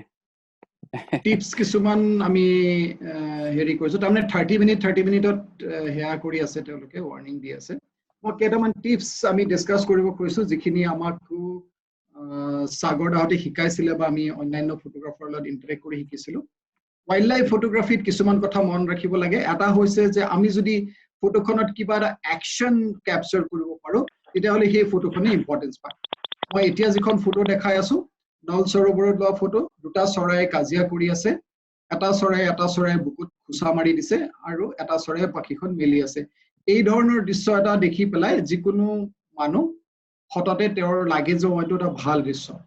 টিপস কিছুমান আমি হেৰি কৰিছো তাৰমানে 30 মিনিটত হেয়া কৰি আছে তেওঁলোকে ওয়াৰ্নিং দি আছে মই কেইটামান টিপস আমি ডিসকাস কৰিব খুজিছো যিখিনি আমাকো সাগৰ দাহতে শিকাইছিলে বা আমি অন্যান্য ফটোগ্ৰাফাৰৰ লগত ইন্টাৰেক্ট কৰি শিকিছিলো ওয়াইল্ড লাইফ ফটোগ্ৰাফিত কিছুমান কথা মন ৰাখিব লাগে এটা হৈছে যে আমি যদি ফটোখনত কিবা এটা অ্যাকশন ক্যাপচাৰ কৰিব পাৰো তেতিয়া হলে সেই ফটোখনে ইম্পৰ্টেন্স পায় মই এতিয়া যিখন ফটো দেখাই আছো নল সৰোবৰত লোৱা ফটো দুটা চৰাই কাজিয়া কৰি আছে এটা চৰাই বুকুত খুচা মাৰি দিছে আৰু এটা চৰাই পাখিখন মেলি আছে এই ধৰণৰ দৃশ্য এটা দেখি পেলাই যিকোনো মানুহ হঠাতে তেওঁৰ লাগে যে হয়তো এটা ভাল দৃশ্য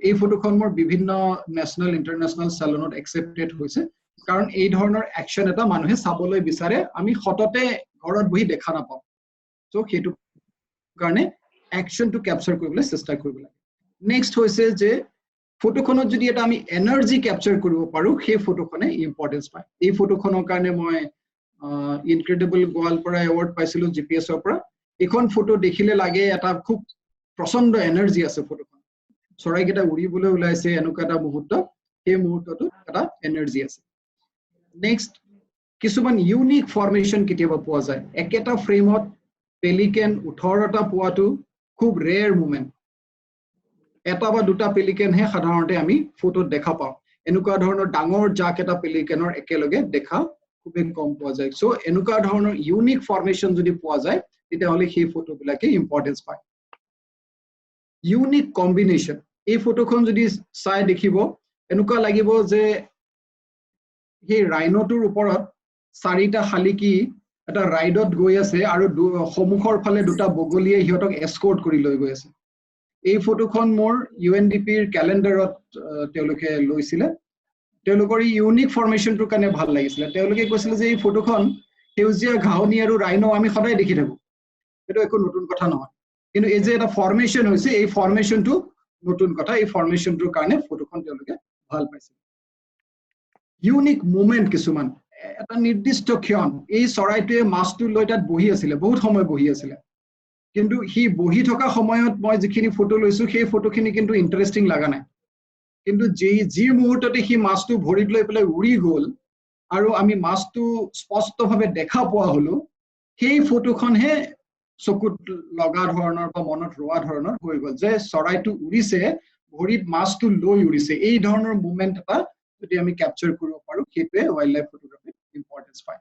এই ফটোখন মোৰ বিভিন্ন ন্যাশনাল ইন্টাৰনেশনাল সেলুনত একসেপ্টেড হৈছে কাৰণ এই ধৰণৰ অ্যাকশন এটা মানুহে চাবলৈ বিচাৰে আমি হঠাতে ঘৰত বহি দেখা নাপাওঁ সো হেতু কাৰণে অ্যাকশনটো ক্যাপচাৰ কৰিবলৈ চেষ্টা কৰিব লাগে নেক্সট হৈছে যে ফটোখনত যদি এটা আমি এনাৰ্জি ক্যাপচাৰ কৰিব পাৰো সেই ফটোখনে ইম্পৰ্টেন্স পায় এই ফটোখনৰ কাৰণে মই ইনক্ৰেডিবল গোৱালপাৰা এৱাৰ্ড পাইছিলো জিপিএছৰ পৰা এখন ফটো দেখিলে লাগে এটা খুব প্ৰচণ্ড এনাৰ্জি আছে ফটোখন চৰাইকেইটা উৰিবলৈ ওলাইছে এনেকুৱা এটা মুহূৰ্ত এই মুহূৰ্তটো এটা এনাৰ্জি আছে নেক্সট কিছুমান ইউনিক ফৰ্মেশন কেতিয়াবা পোৱা যায় একেটা ফ্ৰেমত পেলিকেন 18টা পোৱাটো খুব ৰেয়াৰ মোমেন্ট এটা বা দুটা পেলিকেন হে সাধাৰণতে আমি ফটোত দেখা পাওঁ এনেকুৱা ধৰণৰ ডাঙৰ জাক এটা পেলিকেনৰ একেলগে দেখা খুবেই কম পোৱা যায় সো এনেকুৱা ধৰণৰ ইউনিক ফৰ্মেশন যদি পোৱা যায় তেতিয়া হলে সেই ফটোবিলাকে ইম্পৰ্টেন্স পায় ইউনিক কম্বিনেশন এই ফটোখন যদি চাই দেখিব এনেকুৱা লাগিব যে এই ৰাইনোটোৰ ওপৰত চাৰিটা খালিকি এটা ৰাইডত গৈ আছে আৰু সমুখৰ ফালে দুটা বগলিয়ে হিয়তক এস্কৰ্ট কৰি লৈ গৈ আছে এই ফটোখন মোৰ ইউএনডিপিৰ ক্যালেন্ডাৰত তেওঁলোকে লৈছিলে তেওঁলোকৰ ইউনিক ফৰ্মেশনটোৰ কাৰণে ভাল লাগিছিল তেওঁলোকে কৈছিল যে এই ফটোখন সেউজীয়া ঘাঁহনি আৰু ৰাইনো আমি সদায় দেখি থাকো এটো একো নতুন কথা নহয় কিন্তু এই যে এটা ফৰ্মেশন হৈছে এই ফৰ্মেশনটো নতুন কথা এই ফৰ্মেশনটোৰ কাৰণে ফটোখন তেওঁলোকে ভাল পাইছিল ইউনিক মোমেন্ট কিছুমান এটা নিৰ্দিষ্ট ক্ষণ এই চৰাইটোৱে মাছটো লৈ তাত বহি আছিল বহুত সময় বহি আছিল কিন্তু হি বহি থকা সময়ত মই যিখিনি ফটো লৈছো সেই ফটোখিনি কিন্তু ইন্টাৰেষ্টিং লাগা নাই কিন্তু যি মুহূৰ্ততে হি মাছটো ভৰিত লৈ পেলাই উৰি গল আৰু আমি মাছটো স্পষ্টভাৱে দেখা পোৱা হলো সেই ফটোখনহে চকুত লগা ধৰণৰ বা মনত ৰোৱা ধৰণৰ হৈ গল যে চৰাইটো উৰিছে ভৰিত মাছটো লৈ উৰিছে এই ধৰণৰ মোমেন্ট এটা যদি আমি ক্যাপচাৰ কৰিব পাৰো সেইটোৱে ওয়াইল্ড লাইফ ফটোগ্ৰাফিত ইম্পৰ্টেন্স পায়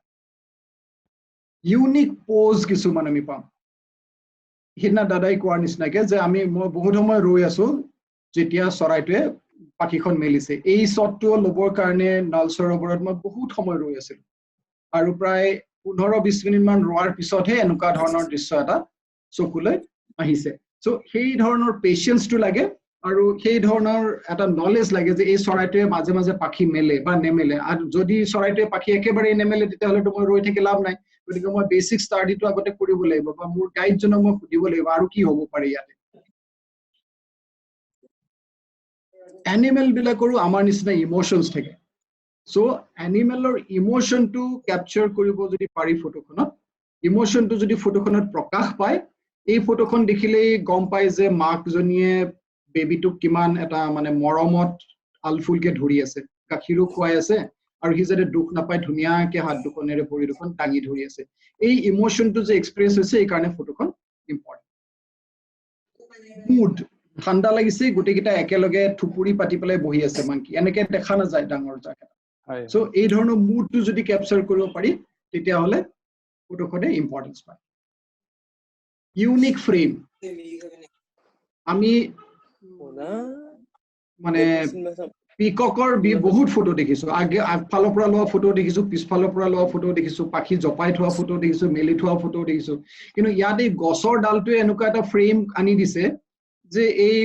ইউনিক পোজ কিছুমান আমি পাম হিনা দাদাই কোৱাৰ নিচিনাকে যে মই বহুত সময় ৰৈ আছো যেতিয়া চৰাইটোৱে পাখিখন মেলিছে এই শ্বটটো লবৰ কাৰণে নল সৰোবৰত মই বহুত সময় ৰৈ আছিল আৰু প্ৰায় 15-20 মিনিট মান ৰোৱাৰ পিছতহে এনেকুৱা ধৰণৰ দৃশ্য এটা চকুলৈ আহিছে সো সেই ধৰণৰ পেশেন্সটো লাগে আৰু সেই ধৰণৰ এটা নলেজ লাগে যে এই চৰাইটোৱে মাজে মাজে পাখি মেলে বা নেমেলে আৰু যদি চৰাইটোৱে পাখি একেবাৰে নেমেলে তেতিয়াহ'লে মই ৰৈ থাকি লাভ নাই গতিকে মই বেসিক ষ্টাডিটো আগতে কৰিব লাগিব বা মোৰ গাইডজনক মই সুধিব লাগিব আৰু কি হ'ব পাৰে ইয়াতে এনিমেল বিলাকৰো আমাৰ নিচিনা ইমোশনছ থাকে সো এনিমেলৰ ইমোশনটো ক্যাপচাৰ কৰিব যদি পাৰি ফটোখনত ইমোশনটো যদি ফটোখনত প্ৰকাশ পায় এই ফটোখন দেখিলেই গম পায় যে মাকজনীয়ে বেবিটোক কিমান এটা মানে মৰমত আলফুলকে ধৰি আছে গাখীৰো খুৱাই আছে আৰু হি যাতে দুখ নাপায় ধুনীয়াকে হাত দুখনেৰে ভৰি দুখন দাঙি ধৰি আছে এই ইমোশনটো যে এক্সপ্ৰেছ হৈছে এই কাৰণে ফটোখন ইম্পৰ্টেন্ট মুড ঠাণ্ডা লাগিছে গোটেইকেইটা একেলগে থুপুৰি পাতি পেলাই বহি আছে মাংকি এনেকে দেখা নাযায় ডাঙৰ জাকে সো এই ধৰণৰ মুডটো যদি ক্যাপচাৰ কৰিব পাৰি তেতিয়াহ'লে ফটোখনে ইম্পৰ্টেন্স পায় ইউনিক ফ্ৰেম আমি মানে পিককৰ বহুত ফটো দেখিছো আগফালৰ পৰা লোৱা ফটো দেখিছো পিছফালৰ পৰা লোৱা ফটো দেখিছো পাখি জপাই থোৱা ফটো দেখিছো মেলি থোৱা ফটো দেখিছো কিন্তু ইয়াতে গছৰ ডালটোৱে এনেকুৱা এটা ফ্ৰেম আনি দিছে যে এই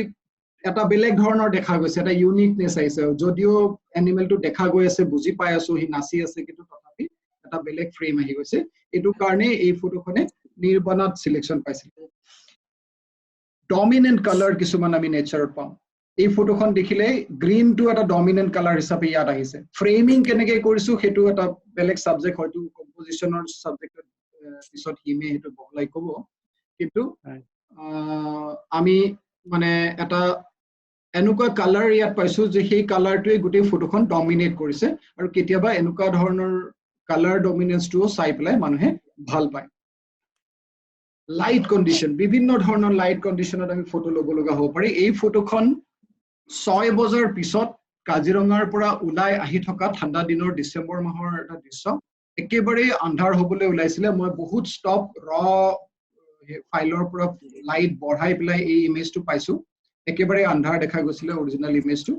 এটা বেলেগ ধৰণৰ দেখা গৈছে এটা ইউনিকনেস আহিছে যদিও এনিমেলটো দেখা গৈ আছে বুজি পাই আছো হি নাচি আছে কিন্তু তথাপি এটা বেলেগ ফ্ৰেম আহি গৈছে এটো কাৰণে এই ফটোখনে নিৰ্বাণত সিলেকশন পাইছিল ডমিনেন্ট কালাৰ কিছুমান আমি নেচাৰত পাম এই ফটোখন দেখিলে গ্ৰীন টু এটা ডমিনেন্ট কালাৰ হিচাপে ইয়াত আহিছে ফ্ৰেমিং কেনেকৈ কৰিছো হেতু এটা বেলেগ সাবজেক্ট হয়তো কম্পোজিশনৰ সাবজেক্টত পিছত হিমে হেতু বহলাই ক'ব কিন্তু আমি মানে এটা এনেকুৱা কালাৰ ইয়াত পাইছো যে সেই কালাৰটোৱে গোটেই ফটোখন ডমিনেট কৰিছে আৰু কেতিয়াবা এনেকুৱা ধৰণৰ কালাৰ ডমিনেন্সটো চাই পেলাই মানুহে ভাল পায় লাইট কন্ডিশন বিভিন্ন ধৰণৰ লাইট কন্ডিশনত আমি ফটো ল'ব লগা হ'ব পাৰি এই ফটোখন 6 বজাৰ পিছত কাজিৰঙাৰ পৰা উলাই আহি থকা ঠাণ্ডা দিনৰ ডিসেম্বৰ মাহৰ এটা দৃশ্য একেবাৰে আন্ধাৰ হ'বলৈ ওলাইছিলে মই বহুত ষ্টপ ৰ ফাইলৰ পৰা লাইট বঢ়াই পেলাই এই ইমেজটো পাইছো একেবাৰে আন্ধাৰ দেখা গৈছিলে অৰিজিনাল ইমেজটো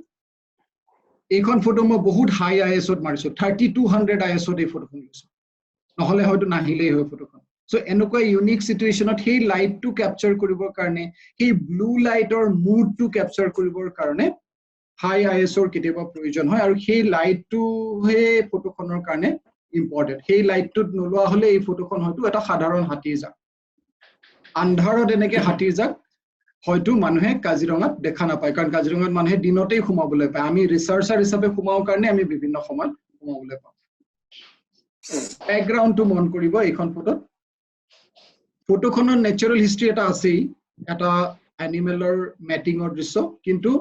এইখন ফটো মই বহুত হাই আইএসত মাৰিছো 3200 আইএসত এই ফটোখন লৈছো নহলে হয়তো নাহিলেই হয় ফটোখন সো এনেকুৱা ইউনিক সিচুৱেচনত সেই লাইটটো ক্যাপচাৰ কৰিবৰ কাৰণে সেই ব্লু লাইটৰ মুডটো ক্যাপচাৰ কৰিবৰ কাৰণে হাই আইএসৰ কেতিয়াবা প্ৰয়োজন হয় আৰু সেই লাইটটো হে ফটোখনৰ কাৰণে ইম্পৰ্টেন্ট সেই লাইটটো নলোৱা হলে এই ফটোখন হয়তো এটা সাধাৰণ হাতীৰ জাক আন্ধাৰত এনেকে হাতীৰ জাক হয়তো মানুহে কাজিৰঙাত দেখা নাপায় কাৰণ কাজিৰঙাত মানুহে দিনতেই ঘুমাবলৈ পায় আমি ৰিসাৰ্চাৰ হিচাপে ঘুমাও কাৰণে আমি বিভিন্ন সময়ত ঘুমাবলৈ পাওঁ ব্যাকগ্ৰাউণ্ডটো মন কৰিব এইখন ফটোখনৰ নেচাৰেল হিষ্ট্ৰি এটা আছে এটা এনিমেলৰ মেটিংৰ দৃশ্য কিন্তু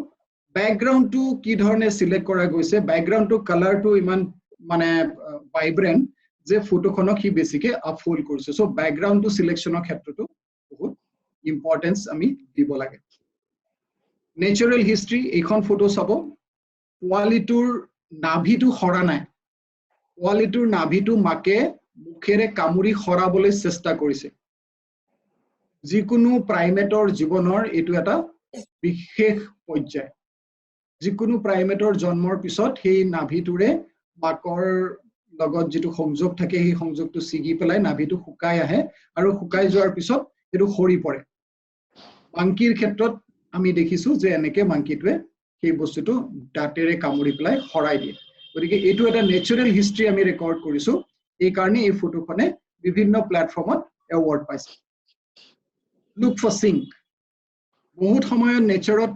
ব্যাকগ্ৰাউণ্ডটো কি ধৰণে সিলেক্ট কৰা গৈছে ব্যাকগ্ৰাউণ্ডটো কালাৰটো ইমান মানে ভাইব্ৰেন্ট যে ফটোখনক কি বেছিকে আপহোল্ড কৰিছে সো ব্যাকগ্ৰাউণ্ডটো সিলেকশনৰ ক্ষেত্ৰতো বহুত ইম্পৰ্টেন্স আমি দিব লাগে নেচাৰেল হিষ্ট্ৰি এইখন ফটো চাব পোৱালিটোৰ নাভিটো খৰা নাই পোৱালিটোৰ নাভিটো মাকে মুখেৰে কামুৰি খৰাবলৈ চেষ্টা কৰিছে যিকোনো প্ৰাইমেটৰ জীৱনৰ এটো এটা বিশেষ পৰ্যায় যিকোনো প্ৰাইমেটৰ জন্মৰ পিছত সেই নাভিটোৰে মাকৰ লগত যেটো সংযোগ থাকে সেই সংযোগটো সিগি পেলাই নাভিটো শুকাই আহে আৰু শুকাই যোৱাৰ পিছত এটো খৰি পৰে মাংকিৰ ক্ষেত্ৰত আমি দেখিছো যে এনেকে মাংকিটোৱে সেই বস্তুটো দাঁতেৰে কামুৰি পেলাই খৰাই দিয়ে গতিকে এটো এটা নেচাৰেল হিষ্ট্ৰি আমি ৰেকৰ্ড কৰিছো এই কাৰণে এই ফটোখনে বিভিন্ন প্ল্যাটফৰ্মত এৱাৰ্ড পাইছে লুক ফৰ সিঙ্ক বহুত সময়ত নেচাৰত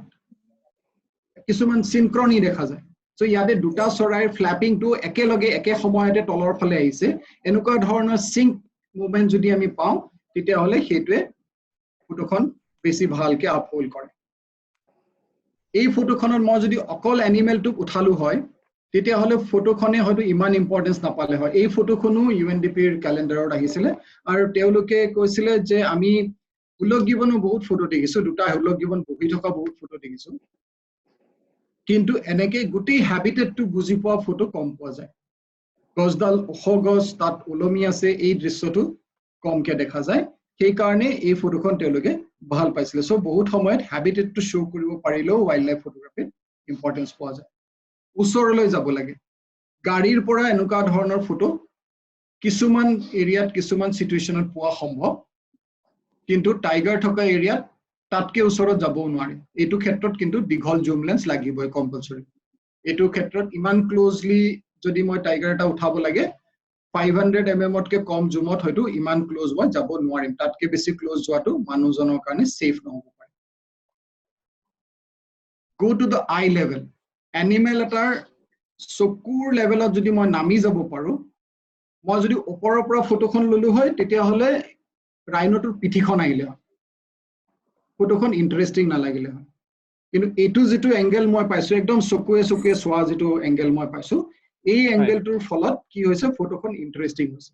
কিছুমান সিনক্ৰনি দেখা যায় সো ইয়াতে দুটা চৰাইৰ ফ্ল্যাপিংটো একেলগে একে সময়তে তলৰ ফালে আহিছে এনেকুৱা ধৰণৰ সিঙ্ক মুভমেন্ট যদি আমি পাওঁ তেতিয়া হলে হেতুৱে ফটোখন বেছি ভালকে আপহোল্ড কৰে এই ফটোখনত মই যদি অকল এনিমেলটোক উঠালো হয় তেতিয়া হলে ফটোখনে হয়তো ইমান ইম্পৰ্টেন্স নাপালে হয় এই ফটোখনো ইউএনডিপিৰ ক্যালেন্ডাৰত আহিছিলে আৰু তেওঁলোকে কৈছিলে যে আমি হুলক গিবনো বহুত ফটো দেখিছো দুটা হুলক গিবন বহি থকা বহুত ফটো দেখিছো কিন্তু এনেকে গুটি হ্যাবিটেটটো বুজি পোৱা ফটো কম পোৱা যায় গছডাল ওখগছ তাত ওলমি আছে এই দৃশ্যটো কমকে দেখা যায় সেই কাৰণে এই ফটোখন তেওঁলোকে ভাল পাইছিলে সো বহুত সময়ত হ্যাবিটেটটো শো কৰিব পাৰিলেও ওয়াইল্ড লাইফ ফটোগ্ৰাফিত ইম্পৰ্টেন্স পোৱা যায় ওচৰলৈ যাব লাগে গাড়ীৰ পৰা এনেকুৱা ধৰণৰ ফটো কিছুমান এৰিয়াত কিছুমান সিচুৱেচনত পোৱা সম্ভৱ কিন্তু টাইগাৰ থকা এৰিয়াত তাতকে ওচৰত যাবও নোৱাৰে এইটো ক্ষেত্ৰত কিন্তু দীঘল জুম লেন্স লাগিবই কম্পালসৰি এইটো ক্ষেত্ৰত ইমান ক্লোজলি যদি মই টাইগাৰ এটা উঠাব লাগে 500 mm তকে কম জুমত হয়তো ইমান ক্লোজ মই যাব নোৱাৰিম তাতকে বেছি ক্লোজ যোৱাটো মানুহজনৰ কাৰণে সেফ নহব পাৰে go to the eye level animal এটাৰ চকুৰ লেভেলত যদি মই নামি যাব পাৰো মই যদি ওপৰৰ পৰা ফটোখন ললো হয় তেতিয়া হলে ৰাইনোটোৰ পিঠিখন আহিলে ফটোখন ইন্টাৰেষ্টিং নালাগিলে হয় কিন্তু এটো যেটো এংগেল মই পাইছো একদম চকুৱে সোৱা যেটো এংগেল মই পাইছো এই এংগেলটোৰ ফলত কি হৈছে ফটোখন ইন্টাৰেষ্টিং হৈছে